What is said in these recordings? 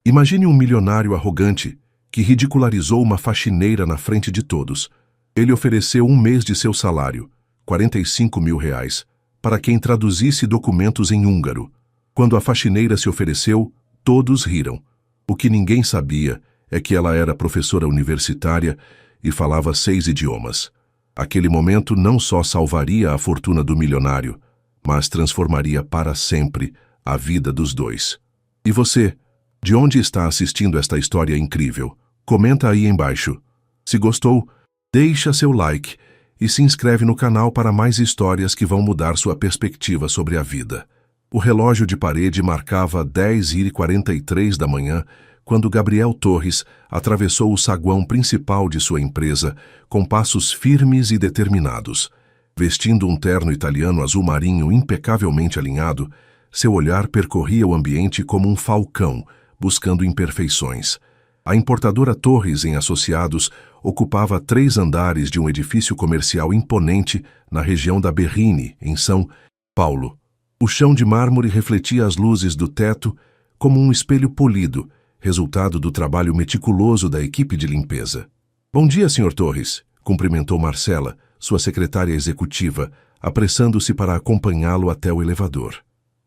Imagine um milionário arrogante que ridicularizou uma faxineira na frente de todos. Ele ofereceu um mês de seu salário, R$ 45.000, para quem traduzisse documentos em húngaro. Quando a faxineira se ofereceu, todos riram. O que ninguém sabia é que ela era professora universitária e falava 6 idiomas. Aquele momento não só salvaria a fortuna do milionário, mas transformaria para sempre a vida dos dois. E você, de onde está assistindo esta história incrível? Comenta aí embaixo. Se gostou, deixa seu like e se inscreve no canal para mais histórias que vão mudar sua perspectiva sobre a vida. O relógio de parede marcava 10h43 da manhã quando Gabriel Torres atravessou o saguão principal de sua empresa com passos firmes e determinados. Vestindo um terno italiano azul marinho impecavelmente alinhado, seu olhar percorria o ambiente como um falcão, buscando imperfeições. A importadora Torres em Associados ocupava 3 andares de um edifício comercial imponente na região da Berrini, em São Paulo. O chão de mármore refletia as luzes do teto como um espelho polido, resultado do trabalho meticuloso da equipe de limpeza. Bom dia, Sr. Torres, cumprimentou Marcela, sua secretária executiva, apressando-se para acompanhá-lo até o elevador.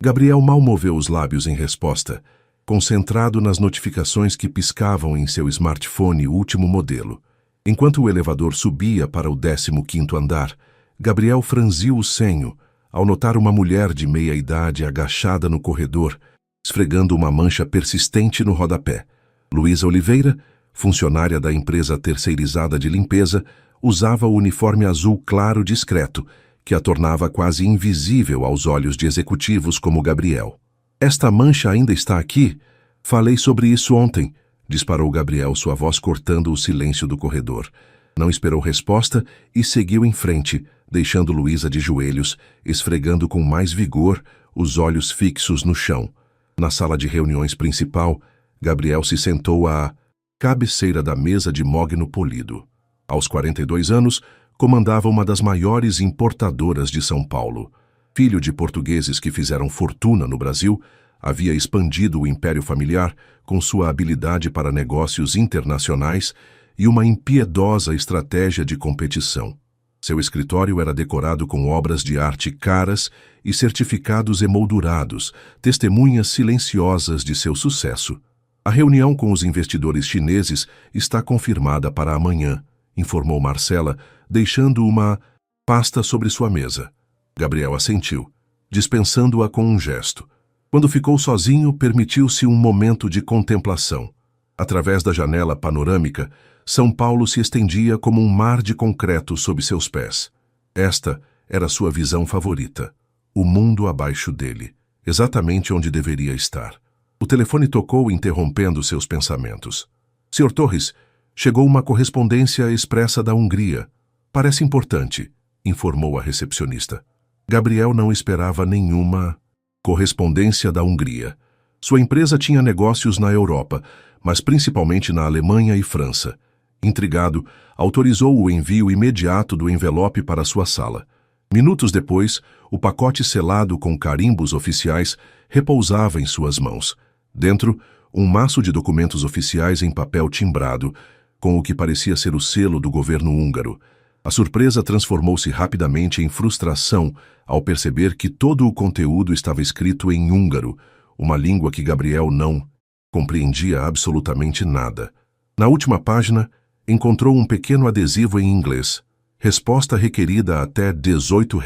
Gabriel mal moveu os lábios em resposta, concentrado nas notificações que piscavam em seu smartphone último modelo. Enquanto o elevador subia para o 15º andar, Gabriel franziu o senho ao notar uma mulher de meia-idade agachada no corredor, esfregando uma mancha persistente no rodapé. Luísa Oliveira, funcionária da empresa terceirizada de limpeza, usava o uniforme azul claro discreto, que a tornava quase invisível aos olhos de executivos como Gabriel. Esta mancha ainda está aqui? Falei sobre isso ontem, disparou Gabriel, sua voz cortando o silêncio do corredor. Não esperou resposta e seguiu em frente, deixando Luísa de joelhos, esfregando com mais vigor os olhos fixos no chão. Na sala de reuniões principal, Gabriel se sentou à cabeceira da mesa de mogno polido. Aos 42 anos, comandava uma das maiores importadoras de São Paulo. Filho de portugueses que fizeram fortuna no Brasil, havia expandido o império familiar com sua habilidade para negócios internacionais e uma impiedosa estratégia de competição. Seu escritório era decorado com obras de arte caras e certificados emoldurados, testemunhas silenciosas de seu sucesso. A reunião com os investidores chineses está confirmada para amanhã, informou Marcela, deixando uma pasta sobre sua mesa. Gabriel assentiu, dispensando-a com um gesto. Quando ficou sozinho, permitiu-se um momento de contemplação. Através da janela panorâmica, São Paulo se estendia como um mar de concreto sob seus pés. Esta era sua visão favorita. O mundo abaixo dele, exatamente onde deveria estar. O telefone tocou, interrompendo seus pensamentos. Sr. Torres, chegou uma correspondência expressa da Hungria. Parece importante, informou a recepcionista. Gabriel não esperava nenhuma correspondência da Hungria. Sua empresa tinha negócios na Europa, mas principalmente na Alemanha e França. Intrigado, autorizou o envio imediato do envelope para sua sala. Minutos depois, o pacote selado com carimbos oficiais repousava em suas mãos. Dentro, um maço de documentos oficiais em papel timbrado, com o que parecia ser o selo do governo húngaro. A surpresa transformou-se rapidamente em frustração ao perceber que todo o conteúdo estava escrito em húngaro, uma língua que Gabriel não compreendia absolutamente nada. Na última página, encontrou um pequeno adesivo em inglês. Resposta requerida até R$ 18,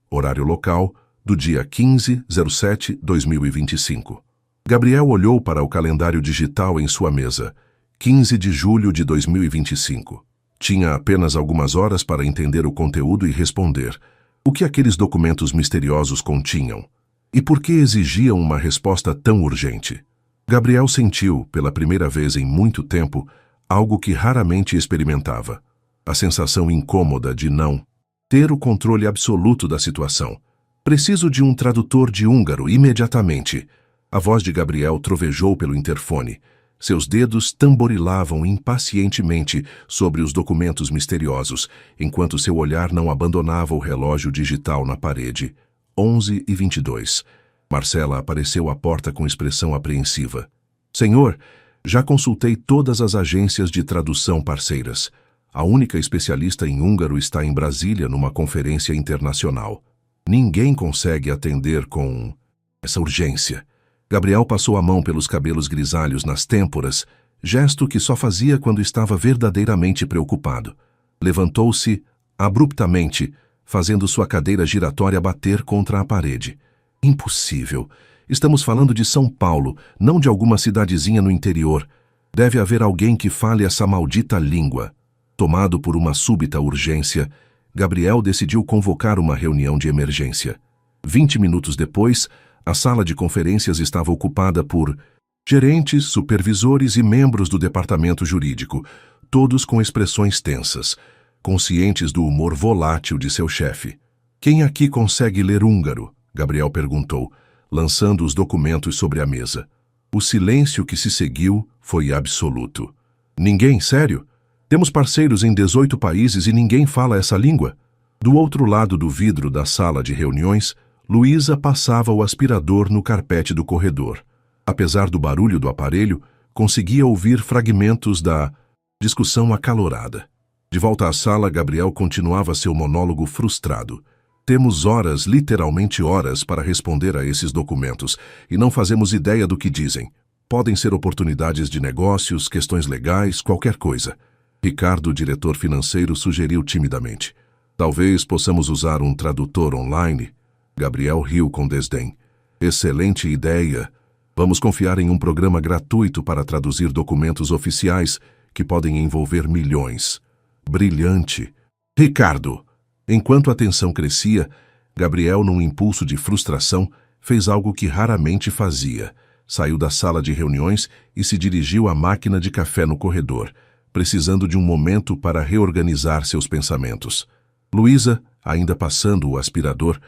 horário local, do dia 15/07/2025. Gabriel olhou para o calendário digital em sua mesa. 15 de julho de 2025. Tinha apenas algumas horas para entender o conteúdo e responder. O que aqueles documentos misteriosos continham? E por que exigiam uma resposta tão urgente? Gabriel sentiu, pela primeira vez em muito tempo, algo que raramente experimentava. A sensação incômoda de não ter o controle absoluto da situação. Preciso de um tradutor de húngaro imediatamente. A voz de Gabriel trovejou pelo interfone. Seus dedos tamborilavam impacientemente sobre os documentos misteriosos, enquanto seu olhar não abandonava o relógio digital na parede. 11h22. Marcela apareceu à porta com expressão apreensiva. Senhor, já consultei todas as agências de tradução parceiras. A única especialista em húngaro está em Brasília numa conferência internacional. Ninguém consegue atender com essa urgência. Gabriel passou a mão pelos cabelos grisalhos nas têmporas, gesto que só fazia quando estava verdadeiramente preocupado. Levantou-se abruptamente, fazendo sua cadeira giratória bater contra a parede. Impossível. Estamos falando de São Paulo, não de alguma cidadezinha no interior. Deve haver alguém que fale essa maldita língua. Tomado por uma súbita urgência, Gabriel decidiu convocar uma reunião de emergência. 20 minutos depois, a sala de conferências estava ocupada por gerentes, supervisores e membros do departamento jurídico, todos com expressões tensas, conscientes do humor volátil de seu chefe. Quem aqui consegue ler húngaro? Gabriel perguntou, lançando os documentos sobre a mesa. O silêncio que se seguiu foi absoluto. Ninguém, sério? Temos parceiros em 18 países e ninguém fala essa língua? Do outro lado do vidro da sala de reuniões, Luísa passava o aspirador no carpete do corredor. Apesar do barulho do aparelho, conseguia ouvir fragmentos da discussão acalorada. De volta à sala, Gabriel continuava seu monólogo frustrado. Temos horas, literalmente horas, para responder a esses documentos, e não fazemos ideia do que dizem. Podem ser oportunidades de negócios, questões legais, qualquer coisa. Ricardo, diretor financeiro, sugeriu timidamente. Talvez possamos usar um tradutor online. Gabriel riu com desdém. Excelente ideia. Vamos confiar em um programa gratuito para traduzir documentos oficiais que podem envolver milhões. Brilhante. Ricardo! Enquanto a tensão crescia, Gabriel, num impulso de frustração, fez algo que raramente fazia. Saiu da sala de reuniões e se dirigiu à máquina de café no corredor, precisando de um momento para reorganizar seus pensamentos. Luísa, ainda passando o aspirador,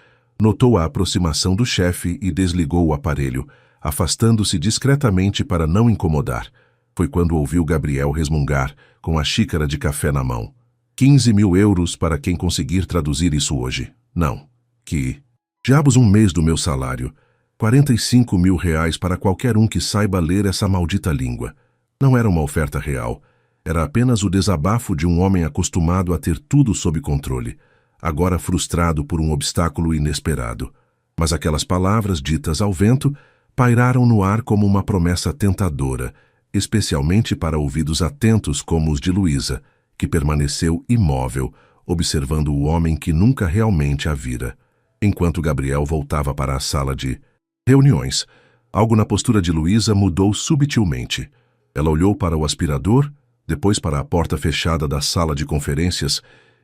notou a aproximação do chefe e desligou o aparelho, afastando-se discretamente para não incomodar. Foi quando ouviu Gabriel resmungar, com a xícara de café na mão. 15.000 euros para quem conseguir traduzir isso hoje. Não. Que diabos, um mês do meu salário. 45.000 reais para qualquer um que saiba ler essa maldita língua. Não era uma oferta real. Era apenas o desabafo de um homem acostumado a ter tudo sob controle, agora frustrado por um obstáculo inesperado. Mas aquelas palavras ditas ao vento pairaram no ar como uma promessa tentadora, especialmente para ouvidos atentos como os de Luísa, que permaneceu imóvel, observando o homem que nunca realmente a vira. Enquanto Gabriel voltava para a sala de reuniões, algo na postura de Luísa mudou subtilmente. Ela olhou para o aspirador, depois para a porta fechada da sala de conferências,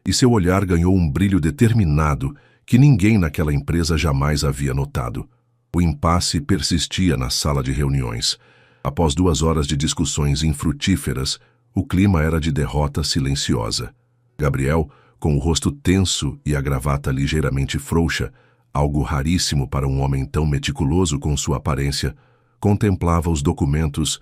e seu olhar ganhou um brilho determinado que ninguém naquela empresa jamais havia notado. O impasse persistia na sala de reuniões. Após 2 horas de discussões infrutíferas, o clima era de derrota silenciosa. Gabriel, com o rosto tenso e a gravata ligeiramente frouxa, algo raríssimo para um homem tão meticuloso com sua aparência, contemplava os documentos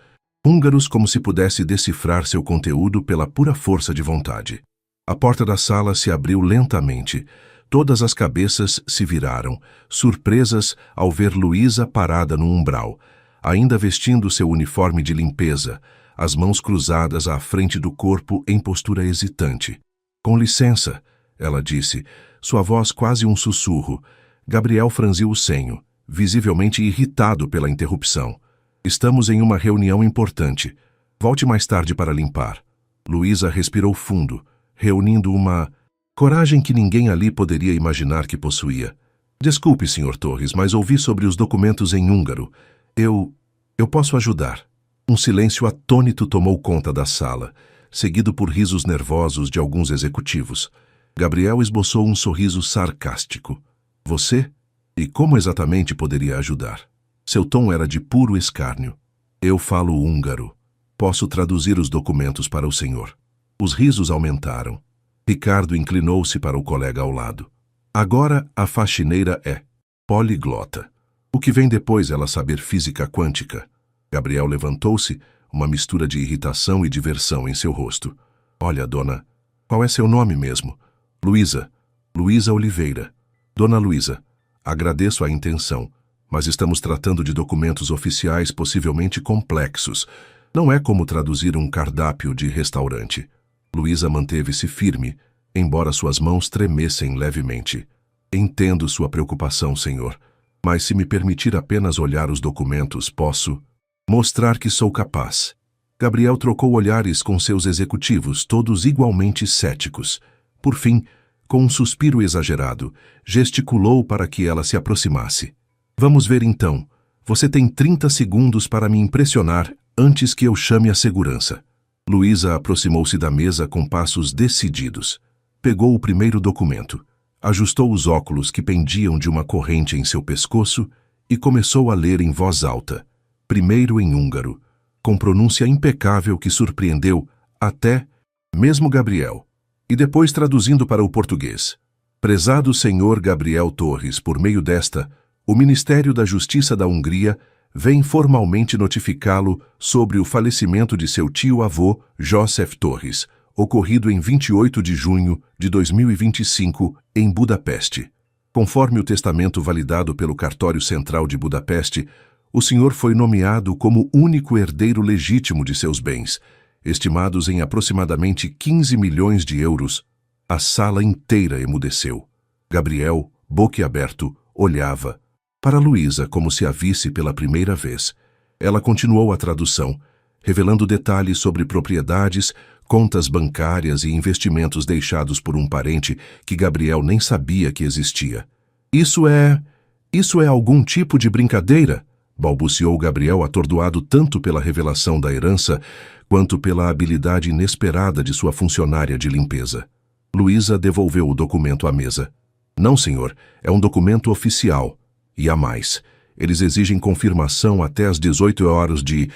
húngaros como se pudesse decifrar seu conteúdo pela pura força de vontade. A porta da sala se abriu lentamente. Todas as cabeças se viraram, surpresas ao ver Luísa parada no umbral, ainda vestindo seu uniforme de limpeza, as mãos cruzadas à frente do corpo em postura hesitante. Com licença, ela disse, sua voz quase um sussurro. Gabriel franziu o senho, visivelmente irritado pela interrupção. Estamos em uma reunião importante. Volte mais tarde para limpar. Luísa respirou fundo, reunindo uma coragem que ninguém ali poderia imaginar que possuía. Desculpe, Sr. Torres, mas ouvi sobre os documentos em húngaro. Eu posso ajudar. Um silêncio atônito tomou conta da sala, seguido por risos nervosos de alguns executivos. Gabriel esboçou um sorriso sarcástico. Você? E como exatamente poderia ajudar? Seu tom era de puro escárnio. Eu falo húngaro. Posso traduzir os documentos para o senhor. Os risos aumentaram. Ricardo inclinou-se para o colega ao lado. Agora a faxineira é poliglota. O que vem depois ela saber física quântica? Gabriel levantou-se, uma mistura de irritação e diversão em seu rosto. Olha, dona, qual é seu nome mesmo? Luísa. Luísa Oliveira. Dona Luísa, agradeço a intenção, mas estamos tratando de documentos oficiais possivelmente complexos. Não é como traduzir um cardápio de restaurante. Luísa manteve-se firme, embora suas mãos tremessem levemente. Entendo sua preocupação, senhor, mas se me permitir apenas olhar os documentos, posso mostrar que sou capaz. Gabriel trocou olhares com seus executivos, todos igualmente céticos. Por fim, com um suspiro exagerado, gesticulou para que ela se aproximasse. Vamos ver então. Você tem 30 segundos para me impressionar antes que eu chame a segurança. Luísa aproximou-se da mesa com passos decididos. Pegou o primeiro documento, ajustou os óculos que pendiam de uma corrente em seu pescoço e começou a ler em voz alta, primeiro em húngaro, com pronúncia impecável que surpreendeu até mesmo Gabriel, e depois traduzindo para o português. Prezado senhor Gabriel Torres, por meio desta, o Ministério da Justiça da Hungria vem formalmente notificá-lo sobre o falecimento de seu tio-avô, József Torres, ocorrido em 28 de junho de 2025, em Budapeste. Conforme o testamento validado pelo Cartório Central de Budapeste, o senhor foi nomeado como único herdeiro legítimo de seus bens, estimados em aproximadamente 15 milhões de euros. A sala inteira emudeceu. Gabriel, boquiaberto, olhava para Luísa como se a visse pela primeira vez. Ela continuou a tradução, revelando detalhes sobre propriedades, contas bancárias e investimentos deixados por um parente que Gabriel nem sabia que existia. Isso é algum tipo de brincadeira? Balbuciou Gabriel, atordoado tanto pela revelação da herança quanto pela habilidade inesperada de sua funcionária de limpeza. Luísa devolveu o documento à mesa. Não, senhor, é um documento oficial. E há mais. Eles exigem confirmação até às 18 horas de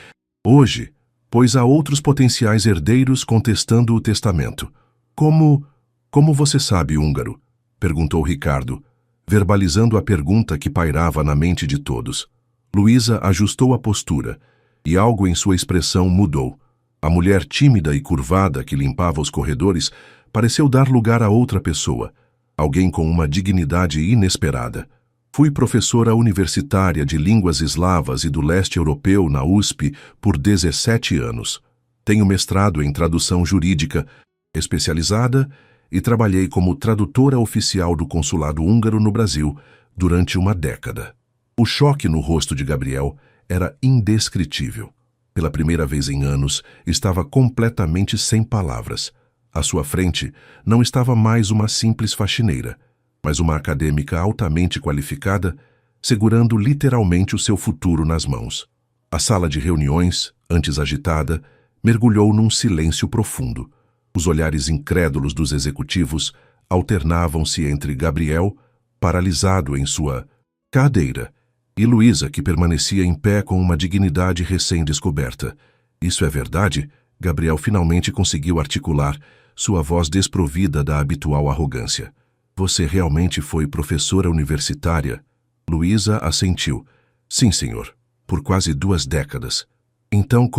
hoje, pois há outros potenciais herdeiros contestando o testamento. Como você sabe húngaro? Perguntou Ricardo, verbalizando a pergunta que pairava na mente de todos. Luísa ajustou a postura, e algo em sua expressão mudou. A mulher tímida e curvada que limpava os corredores pareceu dar lugar a outra pessoa, alguém com uma dignidade inesperada. Fui professora universitária de línguas eslavas e do leste europeu na USP por 17 anos. Tenho mestrado em tradução jurídica especializada e trabalhei como tradutora oficial do consulado húngaro no Brasil durante uma década. O choque no rosto de Gabriel era indescritível. Pela primeira vez em anos, estava completamente sem palavras. À sua frente não estava mais uma simples faxineira, mas uma acadêmica altamente qualificada, segurando literalmente o seu futuro nas mãos. A sala de reuniões, antes agitada, mergulhou num silêncio profundo. Os olhares incrédulos dos executivos alternavam-se entre Gabriel, paralisado em sua cadeira, e Luísa, que permanecia em pé com uma dignidade recém-descoberta. Isso é verdade? Gabriel finalmente conseguiu articular, sua voz desprovida da habitual arrogância. Você realmente foi professora universitária? Luísa assentiu. Sim, senhor. Por quase 2 décadas. Então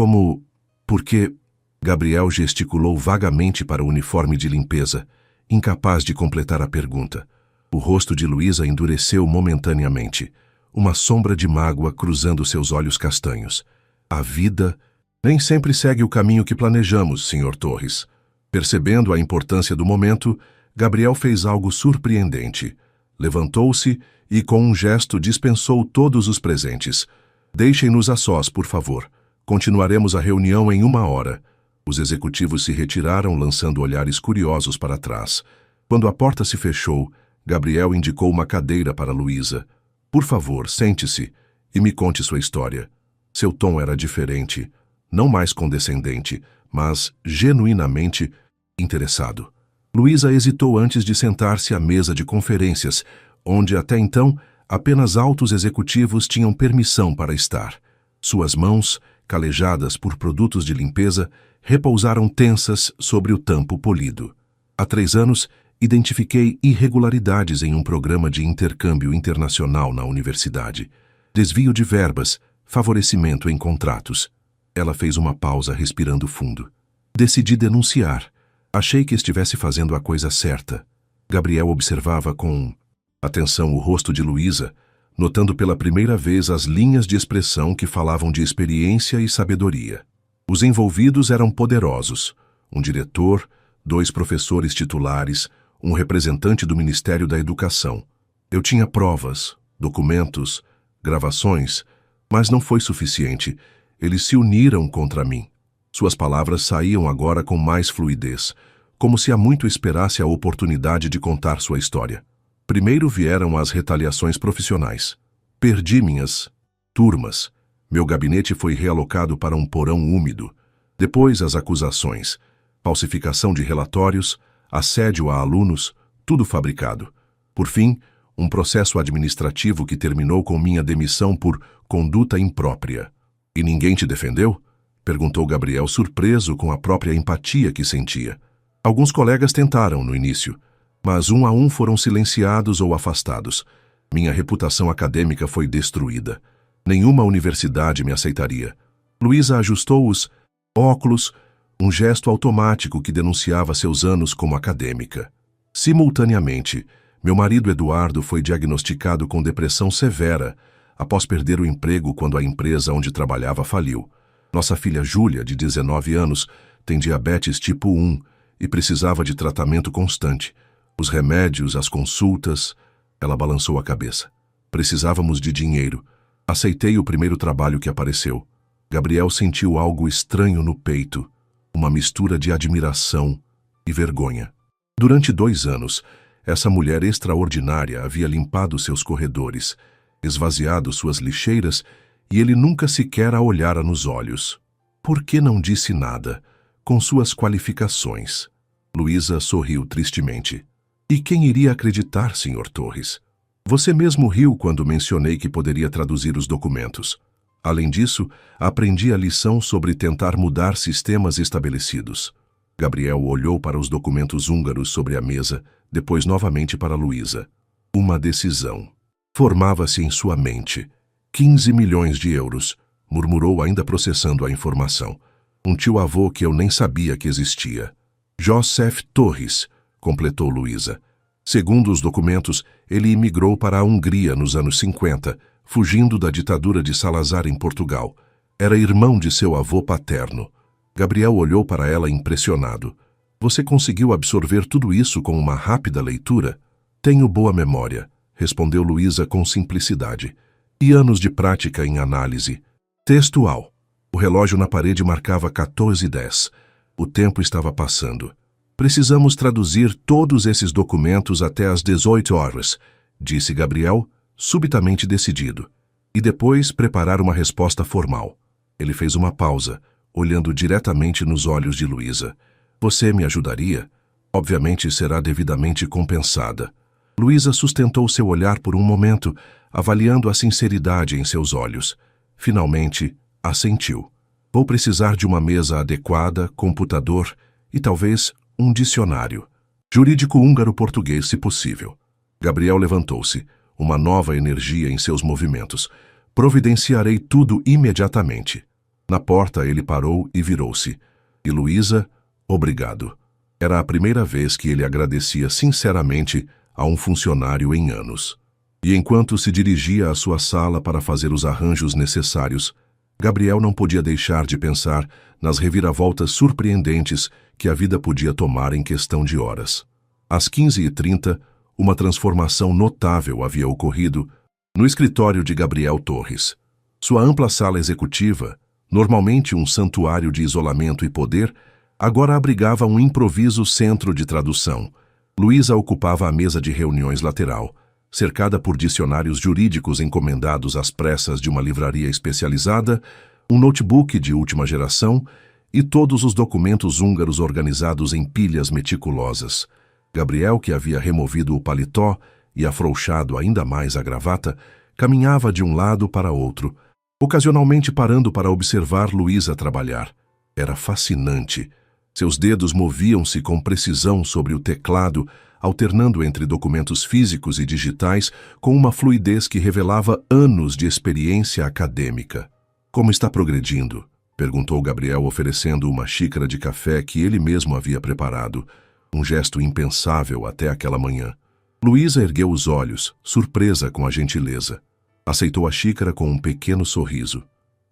por que... Gabriel gesticulou vagamente para o uniforme de limpeza, incapaz de completar a pergunta. O rosto de Luísa endureceu momentaneamente, uma sombra de mágoa cruzando seus olhos castanhos. A vida nem sempre segue o caminho que planejamos, Sr. Torres. Percebendo a importância do momento, Gabriel fez algo surpreendente. Levantou-se e, com um gesto, dispensou todos os presentes. Deixem-nos a sós, por favor. Continuaremos a reunião em 1 hora. Os executivos se retiraram, lançando olhares curiosos para trás. Quando a porta se fechou, Gabriel indicou uma cadeira para Luísa. Por favor, sente-se e me conte sua história. Seu tom era diferente, não mais condescendente, mas genuinamente interessado. Luísa hesitou antes de sentar-se à mesa de conferências, onde até então apenas altos executivos tinham permissão para estar. Suas mãos, calejadas por produtos de limpeza, repousaram tensas sobre o tampo polido. Há 3 anos, identifiquei irregularidades em um programa de intercâmbio internacional na universidade. Desvio de verbas, favorecimento em contratos. Ela fez uma pausa, respirando fundo. Decidi denunciar. Achei que estivesse fazendo a coisa certa. Gabriel observava com atenção o rosto de Luísa, notando pela primeira vez as linhas de expressão que falavam de experiência e sabedoria. Os envolvidos eram poderosos: um diretor, 2 professores titulares, um representante do Ministério da Educação. Eu tinha provas, documentos, gravações, mas não foi suficiente. Eles se uniram contra mim. Suas palavras saíam agora com mais fluidez, como se há muito esperasse a oportunidade de contar sua história. Primeiro vieram as retaliações profissionais. Perdi minhas turmas. Meu gabinete foi realocado para um porão úmido. Depois as acusações: falsificação de relatórios, assédio a alunos, tudo fabricado. Por fim, um processo administrativo que terminou com minha demissão por conduta imprópria. E ninguém te defendeu? Perguntou Gabriel, surpreso com a própria empatia que sentia. Alguns colegas tentaram no início, mas um a um foram silenciados ou afastados. Minha reputação acadêmica foi destruída. Nenhuma universidade me aceitaria. Luísa ajustou os óculos, um gesto automático que denunciava seus anos como acadêmica. Simultaneamente, meu marido Eduardo foi diagnosticado com depressão severa após perder o emprego quando a empresa onde trabalhava faliu. Nossa filha Júlia, de 19 anos, tem diabetes tipo 1 e precisava de tratamento constante. Os remédios, as consultas... Ela balançou a cabeça. Precisávamos de dinheiro. Aceitei o primeiro trabalho que apareceu. Gabriel sentiu algo estranho no peito, uma mistura de admiração e vergonha. Durante 2 anos, essa mulher extraordinária havia limpado seus corredores, esvaziado suas lixeiras, e ele nunca sequer a olhara nos olhos. Por que não disse nada, com suas qualificações? Luísa sorriu tristemente. E quem iria acreditar, Sr. Torres? Você mesmo riu quando mencionei que poderia traduzir os documentos. Além disso, aprendi a lição sobre tentar mudar sistemas estabelecidos. Gabriel olhou para os documentos húngaros sobre a mesa, depois novamente para Luísa. Uma decisão. Formava-se em sua mente. 15 milhões de euros, murmurou ainda processando a informação. Um tio-avô que eu nem sabia que existia. Joseph Torres, completou Luísa. Segundo os documentos, ele imigrou para a Hungria nos anos 50, fugindo da ditadura de Salazar em Portugal. Era irmão de seu avô paterno. Gabriel olhou para ela impressionado. Você conseguiu absorver tudo isso com uma rápida leitura? Tenho boa memória, respondeu Luísa com simplicidade. E anos de prática em análise. Textual. O relógio na parede marcava 14h10. O tempo estava passando. Precisamos traduzir todos esses documentos até às 18 horas, disse Gabriel, subitamente decidido. E depois preparar uma resposta formal. Ele fez uma pausa, olhando diretamente nos olhos de Luísa. Você me ajudaria? Obviamente será devidamente compensada. Luísa sustentou seu olhar por um momento, avaliando a sinceridade em seus olhos. Finalmente, assentiu. Vou precisar de uma mesa adequada, computador e talvez um dicionário. Jurídico húngaro-português, se possível. Gabriel levantou-se, uma nova energia em seus movimentos. Providenciarei tudo imediatamente. Na porta ele parou e virou-se. E Luísa, obrigado. Era a primeira vez que ele agradecia sinceramente a um funcionário em anos. E enquanto se dirigia à sua sala para fazer os arranjos necessários, Gabriel não podia deixar de pensar nas reviravoltas surpreendentes que a vida podia tomar em questão de horas. Às 15h30, uma transformação notável havia ocorrido no escritório de Gabriel Torres. Sua ampla sala executiva, normalmente um santuário de isolamento e poder, agora abrigava um improviso centro de tradução. Luísa ocupava a mesa de reuniões lateral, cercada por dicionários jurídicos encomendados às pressas de uma livraria especializada, um notebook de última geração e todos os documentos húngaros organizados em pilhas meticulosas. Gabriel, que havia removido o paletó e afrouxado ainda mais a gravata, caminhava de um lado para outro, ocasionalmente parando para observar Luísa trabalhar. Era fascinante. Seus dedos moviam-se com precisão sobre o teclado, alternando entre documentos físicos e digitais com uma fluidez que revelava anos de experiência acadêmica. Como está progredindo? Perguntou Gabriel, oferecendo uma xícara de café que ele mesmo havia preparado, um gesto impensável até aquela manhã. Luísa ergueu os olhos, surpresa com a gentileza. Aceitou a xícara com um pequeno sorriso.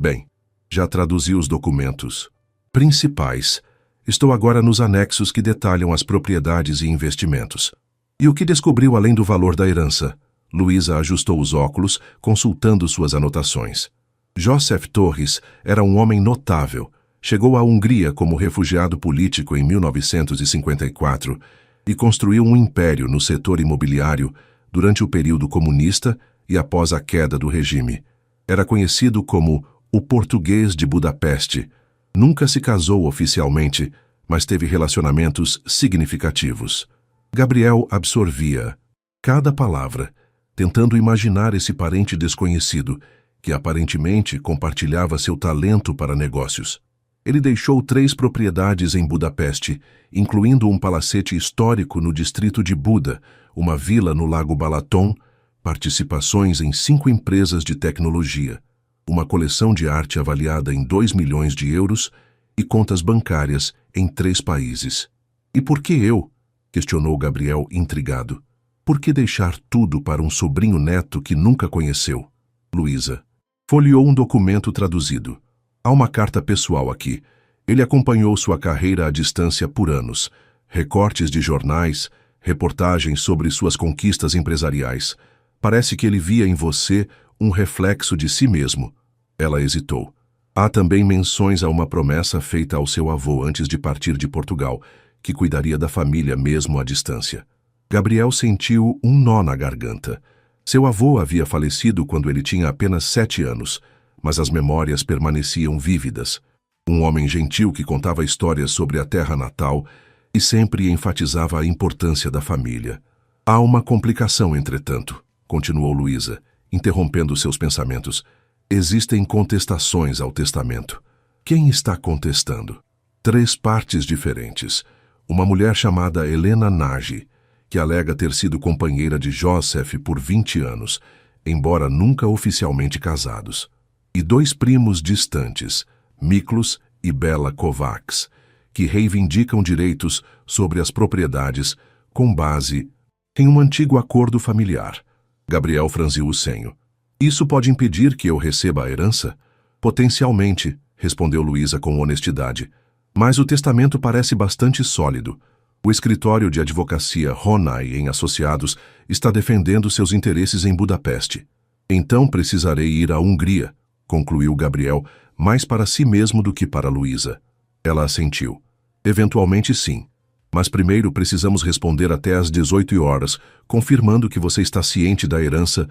Bem, já traduzi os documentos principais. Estou agora nos anexos que detalham as propriedades e investimentos. E o que descobriu além do valor da herança? Luísa ajustou os óculos, consultando suas anotações. Joseph Torres era um homem notável. Chegou à Hungria como refugiado político em 1954 e construiu um império no setor imobiliário durante o período comunista e após a queda do regime. Era conhecido como o português de Budapeste. Nunca se casou oficialmente, mas teve relacionamentos significativos. Gabriel absorvia cada palavra, tentando imaginar esse parente desconhecido, que aparentemente compartilhava seu talento para negócios. Ele deixou 3 propriedades em Budapeste, incluindo um palacete histórico no distrito de Buda, uma vila no Lago Balaton, participações em 5 empresas de tecnologia, uma coleção de arte avaliada em 2 milhões de euros e contas bancárias em 3 países. E por que eu? Questionou Gabriel intrigado. Por que deixar tudo para um sobrinho neto que nunca conheceu? Luísa folheou um documento traduzido. Há uma carta pessoal aqui. Ele acompanhou sua carreira à distância por anos. Recortes de jornais, reportagens sobre suas conquistas empresariais. Parece que ele via em você um reflexo de si mesmo. Ela hesitou. Há também menções a uma promessa feita ao seu avô antes de partir de Portugal, que cuidaria da família mesmo à distância. Gabriel sentiu um nó na garganta. Seu avô havia falecido quando ele tinha apenas 7 anos, mas as memórias permaneciam vívidas. Um homem gentil que contava histórias sobre a terra natal e sempre enfatizava a importância da família. Há uma complicação, entretanto, continuou Luísa, interrompendo seus pensamentos. Existem contestações ao testamento. Quem está contestando? 3 partes diferentes. Uma mulher chamada Helena Nagy, que alega ter sido companheira de Joseph por 20 anos, embora nunca oficialmente casados. E 2 primos distantes, Miklos e Bela Kovacs, que reivindicam direitos sobre as propriedades com base em um antigo acordo familiar. Gabriel franziu o senho. Isso pode impedir que eu receba a herança? Potencialmente, respondeu Luísa com honestidade. Mas o testamento parece bastante sólido. O escritório de advocacia Ronay em Associados está defendendo seus interesses em Budapeste. Então precisarei ir à Hungria, concluiu Gabriel, mais para si mesmo do que para Luísa. Ela assentiu. Eventualmente sim. Mas primeiro precisamos responder até às 18 horas, confirmando que você está ciente da herança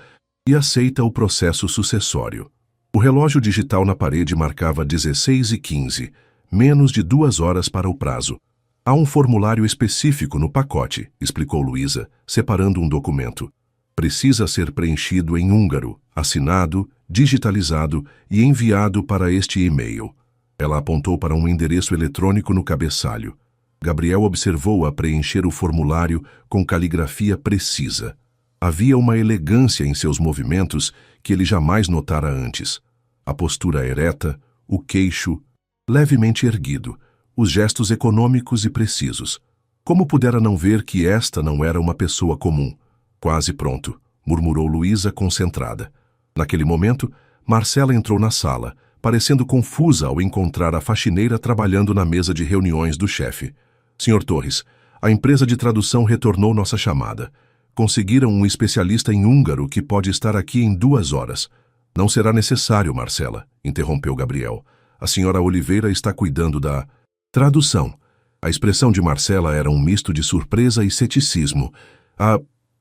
e aceita o processo sucessório. O relógio digital na parede marcava 16h15, menos de 2 horas para o prazo. Há um formulário específico no pacote, explicou Luísa, separando um documento. Precisa ser preenchido em húngaro, assinado, digitalizado e enviado para este e-mail. Ela apontou para um endereço eletrônico no cabeçalho. Gabriel observou-a preencher o formulário com caligrafia precisa. Havia uma elegância em seus movimentos que ele jamais notara antes. A postura ereta, o queixo levemente erguido, os gestos econômicos e precisos. Como pudera não ver que esta não era uma pessoa comum? Quase pronto, murmurou Luísa concentrada. Naquele momento, Marcela entrou na sala, parecendo confusa ao encontrar a faxineira trabalhando na mesa de reuniões do chefe. Sr. Torres, a empresa de tradução retornou nossa chamada. Conseguiram um especialista em húngaro que pode estar aqui em 2 horas. Não será necessário, Marcela, interrompeu Gabriel. A senhora Oliveira está cuidando da tradução. A expressão de Marcela era um misto de surpresa e ceticismo. A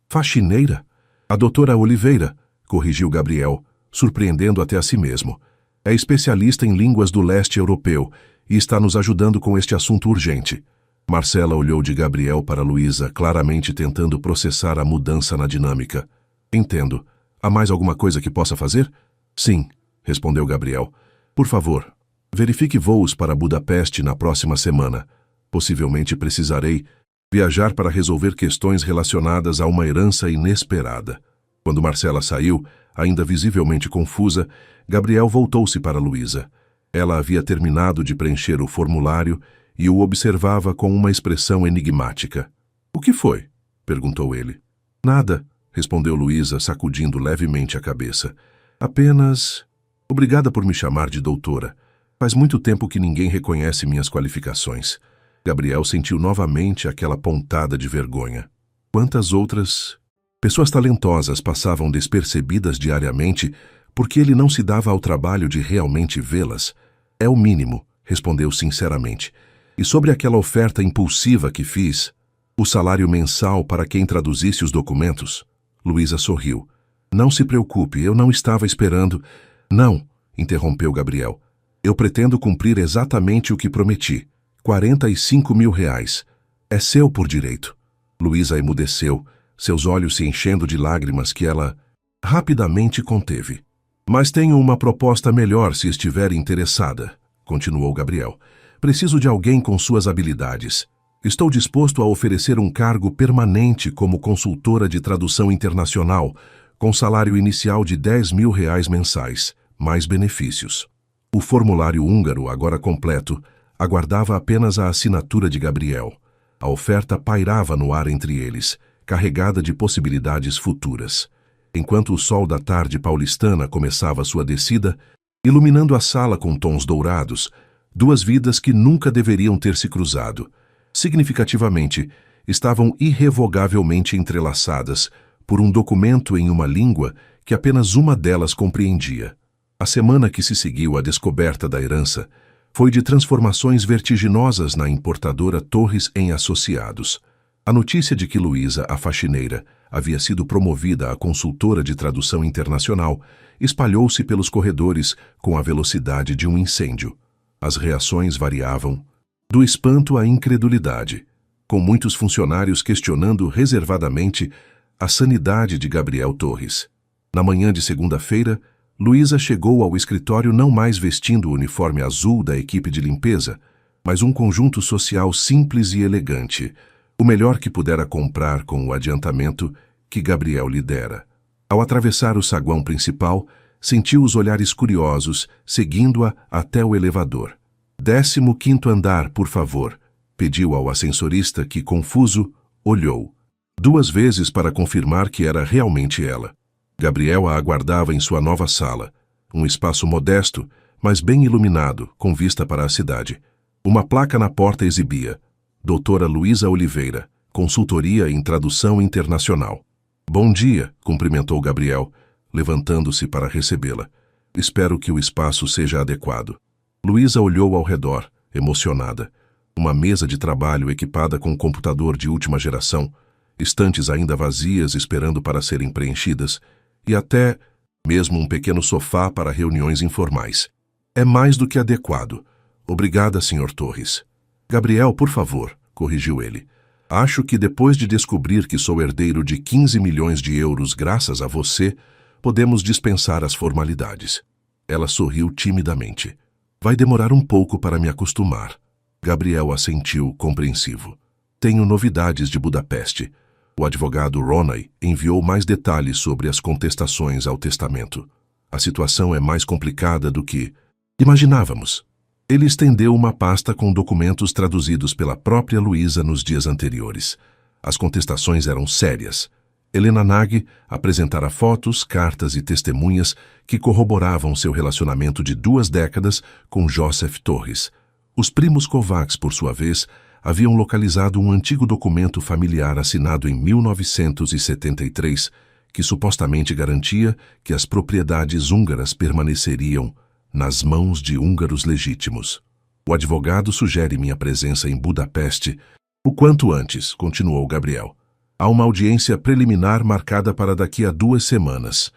faxineira? A doutora Oliveira, corrigiu Gabriel, surpreendendo até a si mesmo. É especialista em línguas do leste europeu e está nos ajudando com este assunto urgente. Marcela olhou de Gabriel para Luísa, claramente tentando processar a mudança na dinâmica. Entendo. Há mais alguma coisa que possa fazer? Sim, respondeu Gabriel. Por favor, verifique voos para Budapeste na próxima semana. Possivelmente precisarei viajar para resolver questões relacionadas a uma herança inesperada. Quando Marcela saiu, ainda visivelmente confusa, Gabriel voltou-se para Luísa. Ela havia terminado de preencher o formulário e o observava com uma expressão enigmática. — O que foi? — perguntou ele. — Nada — respondeu Luísa, sacudindo levemente a cabeça. Apenas... Obrigada por me chamar de doutora. Faz muito tempo que ninguém reconhece minhas qualificações. Gabriel sentiu novamente aquela pontada de vergonha. Quantas outras pessoas talentosas passavam despercebidas diariamente porque ele não se dava ao trabalho de realmente vê-las? É o mínimo, respondeu sinceramente. E sobre aquela oferta impulsiva que fiz, o salário mensal para quem traduzisse os documentos? Luísa sorriu. Não se preocupe, eu não estava esperando... Não, interrompeu Gabriel. Eu pretendo cumprir exatamente o que prometi. 45 mil reais. É seu por direito. Luísa emudeceu, seus olhos se enchendo de lágrimas que ela rapidamente conteve. Mas tenho uma proposta melhor se estiver interessada, continuou Gabriel. Preciso de alguém com suas habilidades. Estou disposto a oferecer um cargo permanente como consultora de tradução internacional, com salário inicial de 10 mil reais mensais, mais benefícios. O formulário húngaro, agora completo, aguardava apenas a assinatura de Gabriel. A oferta pairava no ar entre eles, carregada de possibilidades futuras. Enquanto o sol da tarde paulistana começava sua descida, iluminando a sala com tons dourados, duas vidas que nunca deveriam ter se cruzado, significativamente, estavam irrevogavelmente entrelaçadas por um documento em uma língua que apenas uma delas compreendia. A semana que se seguiu à descoberta da herança foi de transformações vertiginosas na importadora Torres em Associados. A notícia de que Luísa, a faxineira, havia sido promovida a consultora de tradução internacional espalhou-se pelos corredores com a velocidade de um incêndio. As reações variavam, do espanto à incredulidade, com muitos funcionários questionando reservadamente a sanidade de Gabriel Torres. Na manhã de segunda-feira, Luísa chegou ao escritório não mais vestindo o uniforme azul da equipe de limpeza, mas um conjunto social simples e elegante, o melhor que pudera comprar com o adiantamento que Gabriel lhe dera. Ao atravessar o saguão principal, sentiu os olhares curiosos seguindo-a até o elevador. 15º andar, por favor, pediu ao ascensorista que, confuso, olhou. 2 vezes para confirmar que era realmente ela. Gabriel a aguardava em sua nova sala, um espaço modesto, mas bem iluminado, com vista para a cidade. Uma placa na porta exibia: Doutora Luísa Oliveira, consultoria em tradução internacional. Bom dia, cumprimentou Gabriel, levantando-se para recebê-la. Espero que o espaço seja adequado. Luísa olhou ao redor, emocionada. Uma mesa de trabalho equipada com um computador de última geração, estantes ainda vazias esperando para serem preenchidas, e até mesmo um pequeno sofá para reuniões informais. É mais do que adequado. Obrigada, Sr. Torres. Gabriel, por favor, corrigiu ele. Acho que depois de descobrir que sou herdeiro de 15 milhões de euros graças a você, podemos dispensar as formalidades. Ela sorriu timidamente. Vai demorar um pouco para me acostumar. Gabriel assentiu, compreensivo. Tenho novidades de Budapeste. O advogado Ronay enviou mais detalhes sobre as contestações ao testamento. A situação é mais complicada do que imaginávamos. Ele estendeu uma pasta com documentos traduzidos pela própria Luísa nos dias anteriores. As contestações eram sérias. Helena Nagy apresentara fotos, cartas e testemunhas que corroboravam seu relacionamento de 2 décadas com Joseph Torres. Os primos Kovacs, por sua vez, haviam localizado um antigo documento familiar assinado em 1973, que supostamente garantia que as propriedades húngaras permaneceriam nas mãos de húngaros legítimos. O advogado sugere minha presença em Budapeste o quanto antes, continuou Gabriel. Há uma audiência preliminar marcada para daqui a 2 semanas.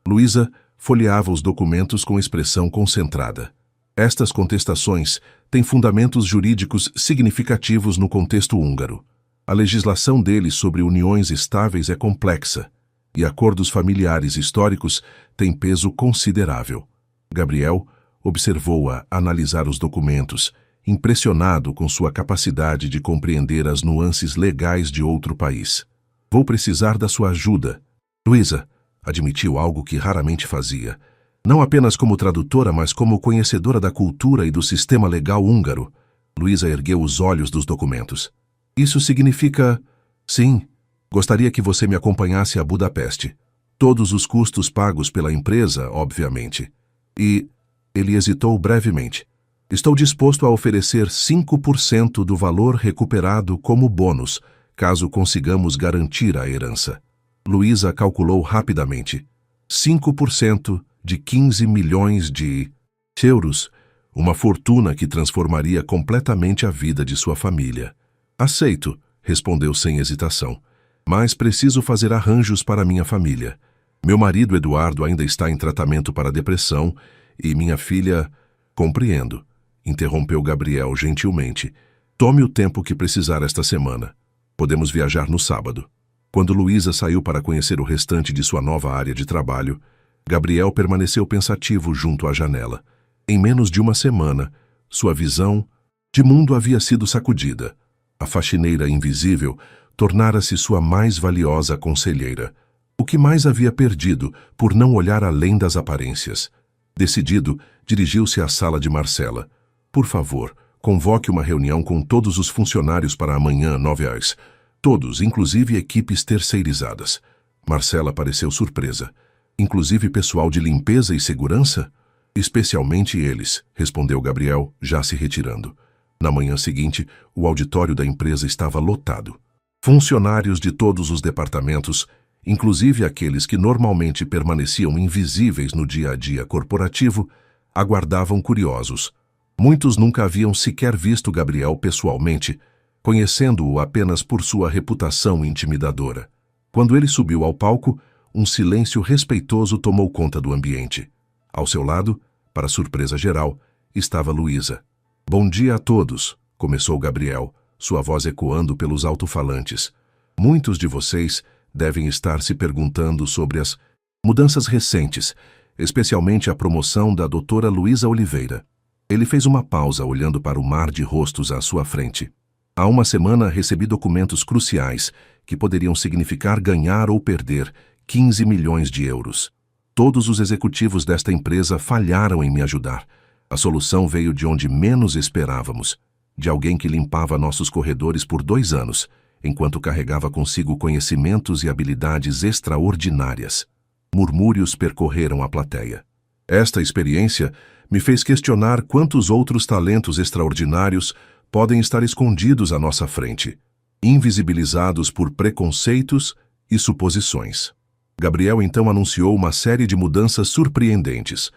Luísa folheava os documentos com expressão concentrada. Estas contestações têm fundamentos jurídicos significativos no contexto húngaro. A legislação deles sobre uniões estáveis é complexa, e acordos familiares históricos têm peso considerável. Gabriel observou-a analisar os documentos, impressionado com sua capacidade de compreender as nuances legais de outro país. Vou precisar da sua ajuda. Luísa, admitiu algo que raramente fazia. Não apenas como tradutora, mas como conhecedora da cultura e do sistema legal húngaro. Luísa ergueu os olhos dos documentos. Isso significa... Sim, gostaria que você me acompanhasse a Budapeste. Todos os custos pagos pela empresa, obviamente. E ele hesitou brevemente. Estou disposto a oferecer 5% do valor recuperado como bônus, caso consigamos garantir a herança. Luísa calculou rapidamente. 5% de 15 milhões de euros, uma fortuna que transformaria completamente a vida de sua família. Aceito, respondeu sem hesitação, mas preciso fazer arranjos para minha família. Meu marido Eduardo ainda está em tratamento para depressão e minha filha... Compreendo, interrompeu Gabriel gentilmente. Tome o tempo que precisar esta semana. Podemos viajar no sábado. Quando Luísa saiu para conhecer o restante de sua nova área de trabalho, Gabriel permaneceu pensativo junto à janela. Em menos de uma semana, sua visão de mundo havia sido sacudida. A faxineira invisível tornara-se sua mais valiosa conselheira. O que mais havia perdido por não olhar além das aparências? Decidido, dirigiu-se à sala de Marcela. Por favor, convoque uma reunião com todos os funcionários para amanhã, 9h. Todos, inclusive equipes terceirizadas. Marcela pareceu surpresa. Inclusive pessoal de limpeza e segurança? Especialmente eles, respondeu Gabriel, já se retirando. Na manhã seguinte, o auditório da empresa estava lotado. Funcionários de todos os departamentos, inclusive aqueles que normalmente permaneciam invisíveis no dia a dia corporativo, aguardavam curiosos. Muitos nunca haviam sequer visto Gabriel pessoalmente, conhecendo-o apenas por sua reputação intimidadora. Quando ele subiu ao palco, um silêncio respeitoso tomou conta do ambiente. Ao seu lado, para surpresa geral, estava Luísa. Bom dia a todos, começou Gabriel, sua voz ecoando pelos alto-falantes. Muitos de vocês devem estar se perguntando sobre as mudanças recentes, especialmente a promoção da doutora Luísa Oliveira. Ele fez uma pausa olhando para o mar de rostos à sua frente. Há uma semana recebi documentos cruciais que poderiam significar ganhar ou perder 15 milhões de euros. Todos os executivos desta empresa falharam em me ajudar. A solução veio de onde menos esperávamos, de alguém que limpava nossos corredores por 2 anos, enquanto carregava consigo conhecimentos e habilidades extraordinárias. Murmúrios percorreram a plateia. Esta experiência me fez questionar quantos outros talentos extraordinários podem estar escondidos à nossa frente, invisibilizados por preconceitos e suposições. Gabriel então anunciou uma série de mudanças surpreendentes,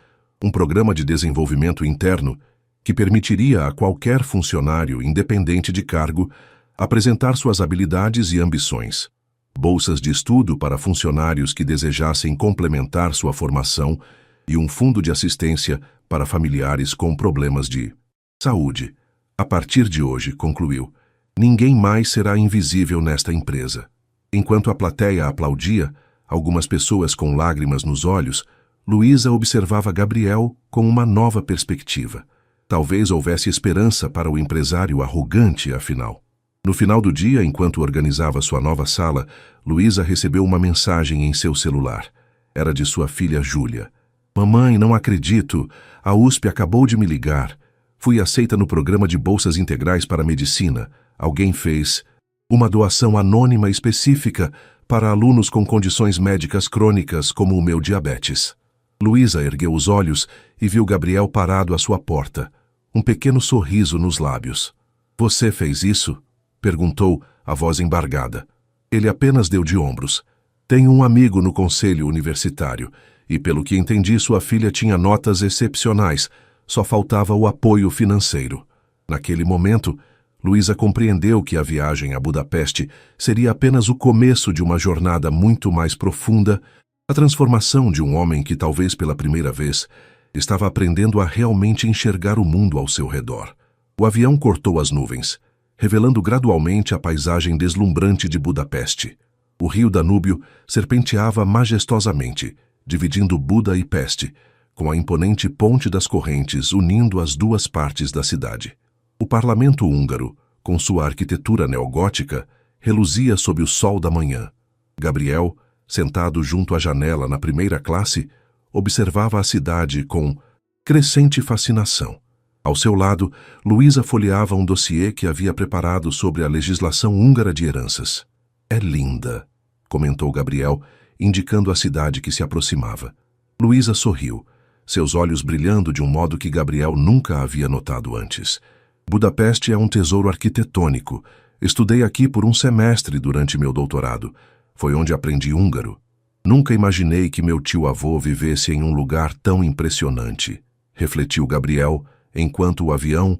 um programa de desenvolvimento interno que permitiria a qualquer funcionário, independente de cargo, apresentar suas habilidades e ambições. Bolsas de estudo para funcionários que desejassem complementar sua formação e um fundo de assistência para familiares com problemas de saúde. A partir de hoje, concluiu, ninguém mais será invisível nesta empresa. Enquanto a plateia aplaudia, algumas pessoas com lágrimas nos olhos, Luísa observava Gabriel com uma nova perspectiva. Talvez houvesse esperança para o empresário arrogante, afinal. No final do dia, enquanto organizava sua nova sala, Luísa recebeu uma mensagem em seu celular. Era de sua filha Júlia. Mamãe, não acredito. A USP acabou de me ligar. Fui aceita no programa de bolsas integrais para medicina. Alguém fez uma doação anônima específica para alunos com condições médicas crônicas como o meu diabetes. Luísa ergueu os olhos e viu Gabriel parado à sua porta, um pequeno sorriso nos lábios. Você fez isso? Perguntou, a voz embargada. Ele apenas deu de ombros. Tenho um amigo no conselho universitário e, pelo que entendi, sua filha tinha notas excepcionais. Só faltava o apoio financeiro. Naquele momento, Luísa compreendeu que a viagem a Budapeste seria apenas o começo de uma jornada muito mais profunda, a transformação de um homem que, talvez pela primeira vez, estava aprendendo a realmente enxergar o mundo ao seu redor. O avião cortou as nuvens, revelando gradualmente a paisagem deslumbrante de Budapeste. O rio Danúbio serpenteava majestosamente, dividindo Buda e Peste, com a imponente ponte das correntes unindo as duas partes da cidade. O parlamento húngaro, com sua arquitetura neogótica, reluzia sob o sol da manhã. Gabriel, sentado junto à janela na primeira classe, observava a cidade com crescente fascinação. Ao seu lado, Luísa folheava um dossiê que havia preparado sobre a legislação húngara de heranças. É linda, comentou Gabriel, indicando a cidade que se aproximava. Luísa sorriu, seus olhos brilhando de um modo que Gabriel nunca havia notado antes. Budapeste é um tesouro arquitetônico. Estudei aqui por um semestre durante meu doutorado. Foi onde aprendi húngaro. Nunca imaginei que meu tio-avô vivesse em um lugar tão impressionante, refletiu Gabriel, enquanto o avião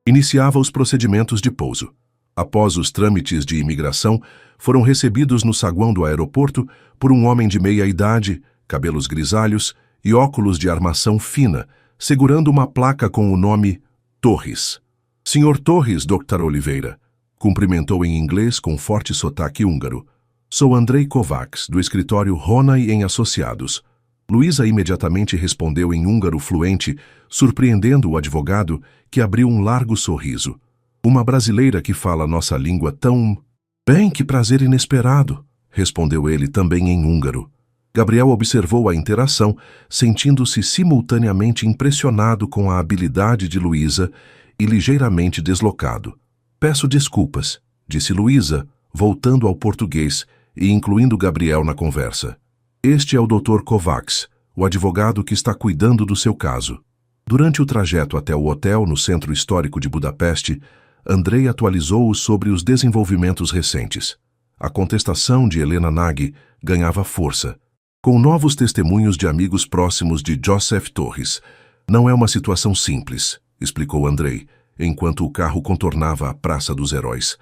iniciava os procedimentos de pouso. Após os trâmites de imigração, foram recebidos no saguão do aeroporto por um homem de meia-idade, cabelos grisalhos e óculos de armação fina, segurando uma placa com o nome Torres. Senhor Torres, Dr. Oliveira, cumprimentou em inglês com forte sotaque húngaro. Sou Andrei Kovács, do escritório Ronay em Associados. Luísa imediatamente respondeu em húngaro fluente, surpreendendo o advogado, que abriu um largo sorriso. Uma brasileira que fala nossa língua tão bem, que prazer inesperado, respondeu ele também em húngaro. Gabriel observou a interação, sentindo-se simultaneamente impressionado com a habilidade de Luísa e ligeiramente deslocado. Peço desculpas, disse Luísa, voltando ao português e incluindo Gabriel na conversa. Este é o Dr. Kovács, o advogado que está cuidando do seu caso. Durante o trajeto até o hotel no centro histórico de Budapeste, Andrei atualizou-o sobre os desenvolvimentos recentes. A contestação de Helena Nagy ganhava força, com novos testemunhos de amigos próximos de Joseph Torres. Não é uma situação simples, explicou Andrei, enquanto o carro contornava a Praça dos Heróis.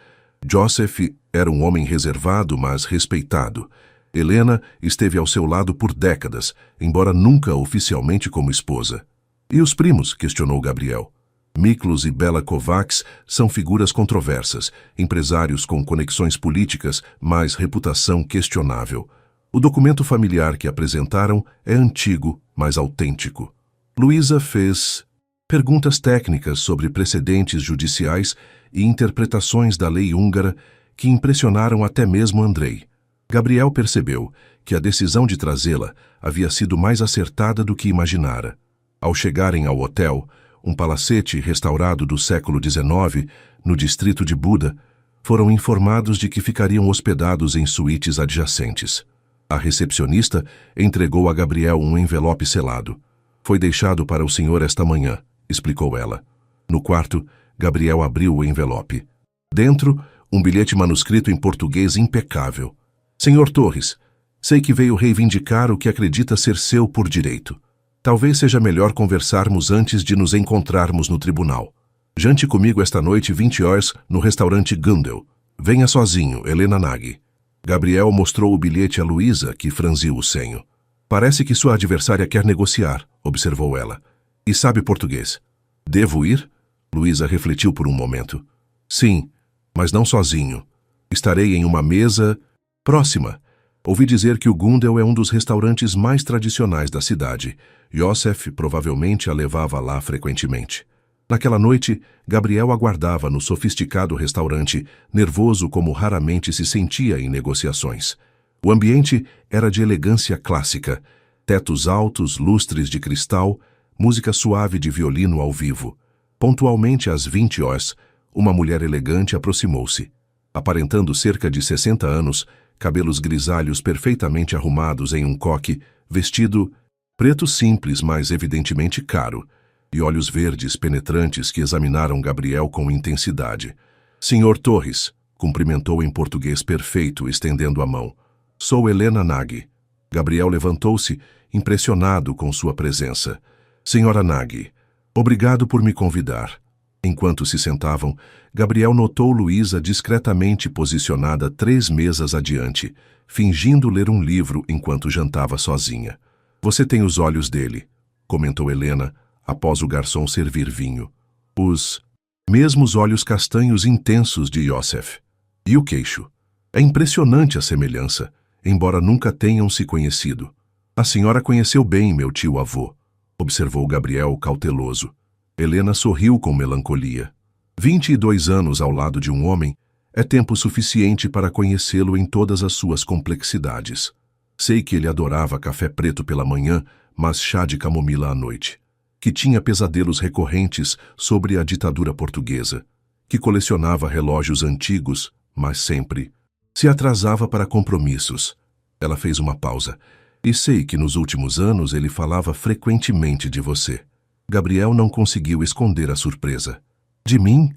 Joseph era um homem reservado, mas respeitado. Helena esteve ao seu lado por décadas, embora nunca oficialmente como esposa. E os primos? Questionou Gabriel. Miklos e Bela Kovács são figuras controversas, empresários com conexões políticas, mas reputação questionável. O documento familiar que apresentaram é antigo, mas autêntico. Luísa fez perguntas técnicas sobre precedentes judiciais e interpretações da lei húngara que impressionaram até mesmo Andrei. Gabriel percebeu que a decisão de trazê-la havia sido mais acertada do que imaginara. Ao chegarem ao hotel, um palacete restaurado do século XIX, no distrito de Buda, foram informados de que ficariam hospedados em suítes adjacentes. A recepcionista entregou a Gabriel um envelope selado. Foi deixado para o senhor esta manhã, explicou ela. No quarto, Gabriel abriu o envelope. Dentro, um bilhete manuscrito em português impecável. Senhor Torres, sei que veio reivindicar o que acredita ser seu por direito. Talvez seja melhor conversarmos antes de nos encontrarmos no tribunal. Jante comigo esta noite 20 horas no restaurante Gundel. Venha sozinho, Helena Nagy. Gabriel mostrou o bilhete a Luísa, que franziu o senho. Parece que sua adversária quer negociar, observou ela. E sabe português. Devo ir? Luísa refletiu por um momento. Sim, mas não sozinho. Estarei em uma mesa próxima. Ouvi dizer que o Gundel é um dos restaurantes mais tradicionais da cidade. Joseph provavelmente a levava lá frequentemente. Naquela noite, Gabriel aguardava no sofisticado restaurante, nervoso como raramente se sentia em negociações. O ambiente era de elegância clássica, tetos altos, lustres de cristal, música suave de violino ao vivo. Pontualmente às 20 horas, uma mulher elegante aproximou-se. Aparentando cerca de 60 anos, cabelos grisalhos perfeitamente arrumados em um coque, vestido preto simples, mas evidentemente caro, e olhos verdes penetrantes que examinaram Gabriel com intensidade. Senhor Torres, cumprimentou em português perfeito, estendendo a mão. Sou Helena Nagy. Gabriel levantou-se, impressionado com sua presença. Senhora Nagy, obrigado por me convidar. Enquanto se sentavam, Gabriel notou Luísa discretamente posicionada 3 mesas adiante, fingindo ler um livro enquanto jantava sozinha. Você tem os olhos dele, comentou Helena, após o garçom servir vinho. Os mesmos olhos castanhos intensos de Joseph. E o queixo. É impressionante a semelhança, embora nunca tenham se conhecido. A senhora conheceu bem meu tio-avô, observou Gabriel cauteloso. Helena sorriu com melancolia. 22 anos ao lado de um homem é tempo suficiente para conhecê-lo em todas as suas complexidades. Sei que ele adorava café preto pela manhã, mas chá de camomila à noite. Que tinha pesadelos recorrentes sobre a ditadura portuguesa. Que colecionava relógios antigos, mas sempre se atrasava para compromissos. Ela fez uma pausa. E sei que nos últimos anos ele falava frequentemente de você. Gabriel não conseguiu esconder a surpresa. De mim?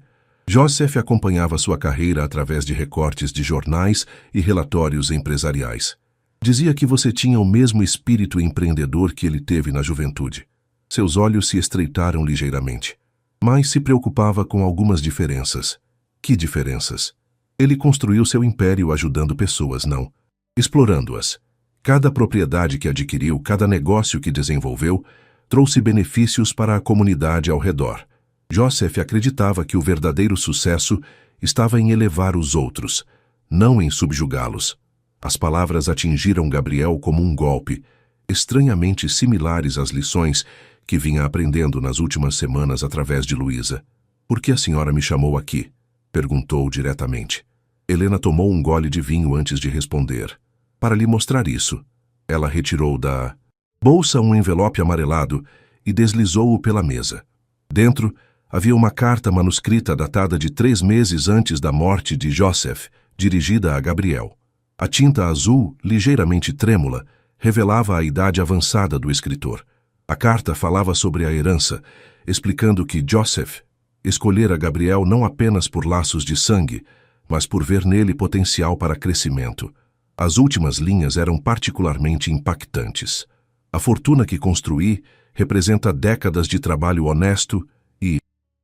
Joseph acompanhava sua carreira através de recortes de jornais e relatórios empresariais. Dizia que você tinha o mesmo espírito empreendedor que ele teve na juventude. Seus olhos se estreitaram ligeiramente. Mas se preocupava com algumas diferenças. Que diferenças? Ele construiu seu império ajudando pessoas, não explorando-as. Cada propriedade que adquiriu, cada negócio que desenvolveu, trouxe benefícios para a comunidade ao redor. Joseph acreditava que o verdadeiro sucesso estava em elevar os outros, não em subjugá-los. As palavras atingiram Gabriel como um golpe, estranhamente similares às lições que vinha aprendendo nas últimas semanas através de Luísa. "Por que a senhora me chamou aqui?" perguntou diretamente. Helena tomou um gole de vinho antes de responder. "Para lhe mostrar isso." Ela retirou da bolsa um envelope amarelado e deslizou-o pela mesa. Dentro havia uma carta manuscrita datada de 3 meses antes da morte de Joseph, dirigida a Gabriel. A tinta azul, ligeiramente trêmula, revelava a idade avançada do escritor. A carta falava sobre a herança, explicando que Joseph escolhera Gabriel não apenas por laços de sangue, mas por ver nele potencial para crescimento. As últimas linhas eram particularmente impactantes. "A fortuna que construí representa décadas de trabalho honesto e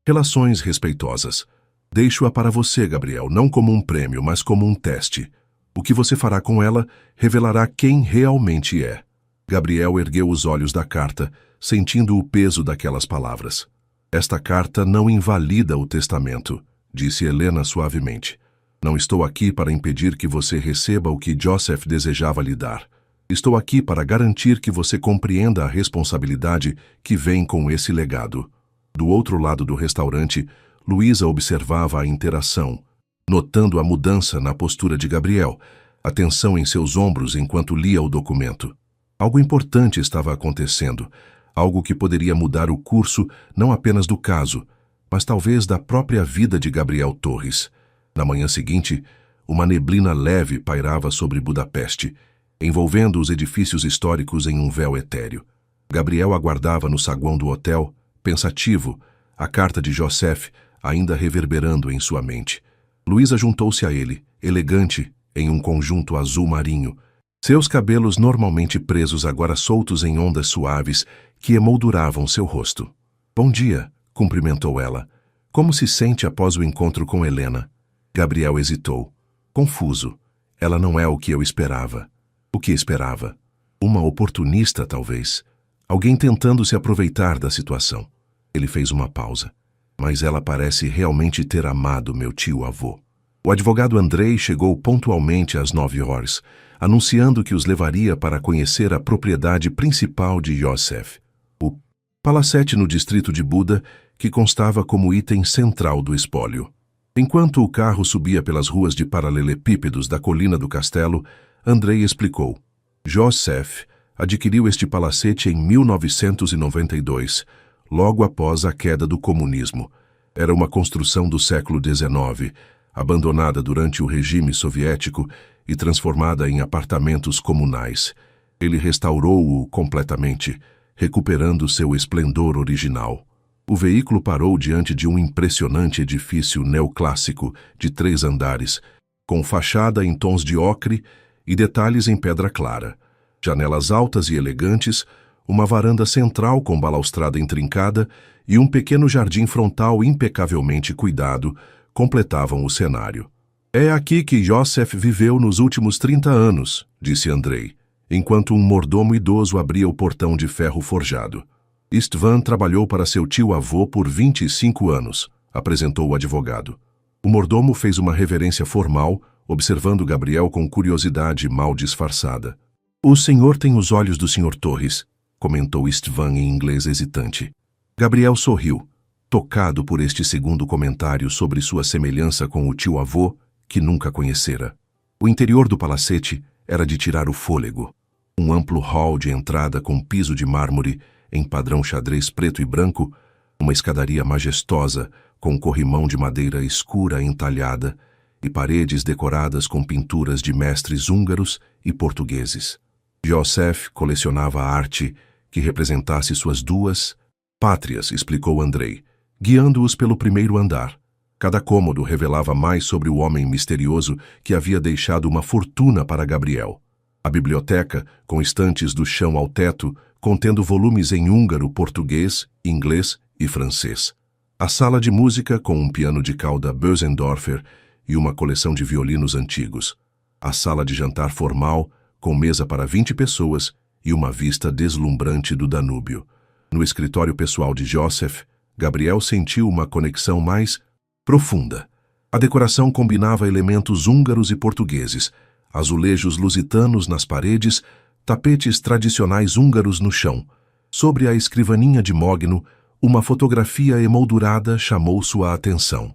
relações respeitosas. Deixo-a para você, Gabriel, não como um prêmio, mas como um teste. O que você fará com ela revelará quem realmente é." Gabriel ergueu os olhos da carta, sentindo o peso daquelas palavras. "Esta carta não invalida o testamento", disse Helena suavemente. "Não estou aqui para impedir que você receba o que Joseph desejava lhe dar. Estou aqui para garantir que você compreenda a responsabilidade que vem com esse legado." Do outro lado do restaurante, Luísa observava a interação, notando a mudança na postura de Gabriel, a tensão em seus ombros enquanto lia o documento. Algo importante estava acontecendo, algo que poderia mudar o curso não apenas do caso, mas talvez da própria vida de Gabriel Torres. Na manhã seguinte, uma neblina leve pairava sobre Budapeste, envolvendo os edifícios históricos em um véu etéreo. Gabriel aguardava no saguão do hotel, pensativo, a carta de Joseph ainda reverberando em sua mente. Luísa juntou-se a ele, elegante, em um conjunto azul marinho, seus cabelos normalmente presos agora soltos em ondas suaves que emolduravam seu rosto. "Bom dia", cumprimentou ela. "Como se sente após o encontro com Helena?" Gabriel hesitou. Confuso. Ela não é o que eu esperava. O que esperava? Uma oportunista, talvez. Alguém tentando se aproveitar da situação. Ele fez uma pausa. "Mas ela parece realmente ter amado meu tio-avô." O advogado Andrei chegou pontualmente às 9 horas, anunciando que os levaria para conhecer a propriedade principal de Joseph, o palacete no distrito de Buda, que constava como item central do espólio. Enquanto o carro subia pelas ruas de paralelepípedos da colina do castelo, Andrei explicou. Joseph adquiriu este palacete em 1992, logo após a queda do comunismo. Era uma construção do século XIX, abandonada durante o regime soviético e transformada em apartamentos comunais. Ele restaurou-o completamente, recuperando seu esplendor original. O veículo parou diante de um impressionante edifício neoclássico de 3 andares, com fachada em tons de ocre e detalhes em pedra clara, janelas altas e elegantes, uma varanda central com balaustrada intrincada e um pequeno jardim frontal impecavelmente cuidado completavam o cenário. "É aqui que Joseph viveu nos últimos 30 anos, disse Andrei, enquanto um mordomo idoso abria o portão de ferro forjado. Istvan trabalhou para seu tio-avô por 25 anos, apresentou o advogado. O mordomo fez uma reverência formal, observando Gabriel com curiosidade mal disfarçada. "O senhor tem os olhos do Sr. Torres", comentou Istvan em inglês hesitante. Gabriel sorriu, tocado por este segundo comentário sobre sua semelhança com o tio-avô, que nunca conhecera. O interior do palacete era de tirar o fôlego. Um amplo hall de entrada com piso de mármore, em padrão xadrez preto e branco, uma escadaria majestosa com corrimão de madeira escura entalhada e paredes decoradas com pinturas de mestres húngaros e portugueses. József colecionava arte que representasse suas duas pátrias, explicou Andrei, guiando-os pelo primeiro andar. Cada cômodo revelava mais sobre o homem misterioso que havia deixado uma fortuna para Gabriel. A biblioteca, com estantes do chão ao teto, contendo volumes em húngaro, português, inglês e francês. A sala de música, com um piano de cauda Bösendorfer e uma coleção de violinos antigos. A sala de jantar formal, com mesa para 20 pessoas e uma vista deslumbrante do Danúbio. No escritório pessoal de József, Gabriel sentiu uma conexão mais profunda. A decoração combinava elementos húngaros e portugueses, azulejos lusitanos nas paredes, tapetes tradicionais húngaros no chão. Sobre a escrivaninha de mogno, uma fotografia emoldurada chamou sua atenção.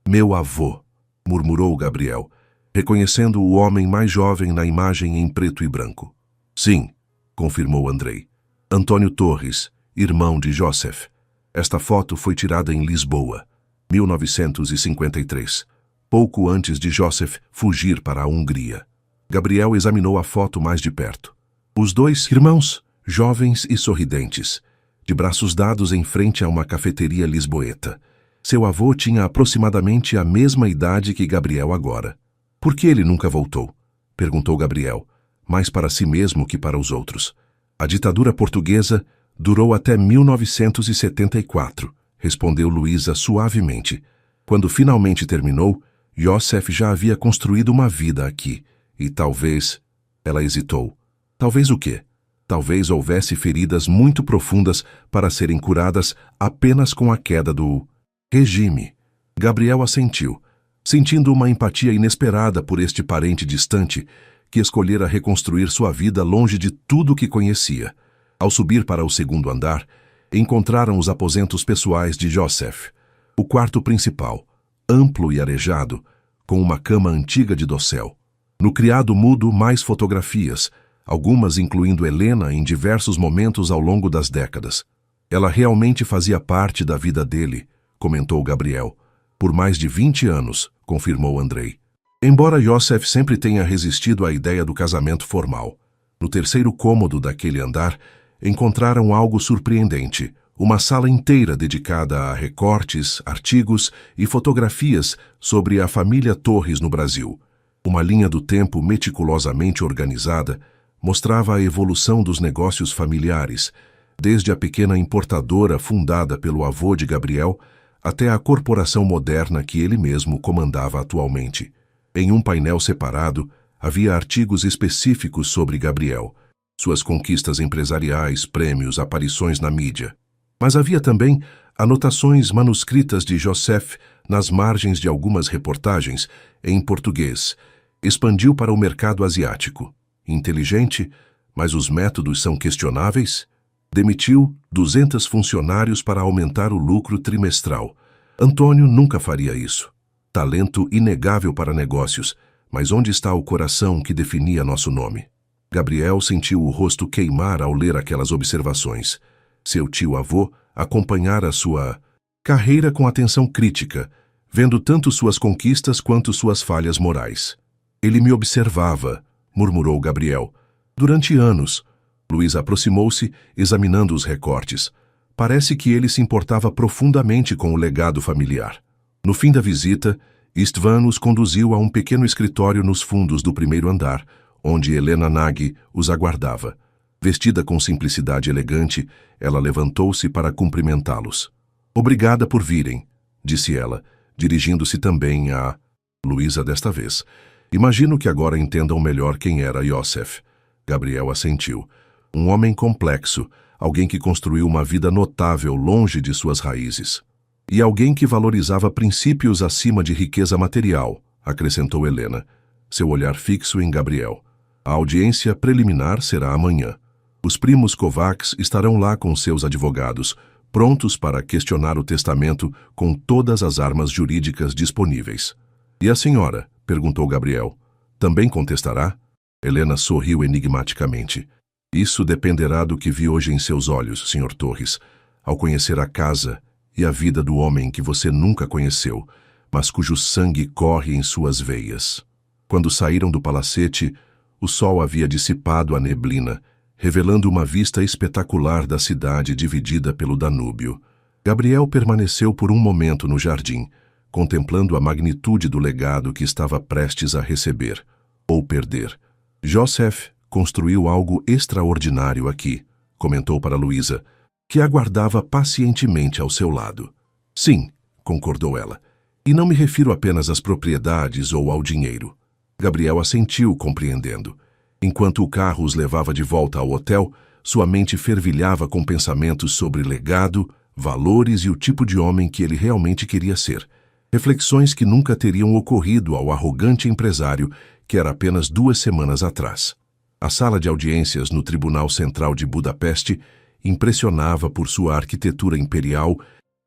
Meu avô, murmurou Gabriel, reconhecendo o homem mais jovem na imagem em preto e branco. Sim, confirmou Andrei. Antônio Torres, irmão de József. Esta foto foi tirada em Lisboa, 1953, pouco antes de József fugir para a Hungria. Gabriel examinou a foto mais de perto. Os dois irmãos, jovens e sorridentes, de braços dados em frente a uma cafeteria lisboeta. Seu avô tinha aproximadamente a mesma idade que Gabriel agora. Por que ele nunca voltou? Perguntou Gabriel, mais para si mesmo que para os outros. A ditadura portuguesa durou até 1974, respondeu Luísa suavemente. Quando finalmente terminou, József já havia construído uma vida aqui, e talvez... Ela hesitou. Talvez o quê? Talvez houvesse feridas muito profundas para serem curadas apenas com a queda do regime. Gabriel assentiu, sentindo uma empatia inesperada por este parente distante que escolhera reconstruir sua vida longe de tudo que conhecia. Ao subir para o segundo andar, encontraram os aposentos pessoais de József. O quarto principal, amplo e arejado, com uma cama antiga de dossel. No criado mudo, mais fotografias, algumas incluindo Helena em diversos momentos ao longo das décadas. Ela realmente fazia parte da vida dele, comentou Gabriel. Por mais de 20 anos, confirmou Andrei. Embora József sempre tenha resistido à ideia do casamento formal. No terceiro cômodo daquele andar, encontraram algo surpreendente, uma sala inteira dedicada a recortes, artigos e fotografias sobre a família Torres no Brasil. Uma linha do tempo meticulosamente organizada mostrava a evolução dos negócios familiares, desde a pequena importadora fundada pelo avô de Gabriel até a corporação moderna que ele mesmo comandava atualmente. Em um painel separado, havia artigos específicos sobre Gabriel, suas conquistas empresariais, prêmios, aparições na mídia. Mas havia também anotações manuscritas de József nas margens de algumas reportagens, em português. Expandiu para o mercado asiático. Inteligente, mas os métodos são questionáveis? Demitiu 200 funcionários para aumentar o lucro trimestral. Antônio nunca faria isso. Talento inegável para negócios, mas onde está o coração que definia nosso nome? Gabriel sentiu o rosto queimar ao ler aquelas observações. Seu tio-avô acompanhara sua carreira com atenção crítica, vendo tanto suas conquistas quanto suas falhas morais. Ele me observava, murmurou Gabriel. Durante anos. Luísa aproximou-se, examinando os recortes. Parece que ele se importava profundamente com o legado familiar. No fim da visita, Istvan os conduziu a um pequeno escritório nos fundos do primeiro andar, onde Helena Nagy os aguardava. Vestida com simplicidade elegante, ela levantou-se para cumprimentá-los. Obrigada por virem, disse ela, dirigindo-se também a Luísa desta vez. Imagino que agora entendam melhor quem era József. Gabriel assentiu. Um homem complexo, alguém que construiu uma vida notável longe de suas raízes. E alguém que valorizava princípios acima de riqueza material, acrescentou Helena, seu olhar fixo em Gabriel. A audiência preliminar será amanhã. Os primos Kovacs estarão lá com seus advogados, prontos para questionar o testamento com todas as armas jurídicas disponíveis. E a senhora? Perguntou Gabriel. Também contestará? Helena sorriu enigmaticamente. Isso dependerá do que vi hoje em seus olhos, Sr. Torres, ao conhecer a casa e a vida do homem que você nunca conheceu, mas cujo sangue corre em suas veias. Quando saíram do palacete, o sol havia dissipado a neblina, revelando uma vista espetacular da cidade dividida pelo Danúbio. Gabriel permaneceu por um momento no jardim, contemplando a magnitude do legado que estava prestes a receber, ou perder. Joseph construiu algo extraordinário aqui, comentou para Luísa, que aguardava pacientemente ao seu lado. Sim, concordou ela, e não me refiro apenas às propriedades ou ao dinheiro. Gabriel assentiu, compreendendo. Enquanto o carro os levava de volta ao hotel, sua mente fervilhava com pensamentos sobre legado, valores e o tipo de homem que ele realmente queria ser. Reflexões que nunca teriam ocorrido ao arrogante empresário que era apenas 2 semanas atrás. A sala de audiências no Tribunal Central de Budapeste impressionava por sua arquitetura imperial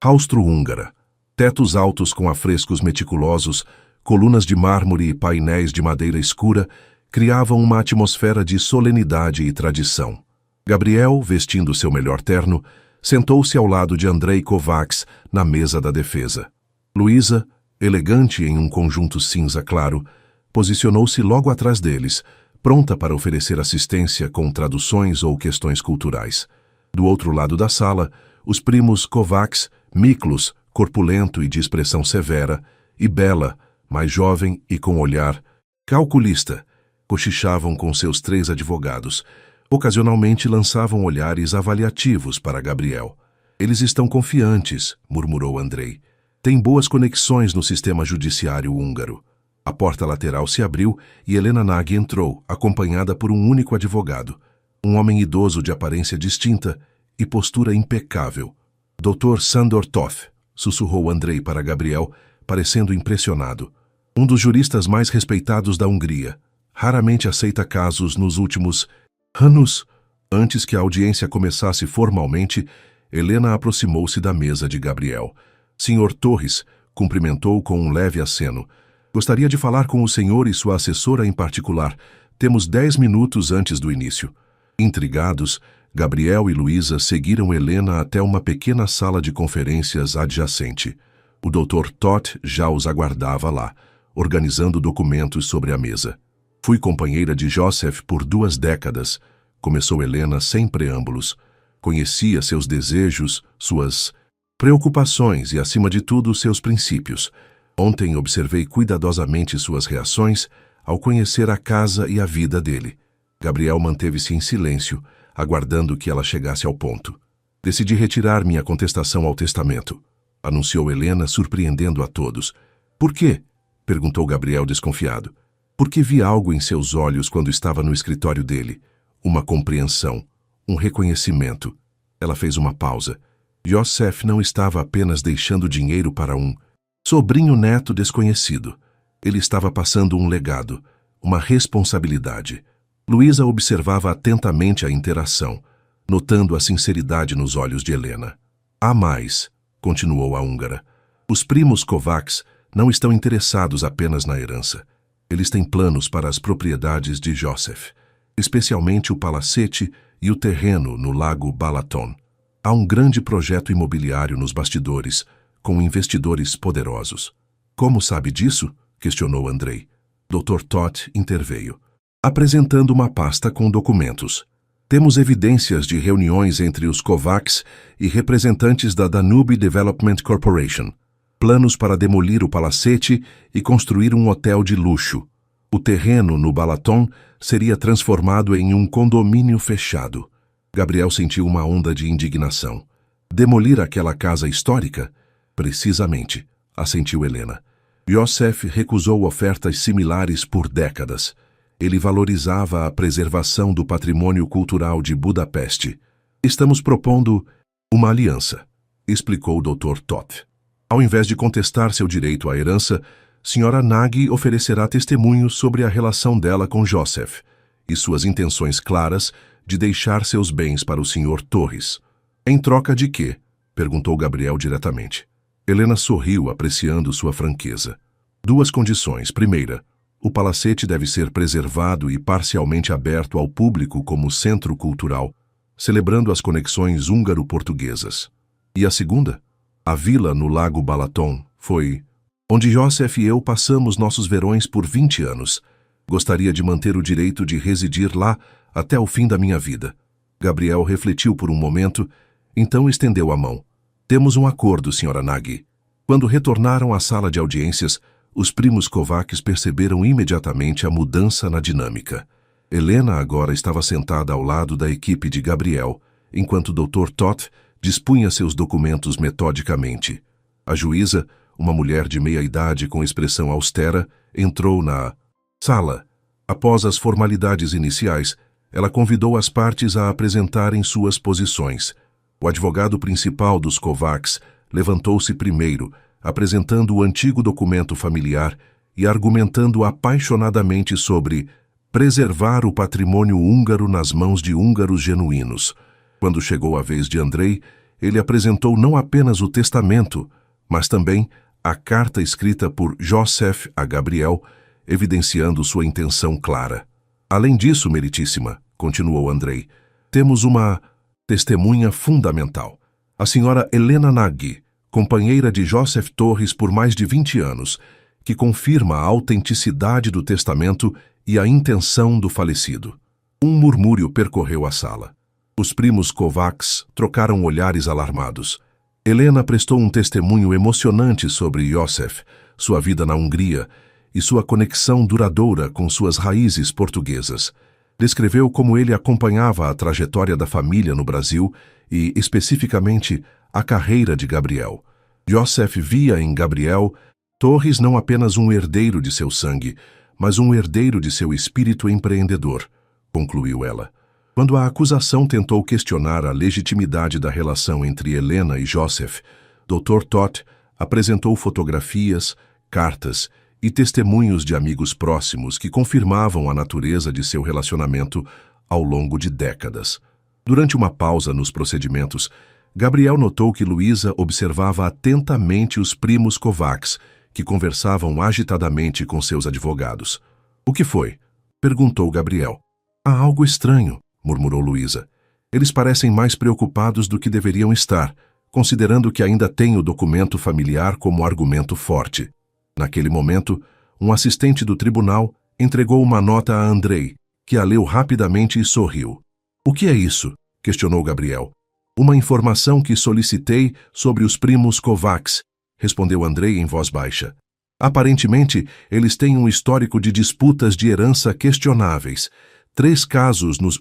austro-húngara. Tetos altos com afrescos meticulosos, colunas de mármore e painéis de madeira escura criavam uma atmosfera de solenidade e tradição. Gabriel, vestindo seu melhor terno, sentou-se ao lado de Andrei Kovacs na mesa da defesa. Luísa, elegante em um conjunto cinza claro, posicionou-se logo atrás deles, pronta para oferecer assistência com traduções ou questões culturais. Do outro lado da sala, os primos Kovacs, Miklos, corpulento e de expressão severa, e Bela, mais jovem e com olhar calculista, cochichavam com seus 3 advogados. Ocasionalmente lançavam olhares avaliativos para Gabriel. Eles estão confiantes, murmurou Andrei. Tem boas conexões no sistema judiciário húngaro. A porta lateral se abriu e Helena Nagy entrou, acompanhada por um único advogado. Um homem idoso de aparência distinta e postura impecável. Dr. Sándor Tóth, sussurrou Andrei para Gabriel, parecendo impressionado. Um dos juristas mais respeitados da Hungria. Raramente aceita casos nos últimos anos. Antes que a audiência começasse formalmente, Helena aproximou-se da mesa de Gabriel. Sr. Torres, cumprimentou com um leve aceno. Gostaria de falar com o senhor e sua assessora em particular. Temos 10 minutos antes do início. Intrigados, Gabriel e Luísa seguiram Helena até uma pequena sala de conferências adjacente. O Dr. Tóth já os aguardava lá, organizando documentos sobre a mesa. Fui companheira de Joseph por 2 décadas, começou Helena sem preâmbulos. Conhecia seus desejos, suas preocupações e, acima de tudo, seus princípios. Ontem observei cuidadosamente suas reações ao conhecer a casa e a vida dele. Gabriel manteve-se em silêncio, aguardando que ela chegasse ao ponto. Decidi retirar minha contestação ao testamento, anunciou Helena, surpreendendo a todos. Por quê? Perguntou Gabriel desconfiado. Porque vi algo em seus olhos quando estava no escritório dele. Uma compreensão, um reconhecimento. Ela fez uma pausa. Joseph não estava apenas deixando dinheiro para um sobrinho-neto desconhecido. Ele estava passando um legado, uma responsabilidade. Luísa observava atentamente a interação, notando a sinceridade nos olhos de Helena. Há mais, continuou a húngara. Os primos Kovacs não estão interessados apenas na herança. Eles têm planos para as propriedades de Joseph, especialmente o palacete e o terreno no lago Balaton. Há um grande projeto imobiliário nos bastidores, com investidores poderosos. Como sabe disso? Questionou Andrei. Dr. Tóth interveio, apresentando uma pasta com documentos. Temos evidências de reuniões entre os Kovacs e representantes da Danube Development Corporation. Planos para demolir o palacete e construir um hotel de luxo. O terreno no Balaton seria transformado em um condomínio fechado. Gabriel sentiu uma onda de indignação. Demolir aquela casa histórica? Precisamente, assentiu Helena. Joseph recusou ofertas similares por décadas. Ele valorizava a preservação do patrimônio cultural de Budapeste. Estamos propondo uma aliança, explicou o Dr. Tóth. Ao invés de contestar seu direito à herança, Sra. Nagy oferecerá testemunhos sobre a relação dela com Joseph e suas intenções claras de deixar seus bens para o Sr. Torres. Em troca de quê? Perguntou Gabriel diretamente. Helena sorriu, apreciando sua franqueza. 2 condições. Primeira, o palacete deve ser preservado e parcialmente aberto ao público como centro cultural, celebrando as conexões húngaro-portuguesas. E a segunda? A vila no Lago Balaton foi onde Joseph e eu passamos nossos verões por 20 anos. Gostaria de manter o direito de residir lá até o fim da minha vida. Gabriel refletiu por um momento, então estendeu a mão. Temos um acordo, Sra. Nagy. Quando retornaram à sala de audiências, os primos Kovacs perceberam imediatamente a mudança na dinâmica. Helena agora estava sentada ao lado da equipe de Gabriel, enquanto o Dr. Todt dispunha seus documentos metodicamente. A juíza, uma mulher de meia-idade com expressão austera, entrou na sala. Após as formalidades iniciais, ela convidou as partes a apresentarem suas posições. O advogado principal dos Kovacs levantou-se primeiro, apresentando o antigo documento familiar e argumentando apaixonadamente sobre preservar o patrimônio húngaro nas mãos de húngaros genuínos. Quando chegou a vez de Andrei, ele apresentou não apenas o testamento, mas também a carta escrita por Joseph a Gabriel, evidenciando sua intenção clara. Além disso, meritíssima, continuou Andrei, temos uma testemunha fundamental. A senhora Helena Nagy, companheira de Joseph Torres por mais de 20 anos, que confirma a autenticidade do testamento e a intenção do falecido. Um murmúrio percorreu a sala. Os primos Kovacs trocaram olhares alarmados. Helena prestou um testemunho emocionante sobre Joseph, sua vida na Hungria e sua conexão duradoura com suas raízes portuguesas. Descreveu como ele acompanhava a trajetória da família no Brasil e, especificamente, a carreira de Gabriel. Joseph via em Gabriel Torres não apenas um herdeiro de seu sangue, mas um herdeiro de seu espírito empreendedor, concluiu ela. Quando a acusação tentou questionar a legitimidade da relação entre Helena e Joseph, Dr. Todt apresentou fotografias, cartas e testemunhos de amigos próximos que confirmavam a natureza de seu relacionamento ao longo de décadas. Durante uma pausa nos procedimentos, Gabriel notou que Luísa observava atentamente os primos Kovacs, que conversavam agitadamente com seus advogados. O que foi? Perguntou Gabriel. Há algo estranho, murmurou Luísa. Eles parecem mais preocupados do que deveriam estar, considerando que ainda têm o documento familiar como argumento forte. Naquele momento, um assistente do tribunal entregou uma nota a Andrei, que a leu rapidamente e sorriu. O que é isso? Questionou Gabriel. Uma informação que solicitei sobre os primos Kovacs, respondeu Andrei em voz baixa. Aparentemente, eles têm um histórico de disputas de herança questionáveis. 3 casos nos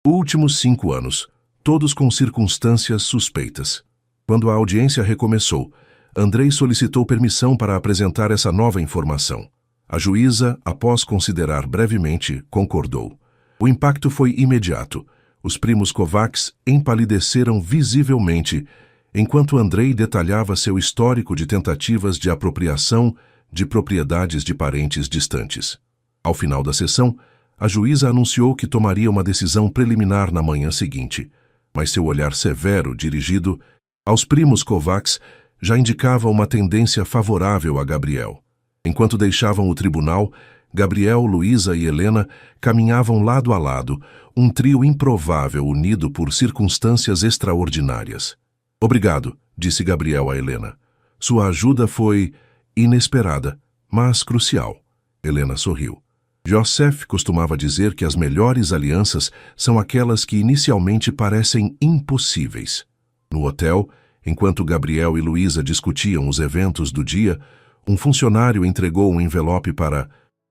últimos 5 anos, todos com circunstâncias suspeitas. Quando a audiência recomeçou, Andrei solicitou permissão para apresentar essa nova informação. A juíza, após considerar brevemente, concordou. O impacto foi imediato. Os primos Kovacs empalideceram visivelmente, enquanto Andrei detalhava seu histórico de tentativas de apropriação de propriedades de parentes distantes. Ao final da sessão, a juíza anunciou que tomaria uma decisão preliminar na manhã seguinte, mas seu olhar severo, dirigido aos primos Kovacs, já indicava uma tendência favorável a Gabriel. Enquanto deixavam o tribunal, Gabriel, Luísa e Helena caminhavam lado a lado, um trio improvável unido por circunstâncias extraordinárias. Obrigado, disse Gabriel a Helena. Sua ajuda foi inesperada, mas crucial. Helena sorriu. Joseph costumava dizer que as melhores alianças são aquelas que inicialmente parecem impossíveis. No hotel, enquanto Gabriel e Luísa discutiam os eventos do dia, um funcionário entregou um envelope para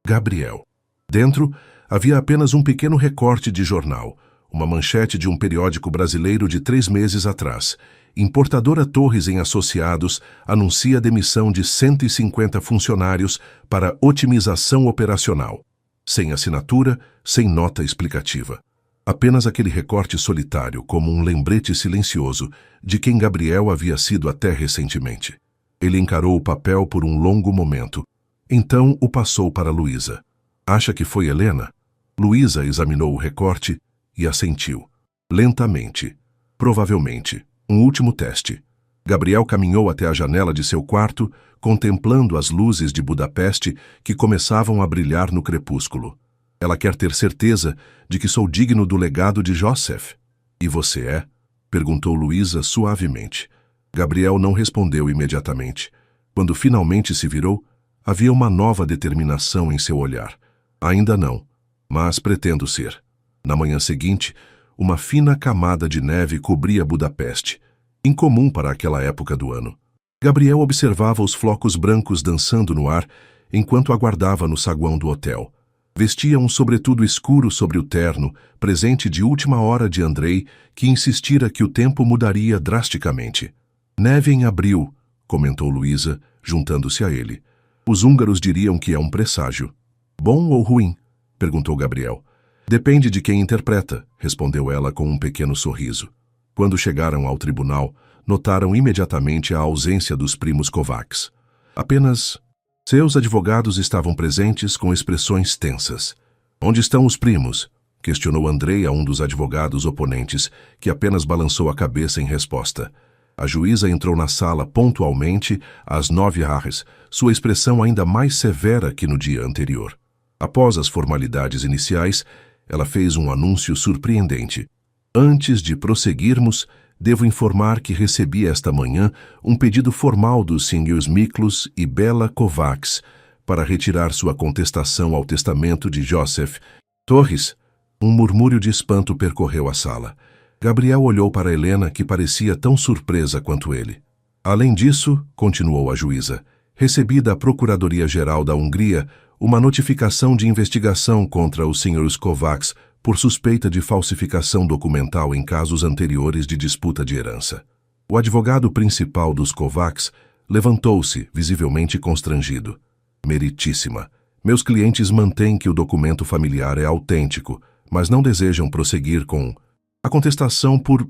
Gabriel. Dentro, havia apenas um pequeno recorte de jornal, uma manchete de um periódico brasileiro de 3 meses atrás. Importadora Torres em Associados anuncia a demissão de 150 funcionários para otimização operacional. Sem assinatura, sem nota explicativa. Apenas aquele recorte solitário, como um lembrete silencioso de quem Gabriel havia sido até recentemente. Ele encarou o papel por um longo momento. Então o passou para Luísa. Acha que foi Helena? Luísa examinou o recorte e assentiu. Lentamente. Provavelmente. Um último teste. Gabriel caminhou até a janela de seu quarto, contemplando as luzes de Budapeste que começavam a brilhar no crepúsculo. Ela quer ter certeza de que sou digno do legado de Joseph. E você é? Perguntou Luísa suavemente. Gabriel não respondeu imediatamente. Quando finalmente se virou, havia uma nova determinação em seu olhar. Ainda não, mas pretendo ser. Na manhã seguinte, uma fina camada de neve cobria Budapeste, incomum para aquela época do ano. Gabriel observava os flocos brancos dançando no ar enquanto aguardava no saguão do hotel. Vestia um sobretudo escuro sobre o terno, presente de última hora de Andrei, que insistira que o tempo mudaria drasticamente. Neve em abril, comentou Luísa, juntando-se a ele. Os húngaros diriam que é um presságio. Bom ou ruim? Perguntou Gabriel. Depende de quem interpreta, respondeu ela com um pequeno sorriso. Quando chegaram ao tribunal, notaram imediatamente a ausência dos primos Kovács. Apenas seus advogados estavam presentes com expressões tensas. Onde estão os primos? Questionou Andrei a um dos advogados oponentes, que apenas balançou a cabeça em resposta. A juíza entrou na sala pontualmente às 9h, sua expressão ainda mais severa que no dia anterior. Após as formalidades iniciais, ela fez um anúncio surpreendente. Antes de prosseguirmos, devo informar que recebi esta manhã um pedido formal dos Srs. Miklos e Bela Kovács para retirar sua contestação ao testamento de Józef Torres. Um murmúrio de espanto percorreu a sala. Gabriel olhou para Helena, que parecia tão surpresa quanto ele. Além disso, continuou a juíza, recebi da Procuradoria-Geral da Hungria uma notificação de investigação contra os Srs. Kovács por suspeita de falsificação documental em casos anteriores de disputa de herança. O advogado principal dos Kovács levantou-se, visivelmente constrangido. Meritíssima. Meus clientes mantêm que o documento familiar é autêntico, mas não desejam prosseguir com a contestação por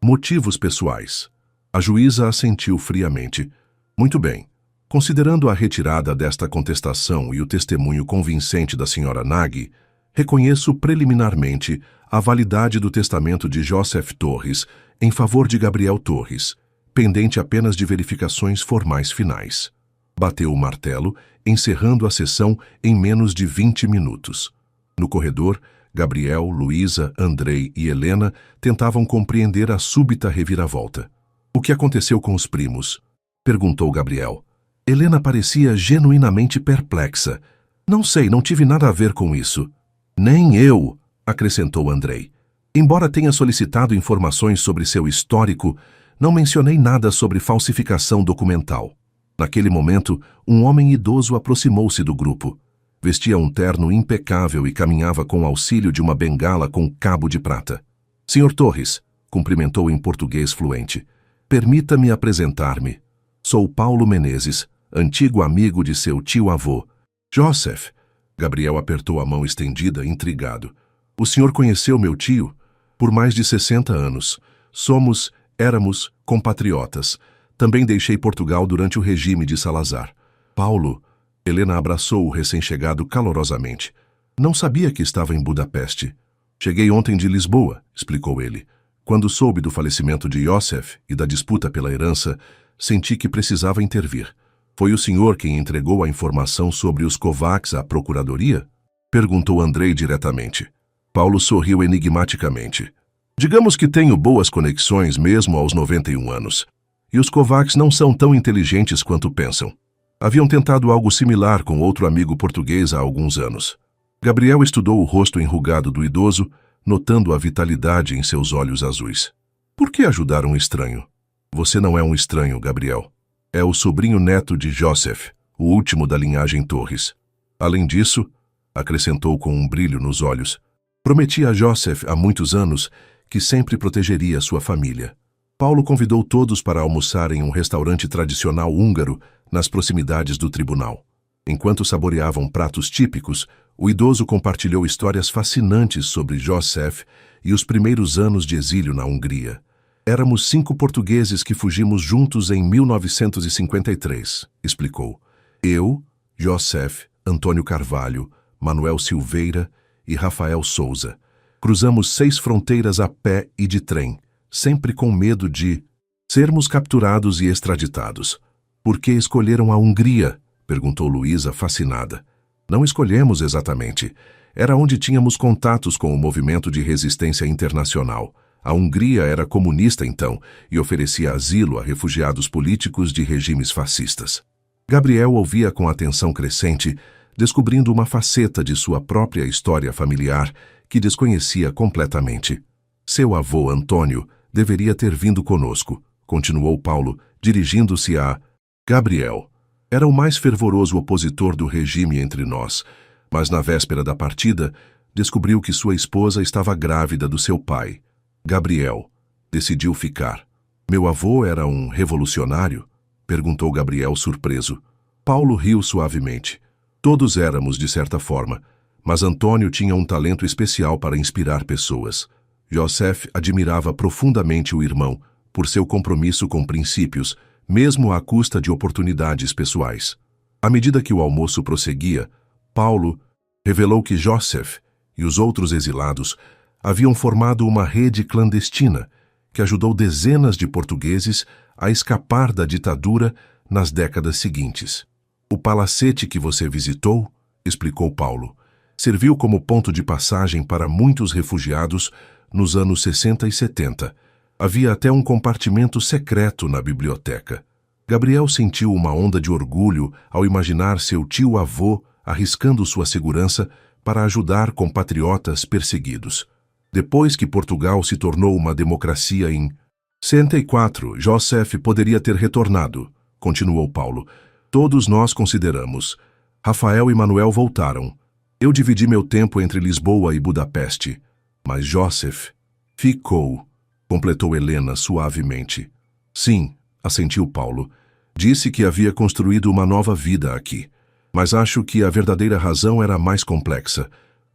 motivos pessoais. A juíza assentiu friamente. Muito bem. Considerando a retirada desta contestação e o testemunho convincente da senhora Nagy, reconheço preliminarmente a validade do testamento de Józef Torres em favor de Gabriel Torres, pendente apenas de verificações formais finais. Bateu o martelo, encerrando a sessão em menos de 20 minutos. No corredor, Gabriel, Luísa, Andrei e Helena tentavam compreender a súbita reviravolta. O que aconteceu com os primos? Perguntou Gabriel. Helena parecia genuinamente perplexa. Não sei, não tive nada a ver com isso. Nem eu, acrescentou Andrei. Embora tenha solicitado informações sobre seu histórico, não mencionei nada sobre falsificação documental. Naquele momento, um homem idoso aproximou-se do grupo. Vestia um terno impecável e caminhava com o auxílio de uma bengala com cabo de prata. Sr. Torres, cumprimentou em português fluente. Permita-me apresentar-me. Sou Paulo Menezes, antigo amigo de seu tio-avô. Józef. Gabriel apertou a mão estendida, intrigado. O senhor conheceu meu tio? Por mais de 60 anos. Éramos compatriotas. Também deixei Portugal durante o regime de Salazar. Paulo. Helena abraçou o recém-chegado calorosamente. Não sabia que estava em Budapeste. Cheguei ontem de Lisboa, explicou ele. Quando soube do falecimento de Józef e da disputa pela herança, senti que precisava intervir. Foi o senhor quem entregou a informação sobre os Kovács à procuradoria? Perguntou Andrei diretamente. Paulo sorriu enigmaticamente. Digamos que tenho boas conexões mesmo aos 91 anos. E os Kovács não são tão inteligentes quanto pensam. Haviam tentado algo similar com outro amigo português há alguns anos. Gabriel estudou o rosto enrugado do idoso, notando a vitalidade em seus olhos azuis. Por que ajudar um estranho? Você não é um estranho, Gabriel. É o sobrinho neto de Józef, o último da linhagem Torres. Além disso, acrescentou com um brilho nos olhos, prometi a Józef há muitos anos que sempre protegeria sua família. Paulo convidou todos para almoçar em um restaurante tradicional húngaro nas proximidades do tribunal. Enquanto saboreavam pratos típicos, o idoso compartilhou histórias fascinantes sobre Józef e os primeiros anos de exílio na Hungria. Éramos 5 portugueses que fugimos juntos em 1953, explicou. Eu, Józef, Antônio Carvalho, Manuel Silveira e Rafael Souza. Cruzamos 6 fronteiras a pé e de trem, sempre com medo de sermos capturados e extraditados. Por que escolheram a Hungria? Perguntou Luísa, fascinada. Não escolhemos exatamente. Era onde tínhamos contatos com o movimento de resistência internacional. A Hungria era comunista então e oferecia asilo a refugiados políticos de regimes fascistas. Gabriel ouvia com atenção crescente, descobrindo uma faceta de sua própria história familiar que desconhecia completamente. Seu avô, Antônio, deveria ter vindo conosco, continuou Paulo, dirigindo-se a Gabriel. Era o mais fervoroso opositor do regime entre nós, mas na véspera da partida, descobriu que sua esposa estava grávida do seu pai. Gabriel decidiu ficar. Meu avô era um revolucionário? Perguntou Gabriel surpreso. Paulo riu suavemente. Todos éramos, de certa forma, mas Antônio tinha um talento especial para inspirar pessoas. Joseph admirava profundamente o irmão por seu compromisso com princípios, mesmo à custa de oportunidades pessoais. À medida que o almoço prosseguia, Paulo revelou que Joseph e os outros exilados haviam formado uma rede clandestina que ajudou dezenas de portugueses a escapar da ditadura nas décadas seguintes. O palacete que você visitou, explicou Paulo, serviu como ponto de passagem para muitos refugiados nos anos 60 e 70. Havia até um compartimento secreto na biblioteca. Gabriel sentiu uma onda de orgulho ao imaginar seu tio-avô arriscando sua segurança para ajudar compatriotas perseguidos. Depois que Portugal se tornou uma democracia em 64, Joseph poderia ter retornado, continuou Paulo. Todos nós consideramos. Rafael e Manuel voltaram. Eu dividi meu tempo entre Lisboa e Budapeste. Mas Joseph ficou, completou Helena suavemente. Sim, assentiu Paulo. Disse que havia construído uma nova vida aqui. Mas acho que a verdadeira razão era mais complexa.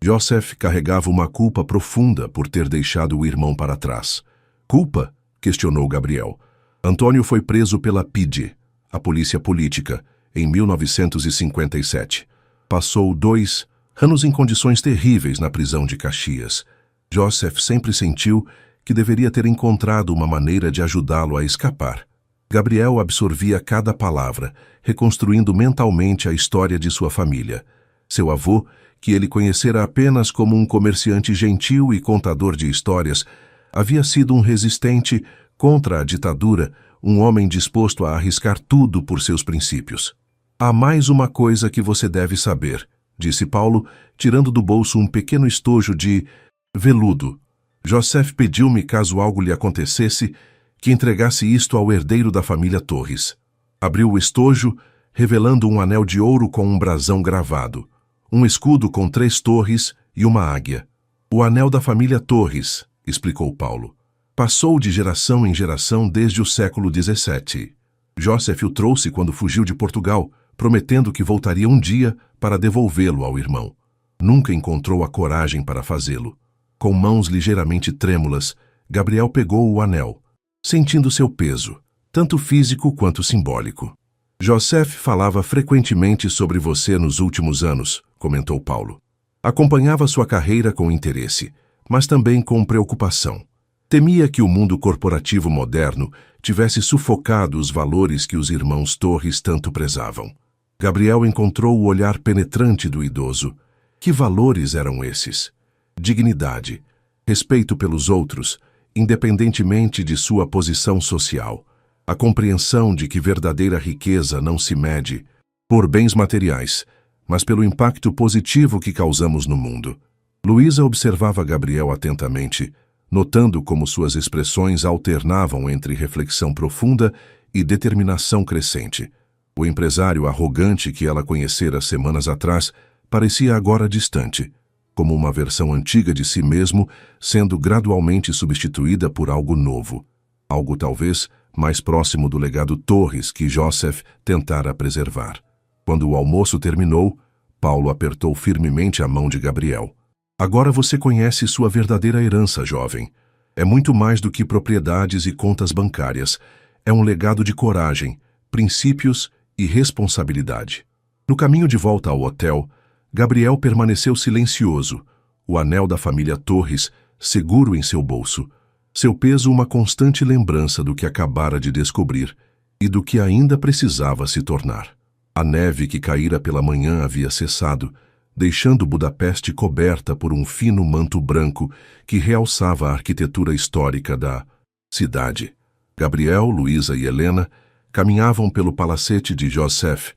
Joseph carregava uma culpa profunda por ter deixado o irmão para trás. Culpa? Questionou Gabriel. Antônio foi preso pela PIDE, a polícia política, em 1957. Passou 2 anos em condições terríveis na prisão de Caxias. Joseph sempre sentiu que deveria ter encontrado uma maneira de ajudá-lo a escapar. Gabriel absorvia cada palavra, reconstruindo mentalmente a história de sua família. Seu avô, que ele conhecera apenas como um comerciante gentil e contador de histórias, havia sido um resistente contra a ditadura, um homem disposto a arriscar tudo por seus princípios. Há mais uma coisa que você deve saber, disse Paulo, tirando do bolso um pequeno estojo de veludo. Joseph pediu-me, caso algo lhe acontecesse, que entregasse isto ao herdeiro da família Torres. Abriu o estojo, revelando um anel de ouro com um brasão gravado, um escudo com 3 torres e uma águia. O anel da família Torres, explicou Paulo. Passou de geração em geração desde o século XVII. Joseph o trouxe quando fugiu de Portugal, prometendo que voltaria um dia para devolvê-lo ao irmão. Nunca encontrou a coragem para fazê-lo. Com mãos ligeiramente trêmulas, Gabriel pegou o anel, sentindo seu peso, tanto físico quanto simbólico. Joseph falava frequentemente sobre você nos últimos anos, comentou Paulo. Acompanhava sua carreira com interesse, mas também com preocupação. Temia que o mundo corporativo moderno tivesse sufocado os valores que os irmãos Torres tanto prezavam. Gabriel encontrou o olhar penetrante do idoso. Que valores eram esses? Dignidade, respeito pelos outros, independentemente de sua posição social. A compreensão de que verdadeira riqueza não se mede por bens materiais, mas pelo impacto positivo que causamos no mundo. Luísa observava Gabriel atentamente, notando como suas expressões alternavam entre reflexão profunda e determinação crescente. O empresário arrogante que ela conhecera semanas atrás parecia agora distante, como uma versão antiga de si mesmo sendo gradualmente substituída por algo novo, algo talvez mais próximo do legado Torres que Joseph tentara preservar. Quando o almoço terminou, Paulo apertou firmemente a mão de Gabriel. Agora você conhece sua verdadeira herança, jovem. É muito mais do que propriedades e contas bancárias. É um legado de coragem, princípios e responsabilidade. No caminho de volta ao hotel, Gabriel permaneceu silencioso, o anel da família Torres seguro em seu bolso, seu peso uma constante lembrança do que acabara de descobrir e do que ainda precisava se tornar. A neve que caíra pela manhã havia cessado, deixando Budapeste coberta por um fino manto branco que realçava a arquitetura histórica da cidade. Gabriel, Luísa e Helena caminhavam pelo palacete de Joseph,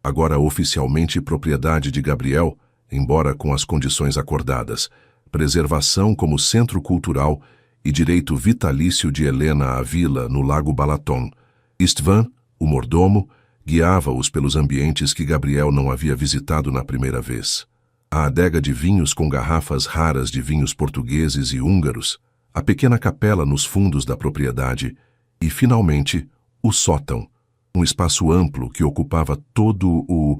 agora oficialmente propriedade de Gabriel, embora com as condições acordadas, preservação como centro cultural e direito vitalício de Helena à vila no Lago Balaton. Istvan, o mordomo, guiava-os pelos ambientes que Gabriel não havia visitado na primeira vez. A adega de vinhos com garrafas raras de vinhos portugueses e húngaros, a pequena capela nos fundos da propriedade e, finalmente, o sótão, um espaço amplo que ocupava todo o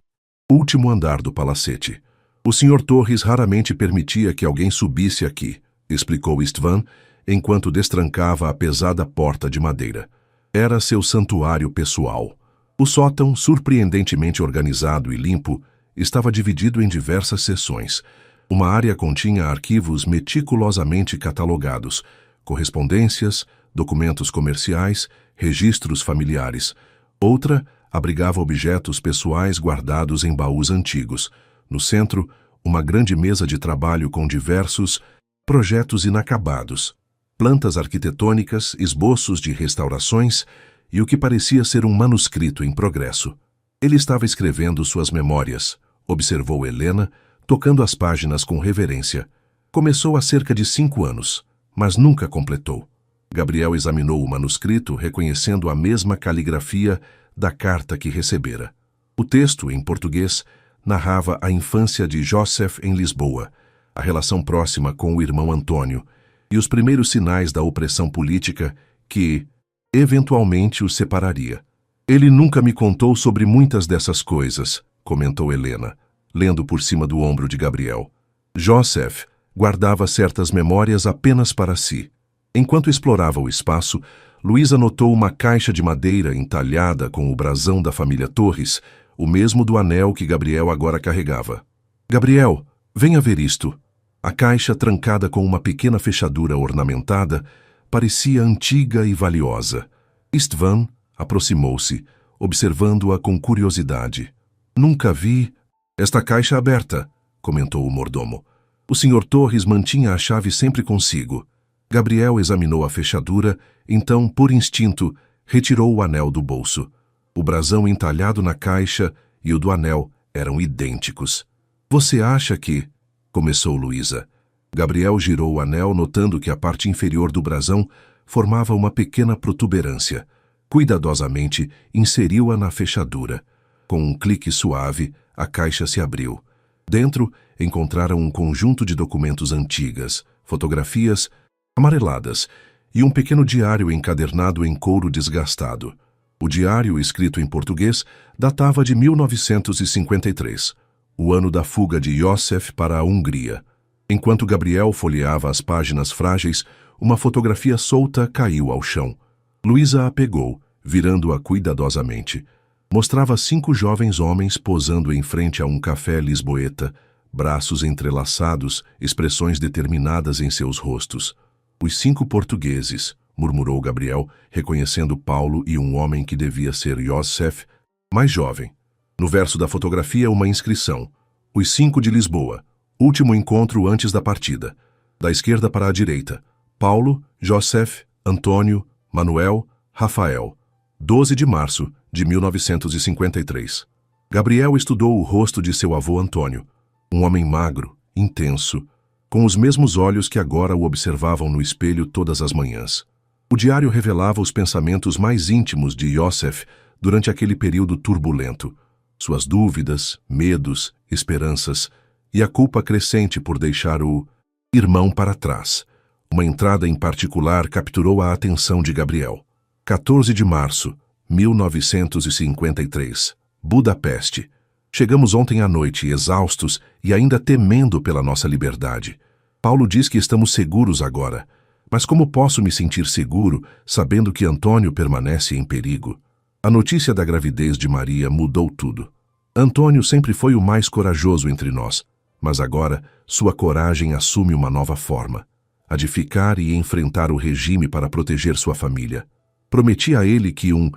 último andar do palacete. O Sr. Torres raramente permitia que alguém subisse aqui, explicou Istvan, enquanto destrancava a pesada porta de madeira. Era seu santuário pessoal. O sótão, surpreendentemente organizado e limpo, estava dividido em diversas seções. Uma área continha arquivos meticulosamente catalogados, correspondências, documentos comerciais, registros familiares. Outra abrigava objetos pessoais guardados em baús antigos. No centro, uma grande mesa de trabalho com diversos projetos inacabados, plantas arquitetônicas, esboços de restaurações e o que parecia ser um manuscrito em progresso. Ele estava escrevendo suas memórias, observou Helena, tocando as páginas com reverência. Começou há cerca de 5 anos, mas nunca completou. Gabriel examinou o manuscrito, reconhecendo a mesma caligrafia da carta que recebera. O texto, em português, narrava a infância de Joseph em Lisboa, a relação próxima com o irmão Antônio e os primeiros sinais da opressão política que, eventualmente, os separaria. Ele nunca me contou sobre muitas dessas coisas, comentou Helena, lendo por cima do ombro de Gabriel. Joseph guardava certas memórias apenas para si. Enquanto explorava o espaço, Luísa notou uma caixa de madeira entalhada com o brasão da família Torres, o mesmo do anel que Gabriel agora carregava. Gabriel, venha ver isto. A caixa, trancada com uma pequena fechadura ornamentada, parecia antiga e valiosa. Istvan aproximou-se, observando-a com curiosidade. Nunca vi esta caixa aberta, comentou o mordomo. O Sr. Torres mantinha a chave sempre consigo. Gabriel examinou a fechadura, então, por instinto, retirou o anel do bolso. O brasão entalhado na caixa e o do anel eram idênticos. Você acha que... começou Luísa. Gabriel girou o anel, notando que a parte inferior do brasão formava uma pequena protuberância. Cuidadosamente, inseriu-a na fechadura. Com um clique suave, a caixa se abriu. Dentro, encontraram um conjunto de documentos antigas, fotografias amareladas e um pequeno diário encadernado em couro desgastado. O diário, escrito em português, datava de 1953, o ano da fuga de Joseph para a Hungria. Enquanto Gabriel folheava as páginas frágeis, uma fotografia solta caiu ao chão. Luísa a pegou, virando-a cuidadosamente. Mostrava 5 jovens homens posando em frente a um café lisboeta, braços entrelaçados, expressões determinadas em seus rostos. Os 5 portugueses, murmurou Gabriel, reconhecendo Paulo e um homem que devia ser Joseph, mais jovem. No verso da fotografia, uma inscrição. Os 5 de Lisboa. Último encontro antes da partida. Da esquerda para a direita. Paulo, Joseph, Antônio, Manuel, Rafael. 12 de março de 1953. Gabriel estudou o rosto de seu avô Antônio. Um homem magro, intenso, com os mesmos olhos que agora o observavam no espelho todas as manhãs. O diário revelava os pensamentos mais íntimos de Joseph durante aquele período turbulento. Suas dúvidas, medos, esperanças e a culpa crescente por deixar o irmão para trás. Uma entrada em particular capturou a atenção de Gabriel. 14 de março, 1953. Budapeste. Chegamos ontem à noite, exaustos e ainda temendo pela nossa liberdade. Paulo diz que estamos seguros agora. Mas como posso me sentir seguro sabendo que Antônio permanece em perigo? A notícia da gravidez de Maria mudou tudo. Antônio sempre foi o mais corajoso entre nós, mas agora sua coragem assume uma nova forma, a de ficar e enfrentar o regime para proteger sua família. Prometi a ele que um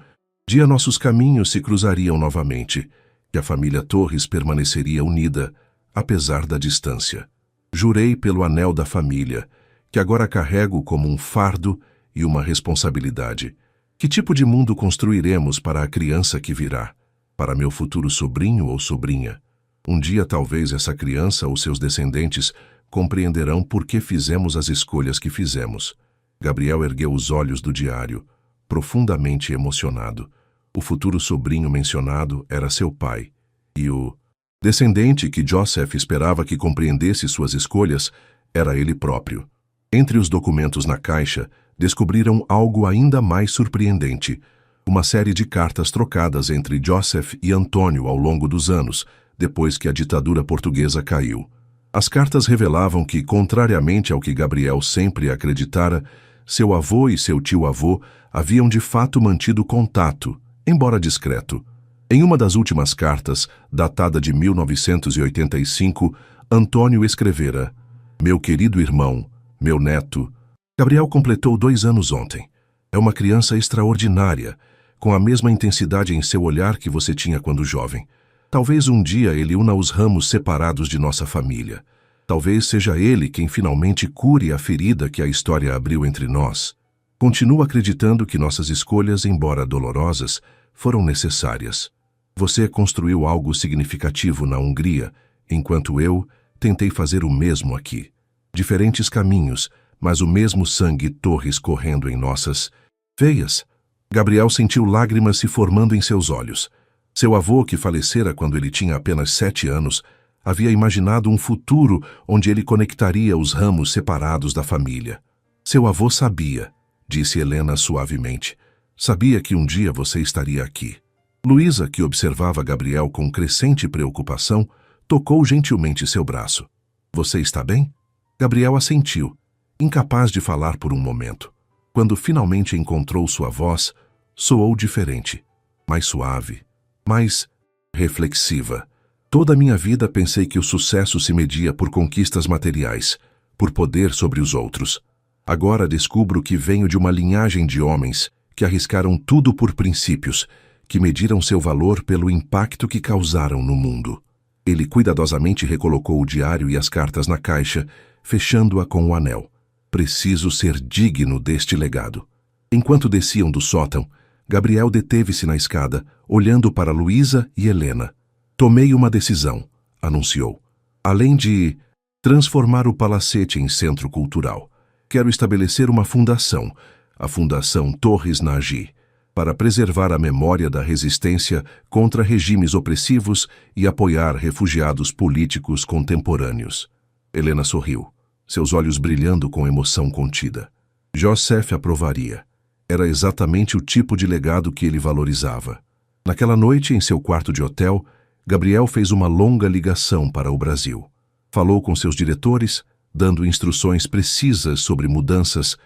dia nossos caminhos se cruzariam novamente, que a família Torres permaneceria unida, apesar da distância. Jurei pelo anel da família, que agora carrego como um fardo e uma responsabilidade. Que tipo de mundo construiremos para a criança que virá? para meu futuro sobrinho ou sobrinha. Um dia talvez essa criança ou seus descendentes compreenderão por que fizemos as escolhas que fizemos. Gabriel ergueu os olhos do diário, profundamente emocionado. O futuro sobrinho mencionado era seu pai, e o descendente que Joseph esperava que compreendesse suas escolhas era ele próprio. Entre os documentos na caixa, descobriram algo ainda mais surpreendente: uma série de cartas trocadas entre Joseph e Antônio ao longo dos anos, depois que a ditadura portuguesa caiu. As cartas revelavam que, contrariamente ao que Gabriel sempre acreditara, seu avô e seu tio-avô haviam de fato mantido contato, embora discreto. Em uma das últimas cartas, datada de 1985, Antônio escrevera: "Meu querido irmão, meu neto, Gabriel completou 2 anos ontem. É uma criança extraordinária, com a mesma intensidade em seu olhar que você tinha quando jovem. Talvez um dia ele una os ramos separados de nossa família. Talvez seja ele quem finalmente cure a ferida que a história abriu entre nós. Continuo acreditando que nossas escolhas, embora dolorosas, foram necessárias. Você construiu algo significativo na Hungria, enquanto eu tentei fazer o mesmo aqui. Diferentes caminhos, mas o mesmo sangue Torres correndo em nossas veias." Gabriel sentiu lágrimas se formando em seus olhos. Seu avô, que falecera quando ele tinha apenas 7 anos, havia imaginado um futuro onde ele conectaria os ramos separados da família. "Seu avô sabia", disse Helena suavemente. "Sabia que um dia você estaria aqui." Luísa, que observava Gabriel com crescente preocupação, tocou gentilmente seu braço. "Você está bem?" Gabriel assentiu, incapaz de falar por um momento. Quando finalmente encontrou sua voz, soou diferente, mais suave, mais reflexiva. "Toda a minha vida pensei que o sucesso se media por conquistas materiais, por poder sobre os outros. Agora descubro que venho de uma linhagem de homens que arriscaram tudo por princípios, que mediram seu valor pelo impacto que causaram no mundo." Ele cuidadosamente recolocou o diário e as cartas na caixa, fechando-a com o anel. "Preciso ser digno deste legado." Enquanto desciam do sótão, Gabriel deteve-se na escada, olhando para Luísa e Helena. "Tomei uma decisão", anunciou. "Além de transformar o palacete em centro cultural, quero estabelecer uma fundação, a Fundação Torres Nagy, para preservar a memória da resistência contra regimes opressivos e apoiar refugiados políticos contemporâneos." Helena sorriu, seus olhos brilhando com emoção contida. Joseph aprovaria. Era exatamente o tipo de legado que ele valorizava. Naquela noite, em seu quarto de hotel, Gabriel fez uma longa ligação para o Brasil. Falou com seus diretores, dando instruções precisas sobre mudanças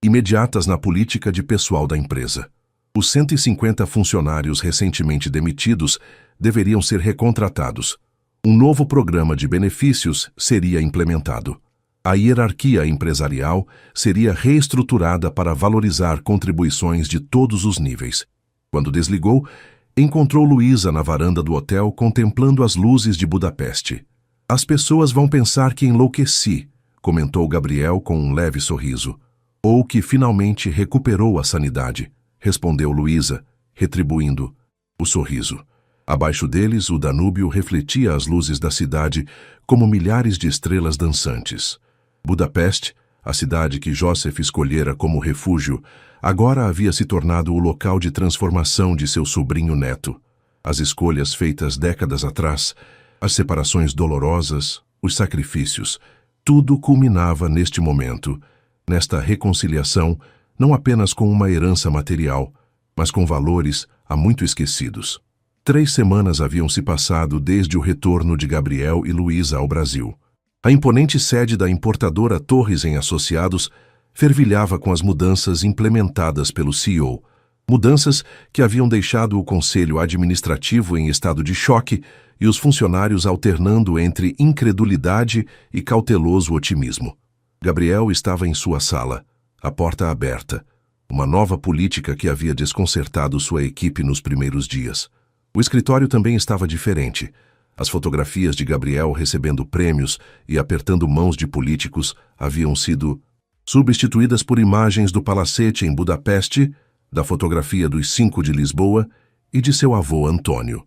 imediatas na política de pessoal da empresa. Os 150 funcionários recentemente demitidos deveriam ser recontratados. Um novo programa de benefícios seria implementado. A hierarquia empresarial seria reestruturada para valorizar contribuições de todos os níveis. Quando desligou, encontrou Luísa na varanda do hotel contemplando as luzes de Budapeste. "As pessoas vão pensar que enlouqueci", comentou Gabriel com um leve sorriso. "Ou que finalmente recuperou a sanidade", respondeu Luísa, retribuindo o sorriso. Abaixo deles, o Danúbio refletia as luzes da cidade como milhares de estrelas dançantes. Budapeste, a cidade que Joseph escolhera como refúgio, agora havia se tornado o local de transformação de seu sobrinho neto. As escolhas feitas décadas atrás, as separações dolorosas, os sacrifícios, tudo culminava neste momento, nesta reconciliação, não apenas com uma herança material, mas com valores há muito esquecidos. 3 semanas haviam se passado desde o retorno de Gabriel e Luísa ao Brasil. A imponente sede da importadora Torres em Associados fervilhava com as mudanças implementadas pelo CEO, mudanças que haviam deixado o conselho administrativo em estado de choque e os funcionários alternando entre incredulidade e cauteloso otimismo. Gabriel estava em sua sala, a porta aberta, uma nova política que havia desconcertado sua equipe nos primeiros dias. O escritório também estava diferente. As fotografias de Gabriel recebendo prêmios e apertando mãos de políticos haviam sido substituídas por imagens do palacete em Budapeste, da fotografia dos 5 de Lisboa e de seu avô Antônio.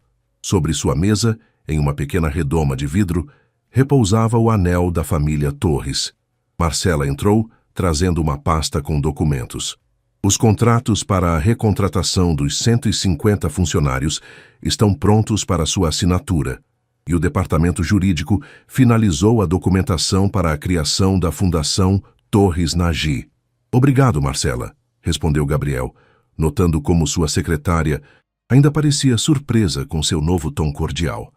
Sobre sua mesa, em uma pequena redoma de vidro, repousava o anel da família Torres. Marcela entrou, trazendo uma pasta com documentos. Os contratos para a recontratação dos 150 funcionários estão prontos para sua assinatura, e o departamento jurídico finalizou a documentação para a criação da Fundação Torres Nagy. Obrigado, Marcela, respondeu Gabriel, notando como sua secretária ainda parecia surpresa com seu novo tom cordial.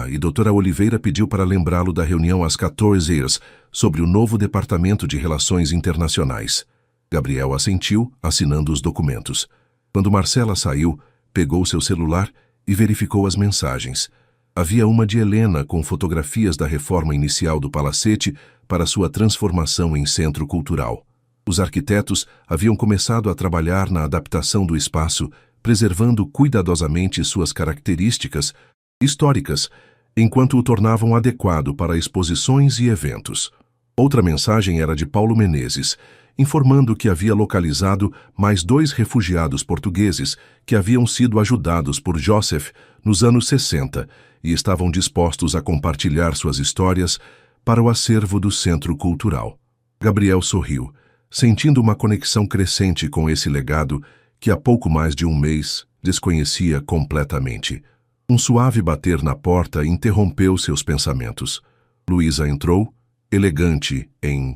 E doutora Oliveira pediu para lembrá-lo da reunião às 14 horas sobre o novo Departamento de Relações Internacionais. Gabriel assentiu, assinando os documentos. Quando Marcela saiu, pegou seu celular e verificou as mensagens. Havia uma de Helena com fotografias da reforma inicial do palacete para sua transformação em centro cultural. Os arquitetos haviam começado a trabalhar na adaptação do espaço, preservando cuidadosamente suas características históricas, enquanto o tornavam adequado para exposições e eventos. Outra mensagem era de Paulo Menezes, informando que havia localizado mais 2 refugiados portugueses que haviam sido ajudados por Joseph nos anos 60 e estavam dispostos a compartilhar suas histórias para o acervo do Centro Cultural. Gabriel sorriu, sentindo uma conexão crescente com esse legado que há pouco mais de um mês desconhecia completamente. Um suave bater na porta interrompeu seus pensamentos. Luísa entrou, elegante em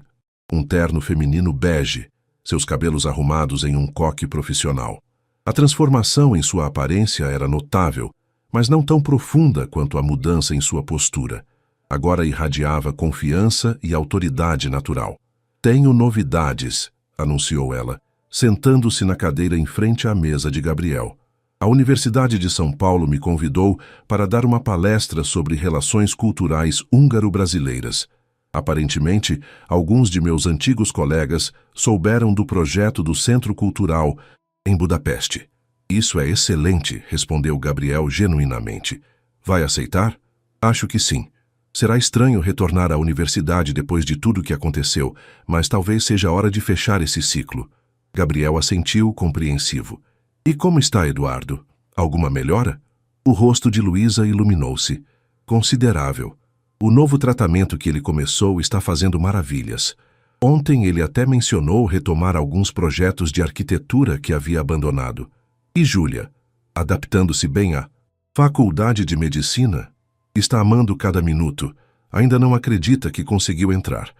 um terno feminino bege, seus cabelos arrumados em um coque profissional. A transformação em sua aparência era notável, mas não tão profunda quanto a mudança em sua postura. Agora irradiava confiança e autoridade natural. "Tenho novidades", anunciou ela, sentando-se na cadeira em frente à mesa de Gabriel. "A Universidade de São Paulo me convidou para dar uma palestra sobre relações culturais húngaro-brasileiras. Aparentemente, alguns de meus antigos colegas souberam do projeto do Centro Cultural em Budapeste." "Isso é excelente", respondeu Gabriel genuinamente. "Vai aceitar?" "Acho que sim. Será estranho retornar à universidade depois de tudo que aconteceu, mas talvez seja a hora de fechar esse ciclo." Gabriel assentiu, compreensivo. "E como está Eduardo? Alguma melhora?" O rosto de Luísa iluminou-se. "Considerável. O novo tratamento que ele começou está fazendo maravilhas. Ontem ele até mencionou retomar alguns projetos de arquitetura que havia abandonado. E Júlia, adaptando-se bem à faculdade de medicina, está amando cada minuto. Ainda não acredita que conseguiu entrar."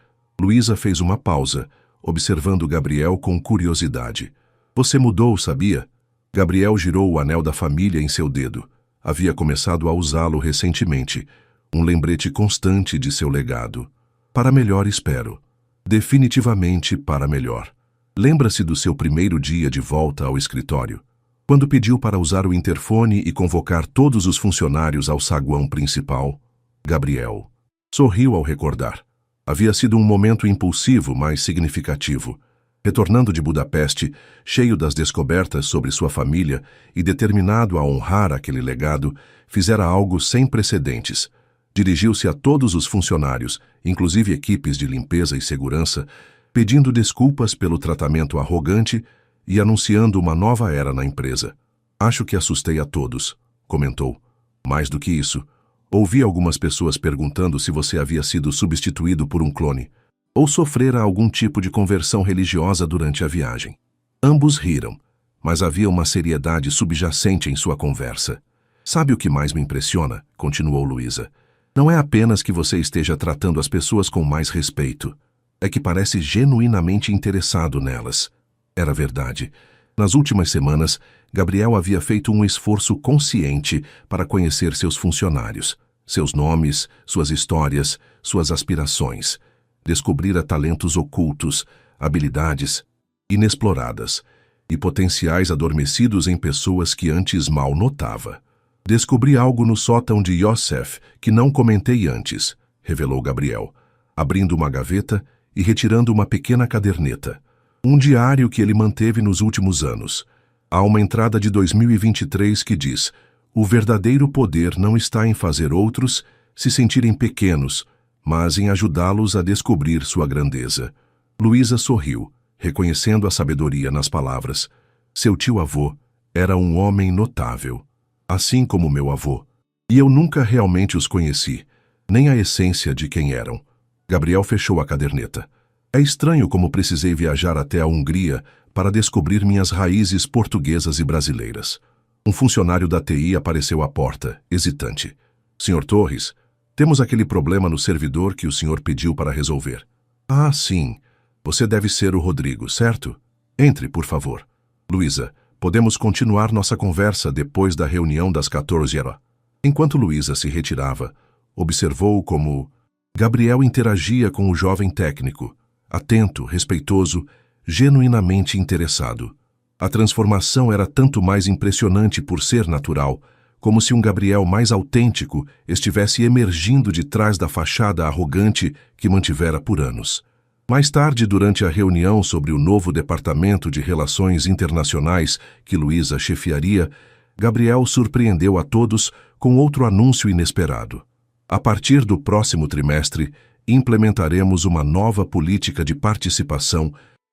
Luísa fez uma pausa, observando Gabriel com curiosidade. "Você mudou, sabia?" Gabriel girou o anel da família em seu dedo. Havia começado a usá-lo recentemente, um lembrete constante de seu legado. "Para melhor, espero. Definitivamente para melhor." Lembra-se do seu primeiro dia de volta ao escritório? Quando pediu para usar o interfone e convocar todos os funcionários ao saguão principal? Gabriel sorriu ao recordar. Havia sido um momento impulsivo, mas significativo. Retornando de Budapeste, cheio das descobertas sobre sua família e determinado a honrar aquele legado, fizera algo sem precedentes. Dirigiu-se a todos os funcionários, inclusive equipes de limpeza e segurança, pedindo desculpas pelo tratamento arrogante e anunciando uma nova era na empresa. "Acho que assustei a todos", comentou. "Mais do que isso, ouvi algumas pessoas perguntando se você havia sido substituído por um clone ou sofrera algum tipo de conversão religiosa durante a viagem." Ambos riram, mas havia uma seriedade subjacente em sua conversa. "Sabe o que mais me impressiona?", continuou Luísa. "Não é apenas que você esteja tratando as pessoas com mais respeito. É que parece genuinamente interessado nelas." Era verdade. Nas últimas semanas, Gabriel havia feito um esforço consciente para conhecer seus funcionários, seus nomes, suas histórias, suas aspirações. Descobrira talentos ocultos, habilidades inexploradas e potenciais adormecidos em pessoas que antes mal notava. "Descobri algo no sótão de Joseph que não comentei antes", revelou Gabriel, abrindo uma gaveta e retirando uma pequena caderneta. Um diário que ele manteve nos últimos anos. Há uma entrada de 2023 que diz: "O verdadeiro poder não está em fazer outros se sentirem pequenos, mas em ajudá-los a descobrir sua grandeza." Luísa sorriu, reconhecendo a sabedoria nas palavras. Seu tio-avô era um homem notável, assim como meu avô. E eu nunca realmente os conheci, nem a essência de quem eram. Gabriel fechou a caderneta. É estranho como precisei viajar até a Hungria para descobrir minhas raízes portuguesas e brasileiras. Um funcionário da TI apareceu à porta, hesitante. Senhor Torres, temos aquele problema no servidor que o senhor pediu para resolver. Ah, sim. Você deve ser o Rodrigo, certo? Entre, por favor. Luísa, podemos continuar nossa conversa depois da reunião das 14h. Enquanto Luísa se retirava, observou como Gabriel interagia com o jovem técnico, atento, respeitoso, genuinamente interessado. A transformação era tanto mais impressionante por ser natural, como se um Gabriel mais autêntico estivesse emergindo de trás da fachada arrogante que mantivera por anos. Mais tarde, durante a reunião sobre o novo Departamento de Relações Internacionais que Luísa chefiaria, Gabriel surpreendeu a todos com outro anúncio inesperado. A partir do próximo trimestre, implementaremos uma nova política de participação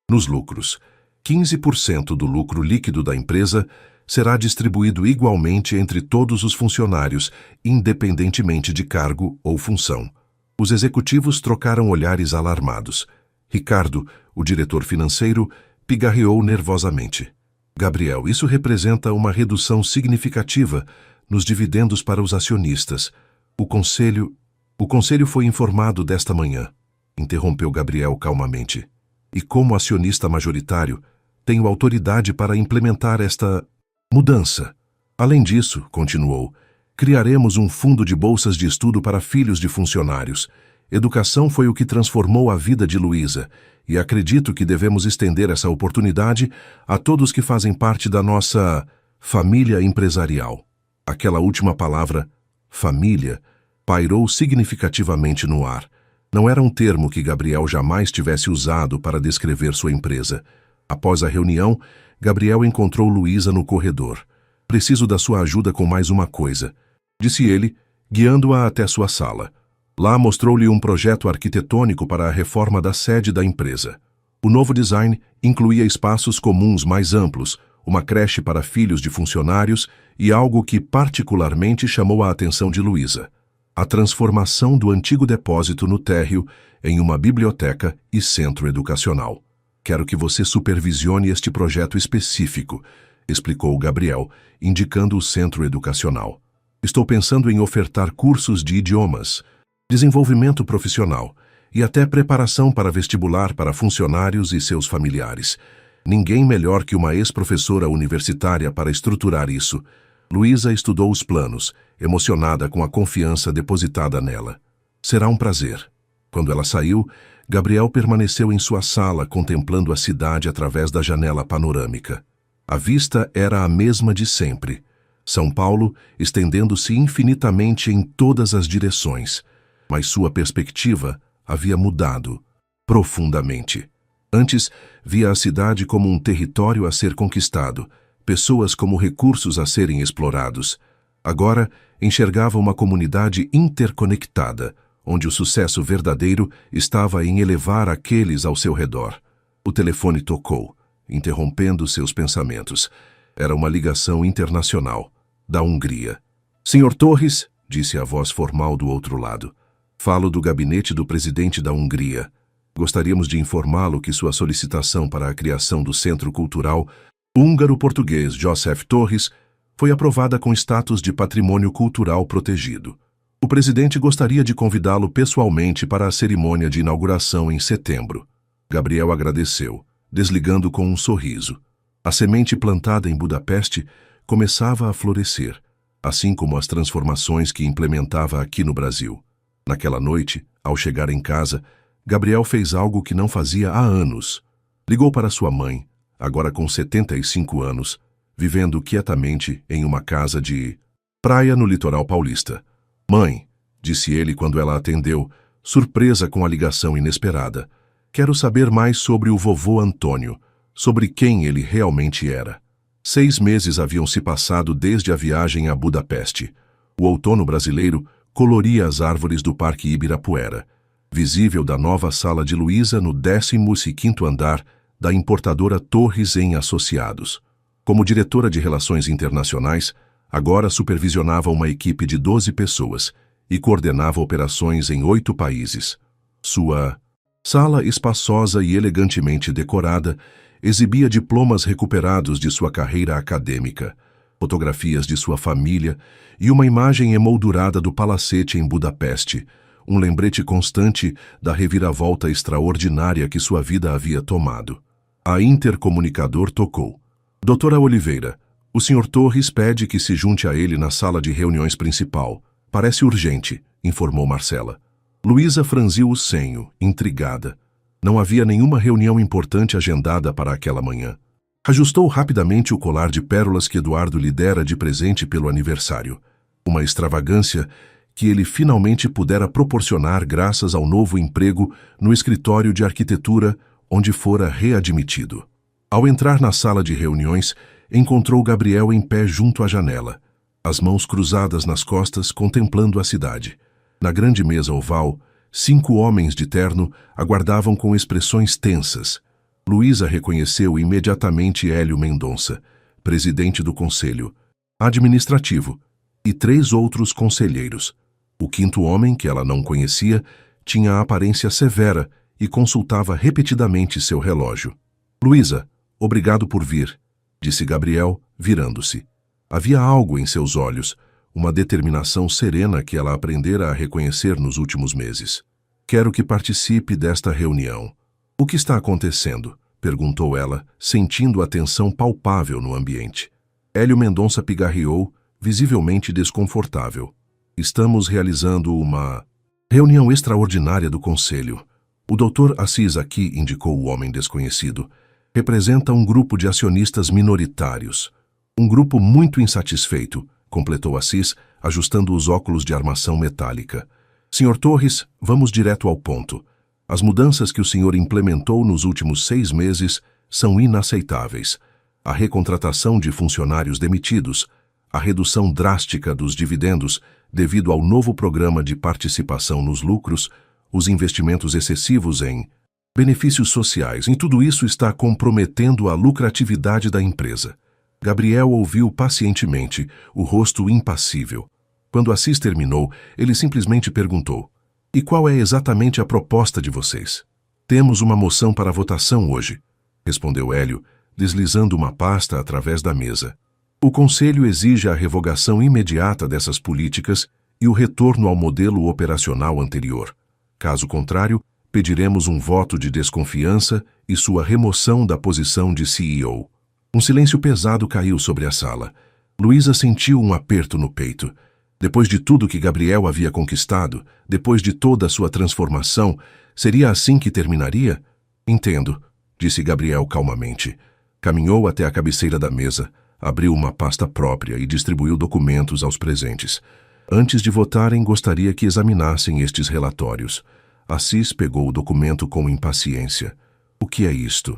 nos lucros. 15% do lucro líquido da empresa será distribuído igualmente entre todos os funcionários, independentemente de cargo ou função. Os executivos trocaram olhares alarmados. Ricardo, o diretor financeiro, pigarreou nervosamente. Gabriel, isso representa uma redução significativa nos dividendos para os acionistas. O conselho foi informado desta manhã, interrompeu Gabriel calmamente. E como acionista majoritário, tenho autoridade para implementar esta mudança. Além disso, continuou, criaremos um fundo de bolsas de estudo para filhos de funcionários. Educação foi o que transformou a vida de Luísa, e acredito que devemos estender essa oportunidade a todos que fazem parte da nossa família empresarial. Aquela última palavra, família, pairou significativamente no ar. Não era um termo que Gabriel jamais tivesse usado para descrever sua empresa. Após a reunião, Gabriel encontrou Luísa no corredor. Preciso da sua ajuda com mais uma coisa, disse ele, guiando-a até sua sala. Lá mostrou-lhe um projeto arquitetônico para a reforma da sede da empresa. O novo design incluía espaços comuns mais amplos, uma creche para filhos de funcionários e algo que particularmente chamou a atenção de Luísa: a transformação do antigo depósito no térreo em uma biblioteca e centro educacional. Quero que você supervisione este projeto específico, explicou Gabriel, indicando o centro educacional. Estou pensando em ofertar cursos de idiomas, desenvolvimento profissional e até preparação para vestibular para funcionários e seus familiares. Ninguém melhor que uma ex-professora universitária para estruturar isso. Luísa estudou os planos, emocionada com a confiança depositada nela. Será um prazer. Quando ela saiu, Gabriel permaneceu em sua sala contemplando a cidade através da janela panorâmica. A vista era a mesma de sempre. São Paulo estendendo-se infinitamente em todas as direções. Mas sua perspectiva havia mudado profundamente. Antes, via a cidade como um território a ser conquistado, pessoas como recursos a serem explorados. Agora, enxergava uma comunidade interconectada, onde o sucesso verdadeiro estava em elevar aqueles ao seu redor. O telefone tocou, interrompendo seus pensamentos. Era uma ligação internacional, da Hungria. Senhor Torres, disse a voz formal do outro lado. Falo do gabinete do presidente da Hungria. Gostaríamos de informá-lo que sua solicitação para a criação do Centro Cultural Húngaro-Português Joseph Torres foi aprovada com status de patrimônio cultural protegido. O presidente gostaria de convidá-lo pessoalmente para a cerimônia de inauguração em setembro. Gabriel agradeceu, desligando com um sorriso. A semente plantada em Budapeste começava a florescer, assim como as transformações que implementava aqui no Brasil. Naquela noite, ao chegar em casa, Gabriel fez algo que não fazia há anos. Ligou para sua mãe, agora com 75 anos, vivendo quietamente em uma casa de praia no litoral paulista. Mãe, disse ele quando ela atendeu, surpresa com a ligação inesperada. Quero saber mais sobre o vovô Antônio, sobre quem ele realmente era. 6 meses haviam se passado desde a viagem a Budapeste. O outono brasileiro coloria as árvores do Parque Ibirapuera, visível da nova sala de Luísa no 15º andar da importadora Torres em Associados. Como diretora de Relações Internacionais, Agora supervisionava uma equipe de 12 pessoas e coordenava operações em 8 países. Sua sala espaçosa e elegantemente decorada exibia diplomas recuperados de sua carreira acadêmica, fotografias de sua família e uma imagem emoldurada do palacete em Budapeste, um lembrete constante da reviravolta extraordinária que sua vida havia tomado. A intercomunicador tocou. Doutora Oliveira, o Sr. Torres pede que se junte a ele na sala de reuniões principal. Parece urgente, informou Marcela. Luísa franziu o senho, intrigada. Não havia nenhuma reunião importante agendada para aquela manhã. Ajustou rapidamente o colar de pérolas que Eduardo lhe dera de presente pelo aniversário. Uma extravagância que ele finalmente pudera proporcionar graças ao novo emprego no escritório de arquitetura onde fora readmitido. Ao entrar na sala de reuniões, encontrou Gabriel em pé junto à janela, as mãos cruzadas nas costas contemplando a cidade. Na grande mesa oval, 5 homens de terno aguardavam com expressões tensas. Luísa reconheceu imediatamente Hélio Mendonça, presidente do conselho administrativo, e 3 outros conselheiros. O 5º homem, que ela não conhecia, tinha a aparência severa e consultava repetidamente seu relógio. Luísa, obrigado por vir, disse Gabriel, virando-se. Havia algo em seus olhos, uma determinação serena que ela aprendera a reconhecer nos últimos meses. Quero que participe desta reunião. O que está acontecendo? Perguntou ela, sentindo a tensão palpável no ambiente. Hélio Mendonça pigarreou, visivelmente desconfortável. Estamos realizando uma reunião extraordinária do conselho. O Dr. Assis aqui, indicou o homem desconhecido, representa um grupo de acionistas minoritários. Um grupo muito insatisfeito, completou Assis, ajustando os óculos de armação metálica. Sr. Torres, vamos direto ao ponto. As mudanças que o senhor implementou nos últimos 6 meses são inaceitáveis. A recontratação de funcionários demitidos, a redução drástica dos dividendos devido ao novo programa de participação nos lucros, os investimentos excessivos em benefícios sociais, em tudo isso está comprometendo a lucratividade da empresa. Gabriel ouviu pacientemente, o rosto impassível. Quando Assis terminou, ele simplesmente perguntou: e qual é exatamente a proposta de vocês? Temos uma moção para votação hoje, respondeu Hélio, deslizando uma pasta através da mesa. O Conselho exige a revogação imediata dessas políticas e o retorno ao modelo operacional anterior. Caso contrário, pediremos um voto de desconfiança e sua remoção da posição de CEO. Um silêncio pesado caiu sobre a sala. Luísa sentiu um aperto no peito. Depois de tudo que Gabriel havia conquistado, depois de toda a sua transformação, seria assim que terminaria? Entendo, disse Gabriel calmamente. Caminhou até a cabeceira da mesa, abriu uma pasta própria e distribuiu documentos aos presentes. Antes de votarem, gostaria que examinassem estes relatórios. Assis pegou o documento com impaciência. O que é isto?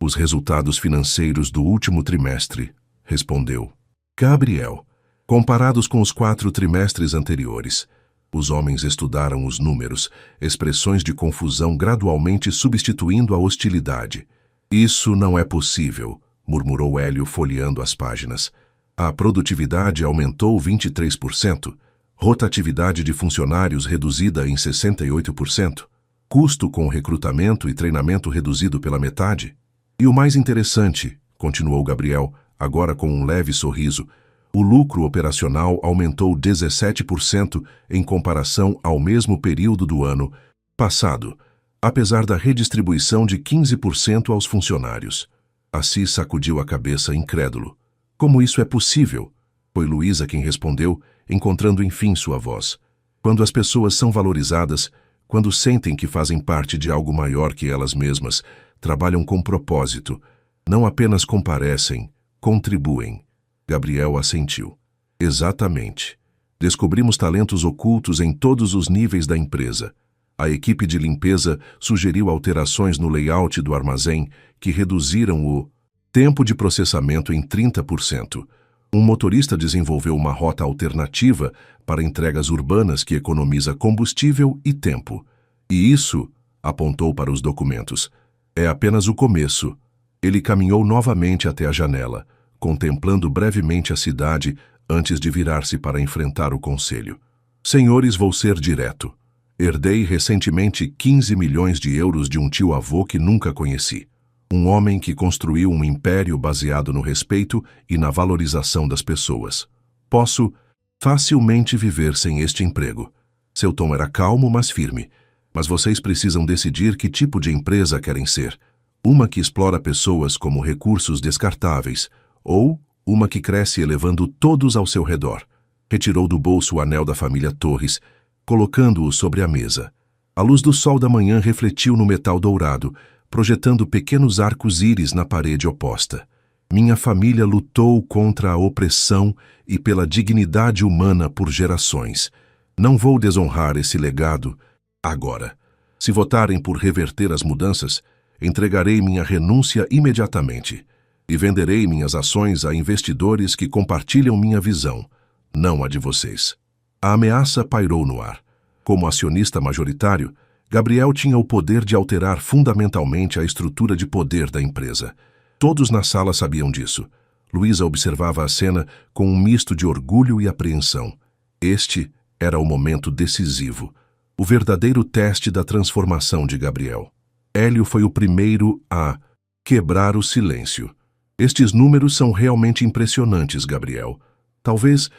Os resultados financeiros do último trimestre, respondeu. Gabriel. Comparados com os 4 trimestres anteriores, os homens estudaram os números, expressões de confusão gradualmente substituindo a hostilidade. Isso não é possível, murmurou Hélio folheando as páginas. A produtividade aumentou 23%, rotatividade de funcionários reduzida em 68%, custo com recrutamento e treinamento reduzido pela metade. E o mais interessante, continuou Gabriel, agora com um leve sorriso, o lucro operacional aumentou 17% em comparação ao mesmo período do ano passado, apesar da redistribuição de 15% aos funcionários. Assis sacudiu a cabeça incrédulo. Como isso é possível? Foi Luísa quem respondeu, encontrando enfim sua voz. Quando as pessoas são valorizadas, quando sentem que fazem parte de algo maior que elas mesmas, trabalham com propósito, não apenas comparecem, contribuem. Gabriel assentiu. Exatamente. Descobrimos talentos ocultos em todos os níveis da empresa. A equipe de limpeza sugeriu alterações no layout do armazém que reduziram o tempo de processamento em 30%. Um motorista desenvolveu uma rota alternativa para entregas urbanas que economiza combustível e tempo. E isso, apontou para os documentos, é apenas o começo. Ele caminhou novamente até a janela, contemplando brevemente a cidade antes de virar-se para enfrentar o conselho. Senhores, vou ser direto. Herdei recentemente 15 milhões de euros de um tio-avô que nunca conheci. Um homem que construiu um império baseado no respeito e na valorização das pessoas. Posso facilmente viver sem este emprego. Seu tom era calmo, mas firme. Mas vocês precisam decidir que tipo de empresa querem ser. Uma que explora pessoas como recursos descartáveis, ou uma que cresce elevando todos ao seu redor. Retirou do bolso o anel da família Torres, colocando-o sobre a mesa. A luz do sol da manhã refletiu no metal dourado, projetando pequenos arcos-íris na parede oposta. Minha família lutou contra a opressão e pela dignidade humana por gerações. Não vou desonrar esse legado agora. Se votarem por reverter as mudanças, entregarei minha renúncia imediatamente e venderei minhas ações a investidores que compartilham minha visão, não a de vocês. A ameaça pairou no ar. Como acionista majoritário, Gabriel tinha o poder de alterar fundamentalmente a estrutura de poder da empresa. Todos na sala sabiam disso. Luísa observava a cena com um misto de orgulho e apreensão. Este era o momento decisivo, o verdadeiro teste da transformação de Gabriel. Hélio foi o primeiro a quebrar o silêncio. Estes números são realmente impressionantes, Gabriel. Talvez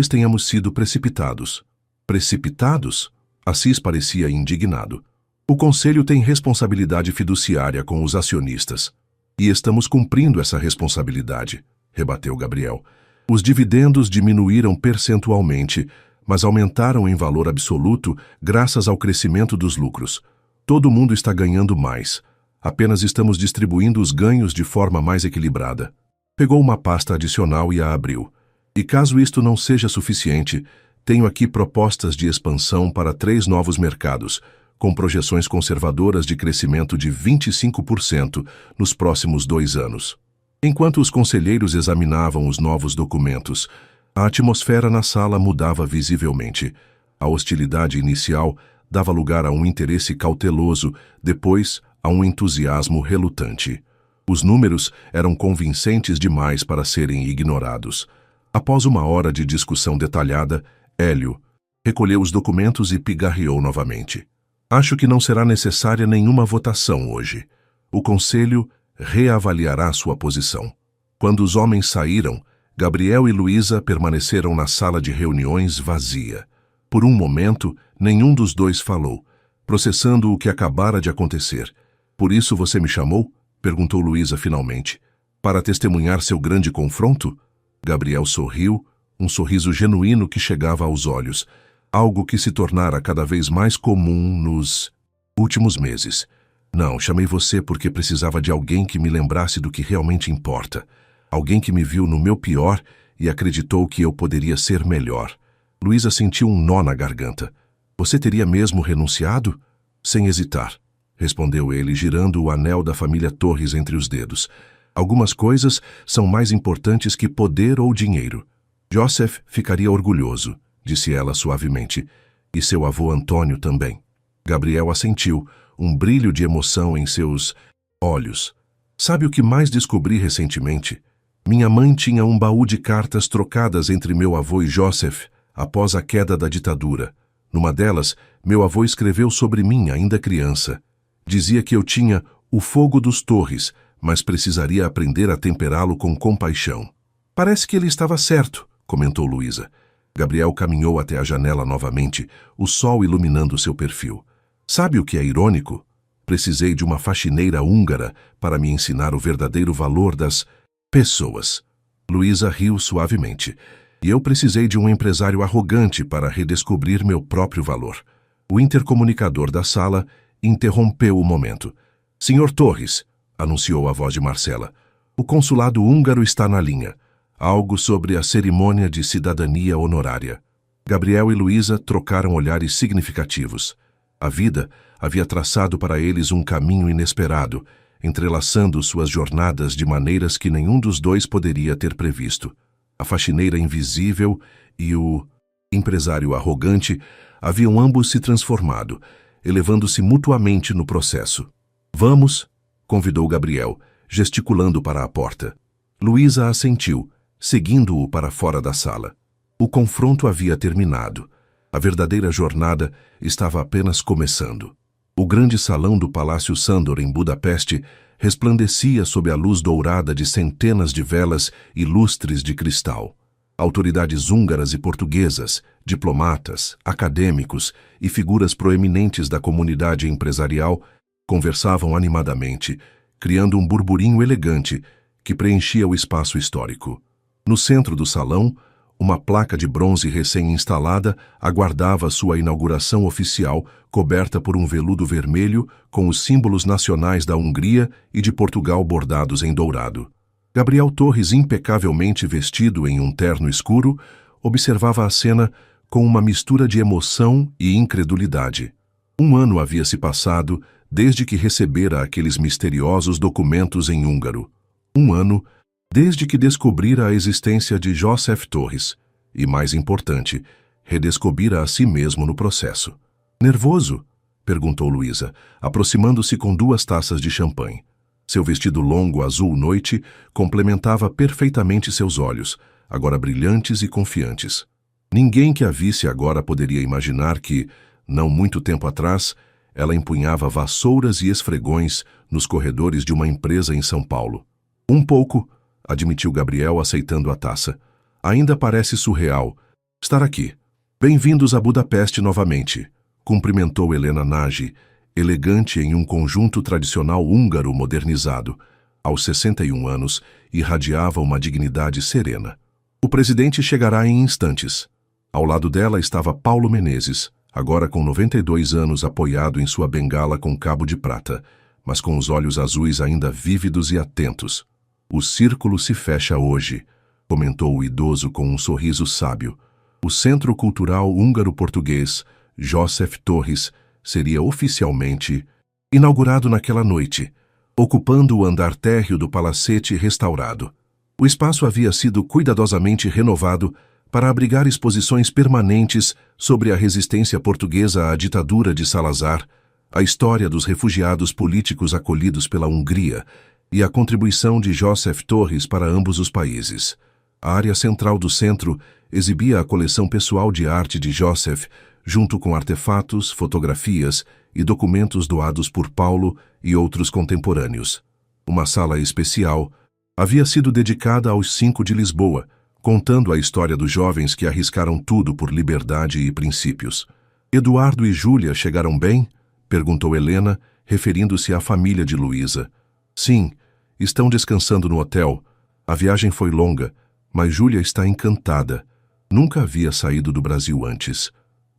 tenhamos sido precipitados. Precipitados? Assis parecia indignado. O conselho tem responsabilidade fiduciária com os acionistas. E estamos cumprindo essa responsabilidade, rebateu Gabriel. Os dividendos diminuíram percentualmente, mas aumentaram em valor absoluto graças ao crescimento dos lucros. Todo mundo está ganhando mais. Apenas estamos distribuindo os ganhos de forma mais equilibrada. Pegou uma pasta adicional e a abriu. E caso isto não seja suficiente, tenho aqui propostas de expansão para 3 novos mercados, com projeções conservadoras de crescimento de 25% nos próximos 2 anos. Enquanto os conselheiros examinavam os novos documentos, a atmosfera na sala mudava visivelmente. A hostilidade inicial dava lugar a um interesse cauteloso, depois a um entusiasmo relutante. Os números eram convincentes demais para serem ignorados. Após uma hora de discussão detalhada, Hélio recolheu os documentos e pigarreou novamente. Acho que não será necessária nenhuma votação hoje. O conselho reavaliará sua posição. Quando os homens saíram, Gabriel e Luísa permaneceram na sala de reuniões vazia. Por um momento, nenhum dos dois falou, processando o que acabara de acontecer. Por isso você me chamou? Perguntou Luísa finalmente. Para testemunhar seu grande confronto? Gabriel sorriu, um sorriso genuíno que chegava aos olhos, algo que se tornara cada vez mais comum nos últimos meses. Não, chamei você porque precisava de alguém que me lembrasse do que realmente importa. Alguém que me viu no meu pior e acreditou que eu poderia ser melhor. Luísa sentiu um nó na garganta. Você teria mesmo renunciado? Sem hesitar, respondeu ele, girando o anel da família Torres entre os dedos. Algumas coisas são mais importantes que poder ou dinheiro. Joseph ficaria orgulhoso, disse ela suavemente, e seu avô Antônio também. Gabriel assentiu, um brilho de emoção em seus olhos. Sabe o que mais descobri recentemente? Minha mãe tinha um baú de cartas trocadas entre meu avô e Joseph após a queda da ditadura. Numa delas, meu avô escreveu sobre mim ainda criança. Dizia que eu tinha o fogo dos Torres, mas precisaria aprender a temperá-lo com compaixão. Parece que ele estava certo, comentou Luísa. Gabriel caminhou até a janela novamente, o sol iluminando seu perfil. Sabe o que é irônico? Precisei de uma faxineira húngara para me ensinar o verdadeiro valor das pessoas. Luísa riu suavemente. E eu precisei de um empresário arrogante para redescobrir meu próprio valor. O intercomunicador da sala interrompeu o momento. Senhor Torres, anunciou a voz de Marcela, o consulado húngaro está na linha. Algo sobre a cerimônia de cidadania honorária. Gabriel e Luísa trocaram olhares significativos. A vida havia traçado para eles um caminho inesperado, entrelaçando suas jornadas de maneiras que nenhum dos dois poderia ter previsto. A faxineira invisível e o empresário arrogante haviam ambos se transformado, elevando-se mutuamente no processo. Vamos, convidou Gabriel, gesticulando para a porta. Luísa assentiu, seguindo-o para fora da sala. O confronto havia terminado. A verdadeira jornada estava apenas começando. O grande salão do Palácio Sándor, em Budapeste, resplandecia sob a luz dourada de centenas de velas e lustres de cristal. Autoridades húngaras e portuguesas, diplomatas, acadêmicos e figuras proeminentes da comunidade empresarial conversavam animadamente, criando um burburinho elegante que preenchia o espaço histórico. No centro do salão, uma placa de bronze recém-instalada aguardava sua inauguração oficial, coberta por um veludo vermelho com os símbolos nacionais da Hungria e de Portugal bordados em dourado. Gabriel Torres, impecavelmente vestido em um terno escuro, observava a cena com uma mistura de emoção e incredulidade. 1 ano havia se passado desde que recebera aqueles misteriosos documentos em húngaro. 1 ano desde que descobrira a existência de József Torres e, mais importante, redescobrira a si mesmo no processo. Nervoso? Perguntou Luísa, aproximando-se com 2 taças de champanhe. Seu vestido longo azul noite complementava perfeitamente seus olhos, agora brilhantes e confiantes. Ninguém que a visse agora poderia imaginar que, não muito tempo atrás, ela empunhava vassouras e esfregões nos corredores de uma empresa em São Paulo. Um pouco, admitiu Gabriel, aceitando a taça. Ainda parece surreal estar aqui. Bem-vindos a Budapeste novamente, cumprimentou Helena Nagy, elegante em um conjunto tradicional húngaro modernizado. Aos 61 anos, irradiava uma dignidade serena. O presidente chegará em instantes. Ao lado dela estava Paulo Menezes, agora com 92 anos apoiado em sua bengala com cabo de prata, mas com os olhos azuis ainda vívidos e atentos. O círculo se fecha hoje, comentou o idoso com um sorriso sábio. O Centro Cultural Húngaro-Português, József Torres, seria oficialmente inaugurado naquela noite, ocupando o andar térreo do palacete restaurado. O espaço havia sido cuidadosamente renovado para abrigar exposições permanentes sobre a resistência portuguesa à ditadura de Salazar, a história dos refugiados políticos acolhidos pela Hungria e a contribuição de József Torres para ambos os países. A área central do centro exibia a coleção pessoal de arte de József, junto com artefatos, fotografias e documentos doados por Paulo e outros contemporâneos. Uma sala especial havia sido dedicada aos 5 de Lisboa, contando a história dos jovens que arriscaram tudo por liberdade e princípios. Eduardo e Júlia chegaram bem? Perguntou Helena, referindo-se à família de Luísa. Sim, estão descansando no hotel. A viagem foi longa, mas Júlia está encantada. Nunca havia saído do Brasil antes.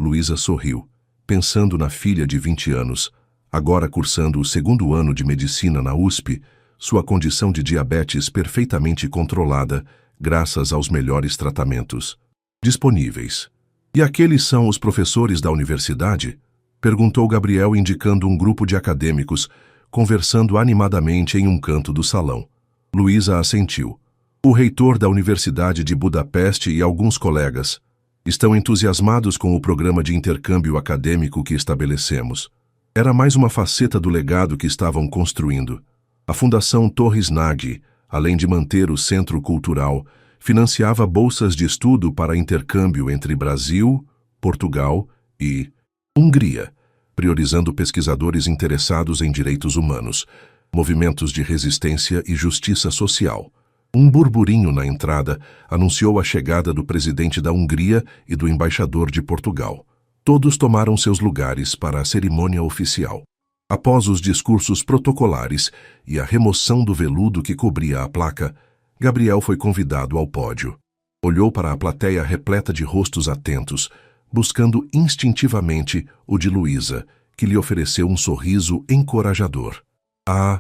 Luísa sorriu, pensando na filha de 20 anos, agora cursando o 2º ano de medicina na USP, sua condição de diabetes perfeitamente controlada, graças aos melhores tratamentos disponíveis. E aqueles são os professores da universidade? Perguntou Gabriel, indicando um grupo de acadêmicos, conversando animadamente em um canto do salão. Luísa assentiu. O reitor da Universidade de Budapeste e alguns colegas estão entusiasmados com o programa de intercâmbio acadêmico que estabelecemos. Era mais uma faceta do legado que estavam construindo. A Fundação Torres Nagy, além de manter o Centro Cultural, financiava bolsas de estudo para intercâmbio entre Brasil, Portugal e Hungria, priorizando pesquisadores interessados em direitos humanos, movimentos de resistência e justiça social. Um burburinho na entrada anunciou a chegada do presidente da Hungria e do embaixador de Portugal. Todos tomaram seus lugares para a cerimônia oficial. Após os discursos protocolares e a remoção do veludo que cobria a placa, Gabriel foi convidado ao pódio. Olhou para a plateia repleta de rostos atentos, buscando instintivamente o de Luísa, que lhe ofereceu um sorriso encorajador. Há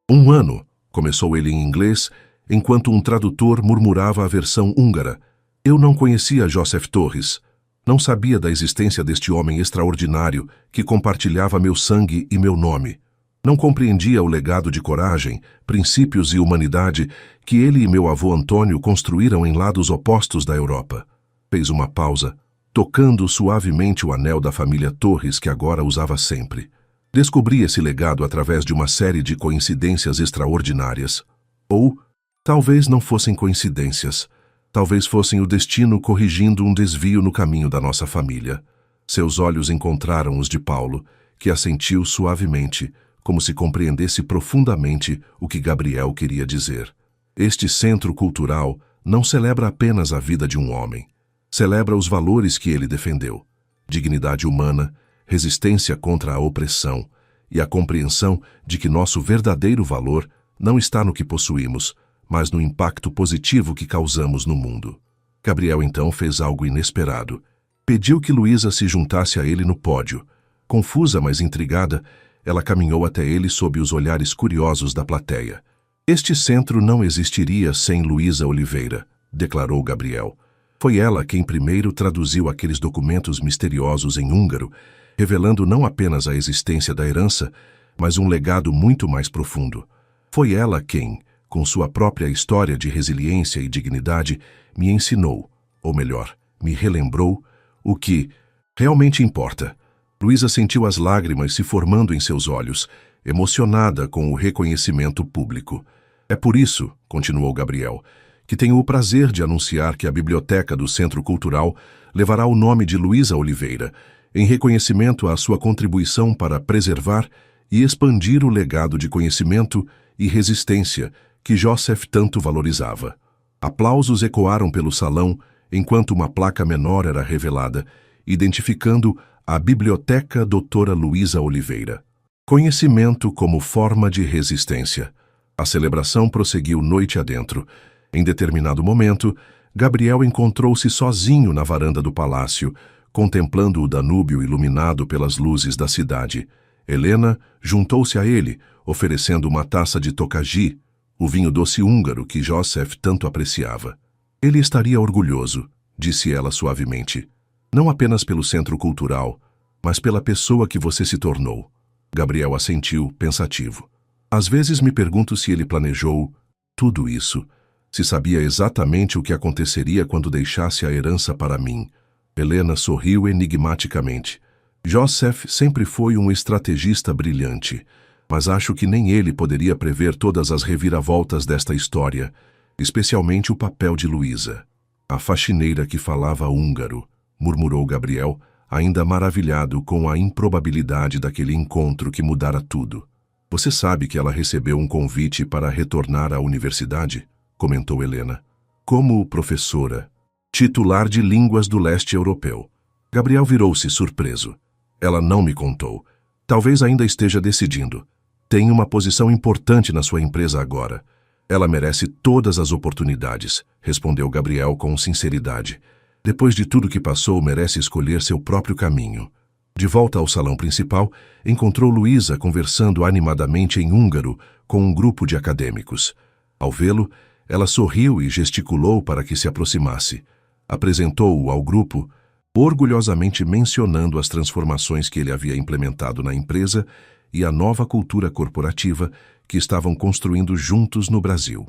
1 ano, começou ele em inglês, enquanto um tradutor murmurava a versão húngara. Eu não conhecia József Torres. Não sabia da existência deste homem extraordinário que compartilhava meu sangue e meu nome. Não compreendia o legado de coragem, princípios e humanidade que ele e meu avô Antônio construíram em lados opostos da Europa. Fez uma pausa, tocando suavemente o anel da família Torres que agora usava sempre. Descobri esse legado através de uma série de coincidências extraordinárias. Ou talvez não fossem coincidências. Talvez fossem o destino corrigindo um desvio no caminho da nossa família. Seus olhos encontraram os de Paulo, que assentiu suavemente, como se compreendesse profundamente o que Gabriel queria dizer. Este centro cultural não celebra apenas a vida de um homem. Celebra os valores que ele defendeu: dignidade humana, resistência contra a opressão e a compreensão de que nosso verdadeiro valor não está no que possuímos, mas no impacto positivo que causamos no mundo. Gabriel então fez algo inesperado. Pediu que Luísa se juntasse a ele no pódio. Confusa, mas intrigada, ela caminhou até ele sob os olhares curiosos da plateia. Este centro não existiria sem Luísa Oliveira, declarou Gabriel. Foi ela quem primeiro traduziu aqueles documentos misteriosos em húngaro, revelando não apenas a existência da herança, mas um legado muito mais profundo. Foi ela quem, com sua própria história de resiliência e dignidade, me ensinou, ou melhor, me relembrou, o que realmente importa. Luísa sentiu as lágrimas se formando em seus olhos, emocionada com o reconhecimento público. É por isso, continuou Gabriel, que tenho o prazer de anunciar que a biblioteca do Centro Cultural levará o nome de Luísa Oliveira, em reconhecimento à sua contribuição para preservar e expandir o legado de conhecimento e resistência que Joseph tanto valorizava. Aplausos ecoaram pelo salão enquanto uma placa menor era revelada, identificando a Biblioteca Doutora Luísa Oliveira. Conhecimento como forma de resistência. A celebração prosseguiu noite adentro. Em determinado momento, Gabriel encontrou-se sozinho na varanda do palácio, contemplando o Danúbio iluminado pelas luzes da cidade. Helena juntou-se a ele, oferecendo uma taça de tokaj, o vinho doce húngaro que Joseph tanto apreciava. Ele estaria orgulhoso, disse ela suavemente, não apenas pelo centro cultural, mas pela pessoa que você se tornou. Gabriel assentiu, pensativo. Às vezes me pergunto se ele planejou tudo isso, se sabia exatamente o que aconteceria quando deixasse a herança para mim. Helena sorriu enigmaticamente. Joseph sempre foi um estrategista brilhante, mas acho que nem ele poderia prever todas as reviravoltas desta história, especialmente o papel de Luísa. A faxineira que falava húngaro, murmurou Gabriel, ainda maravilhado com a improbabilidade daquele encontro que mudara tudo. Você sabe que ela recebeu um convite para retornar à universidade? Comentou Helena. Como professora, titular de línguas do leste europeu. Gabriel virou-se surpreso. Ela não me contou. Talvez ainda esteja decidindo. Tem uma posição importante na sua empresa agora. Ela merece todas as oportunidades, respondeu Gabriel com sinceridade. Depois de tudo que passou, merece escolher seu próprio caminho. De volta ao salão principal, encontrou Luísa conversando animadamente em húngaro com um grupo de acadêmicos. Ao vê-lo, ela sorriu e gesticulou para que se aproximasse. Apresentou-o ao grupo, orgulhosamente mencionando as transformações que ele havia implementado na empresa e a nova cultura corporativa que estavam construindo juntos no Brasil.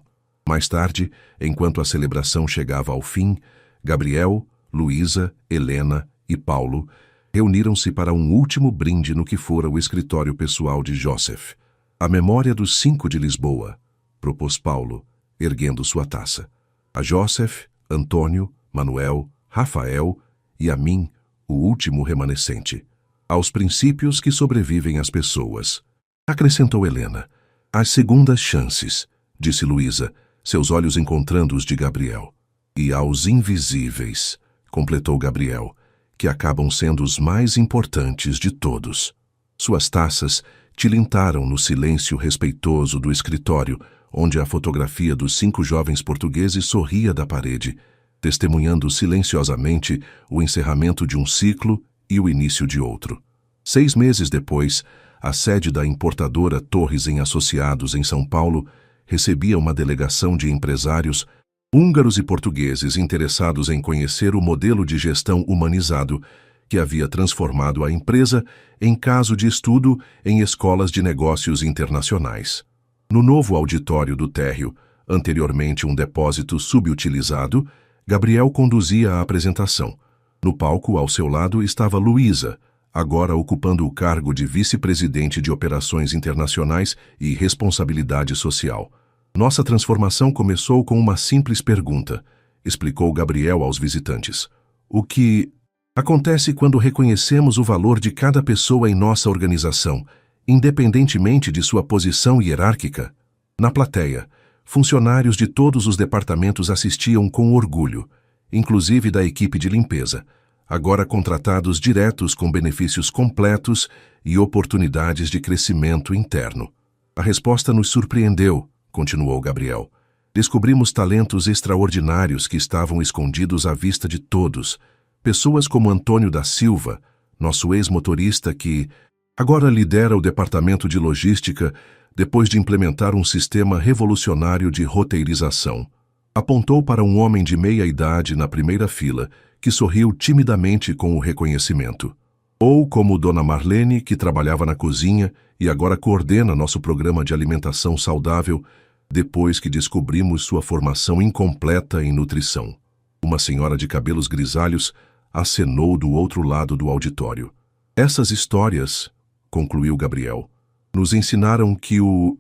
Mais tarde, enquanto a celebração chegava ao fim, Gabriel, Luísa, Helena e Paulo reuniram-se para um último brinde no que fora o escritório pessoal de Joseph. A memória dos 5 de Lisboa, propôs Paulo, erguendo sua taça. A Joseph, Antônio, Manuel, Rafael e a mim, o último remanescente. Aos princípios que sobrevivem às pessoas. Acrescentou Helena. As segundas chances, disse Luísa, seus olhos encontrando os de Gabriel. E aos invisíveis, completou Gabriel, que acabam sendo os mais importantes de todos. Suas taças tilintaram no silêncio respeitoso do escritório, onde a fotografia dos 5 jovens portugueses sorria da parede, testemunhando silenciosamente o encerramento de um ciclo e o início de outro. 6 meses depois, a sede da importadora Torres em Associados, em São Paulo, recebia uma delegação de empresários húngaros e portugueses interessados em conhecer o modelo de gestão humanizado que havia transformado a empresa em caso de estudo em escolas de negócios internacionais. No novo auditório do térreo, anteriormente um depósito subutilizado, Gabriel conduzia a apresentação. No palco, ao seu lado, estava Luísa, agora ocupando o cargo de vice-presidente de operações internacionais e responsabilidade social. Nossa transformação começou com uma simples pergunta: explicou Gabriel aos visitantes. O que acontece quando reconhecemos o valor de cada pessoa em nossa organização, independentemente de sua posição hierárquica? Na plateia, funcionários de todos os departamentos assistiam com orgulho, inclusive da equipe de limpeza, agora contratados diretos com benefícios completos e oportunidades de crescimento interno. A resposta nos surpreendeu, continuou Gabriel. Descobrimos talentos extraordinários que estavam escondidos à vista de todos. Pessoas como Antônio da Silva, nosso ex-motorista que agora lidera o departamento de logística depois de implementar um sistema revolucionário de roteirização. Apontou para um homem de meia-idade na primeira fila, que sorriu timidamente com o reconhecimento. Ou como Dona Marlene, que trabalhava na cozinha e agora coordena nosso programa de alimentação saudável, depois que descobrimos sua formação incompleta em nutrição. Uma senhora de cabelos grisalhos acenou do outro lado do auditório. Essas histórias, concluiu Gabriel, nos ensinaram que o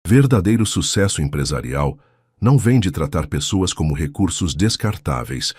verdadeiro sucesso empresarial não vem de tratar pessoas como recursos descartáveis,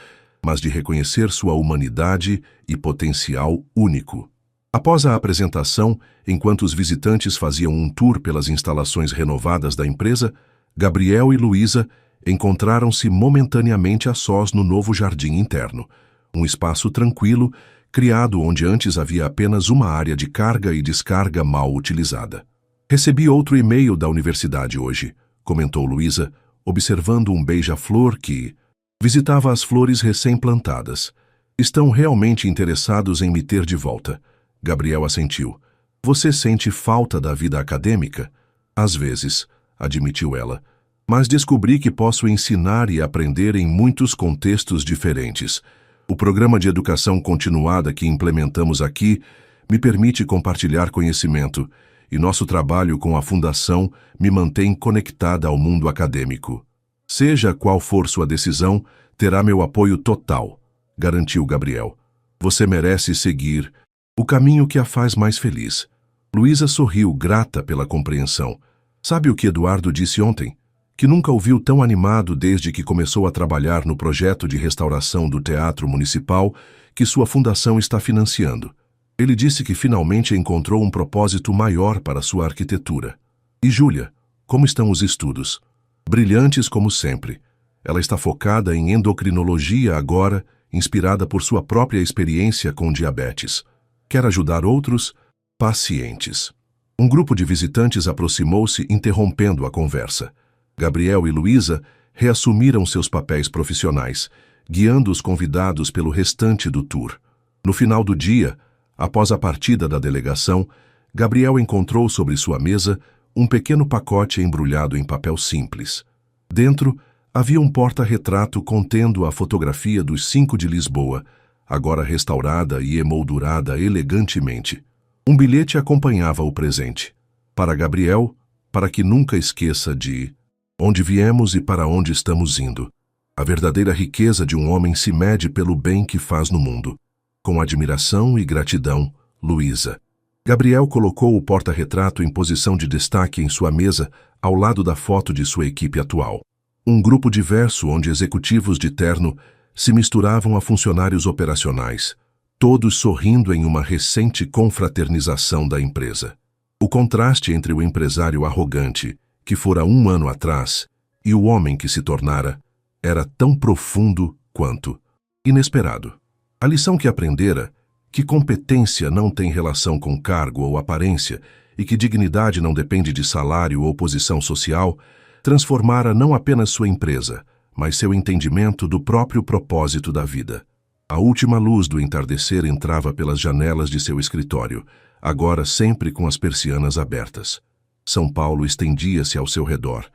mas de reconhecer sua humanidade e potencial único. Após a apresentação, enquanto os visitantes faziam um tour pelas instalações renovadas da empresa, Gabriel e Luísa encontraram-se momentaneamente a sós no novo jardim interno, um espaço tranquilo, criado onde antes havia apenas uma área de carga e descarga mal utilizada. Recebi outro e-mail da universidade hoje, comentou Luísa, observando um beija-flor que visitava as flores recém-plantadas. Estão realmente interessados em me ter de volta. Gabriel assentiu. Você sente falta da vida acadêmica? Às vezes, admitiu ela, mas descobri que posso ensinar e aprender em muitos contextos diferentes. O programa de educação continuada que implementamos aqui me permite compartilhar conhecimento, e nosso trabalho com a Fundação me mantém conectada ao mundo acadêmico. Seja qual for sua decisão, terá meu apoio total, garantiu Gabriel. Você merece seguir o caminho que a faz mais feliz. Luísa sorriu, grata pela compreensão. Sabe o que Eduardo disse ontem? Que nunca o viu tão animado desde que começou a trabalhar no projeto de restauração do Teatro Municipal que sua fundação está financiando. Ele disse que finalmente encontrou um propósito maior para sua arquitetura. E Júlia, como estão os estudos? Brilhantes como sempre. Ela está focada em endocrinologia agora, inspirada por sua própria experiência com diabetes. Quer ajudar outros pacientes. Um grupo de visitantes aproximou-se, interrompendo a conversa. Gabriel e Luísa reassumiram seus papéis profissionais, guiando os convidados pelo restante do tour. No final do dia, após a partida da delegação, Gabriel encontrou sobre sua mesa um pequeno pacote embrulhado em papel simples. Dentro, havia um porta-retrato contendo a fotografia dos 5 de Lisboa, agora restaurada e emoldurada elegantemente. Um bilhete acompanhava o presente. Para Gabriel, para que nunca esqueça de onde viemos e para onde estamos indo. A verdadeira riqueza de um homem se mede pelo bem que faz no mundo. Com admiração e gratidão, Luísa. Gabriel colocou o porta-retrato em posição de destaque em sua mesa, ao lado da foto de sua equipe atual. Um grupo diverso onde executivos de terno se misturavam a funcionários operacionais, todos sorrindo em uma recente confraternização da empresa. O contraste entre o empresário arrogante, que fora 1 ano atrás, e o homem que se tornara, era tão profundo quanto inesperado. A lição que aprendera, que competência não tem relação com cargo ou aparência e que dignidade não depende de salário ou posição social, transformara não apenas sua empresa, mas seu entendimento do próprio propósito da vida. A última luz do entardecer entrava pelas janelas de seu escritório, agora sempre com as persianas abertas. São Paulo estendia-se ao seu redor,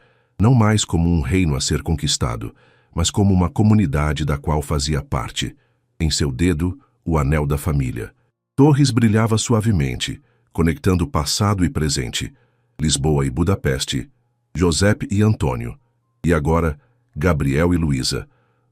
não mais como um reino a ser conquistado, mas como uma comunidade da qual fazia parte. Em seu dedo, o anel da família. Torres brilhava suavemente, conectando passado e presente. Lisboa e Budapeste, Giuseppe e Antônio. E agora, Gabriel e Luísa.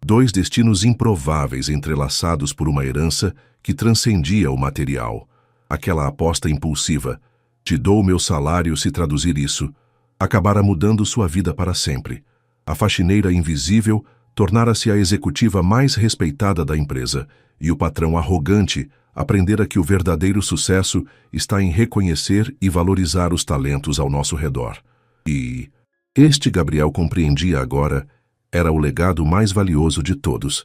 2 destinos improváveis entrelaçados por uma herança que transcendia o material. Aquela aposta impulsiva, te dou meu salário se traduzir isso, acabara mudando sua vida para sempre. A faxineira invisível tornara-se a executiva mais respeitada da empresa, e o patrão arrogante aprendera que o verdadeiro sucesso está em reconhecer e valorizar os talentos ao nosso redor. E este Gabriel compreendia agora era o legado mais valioso de todos.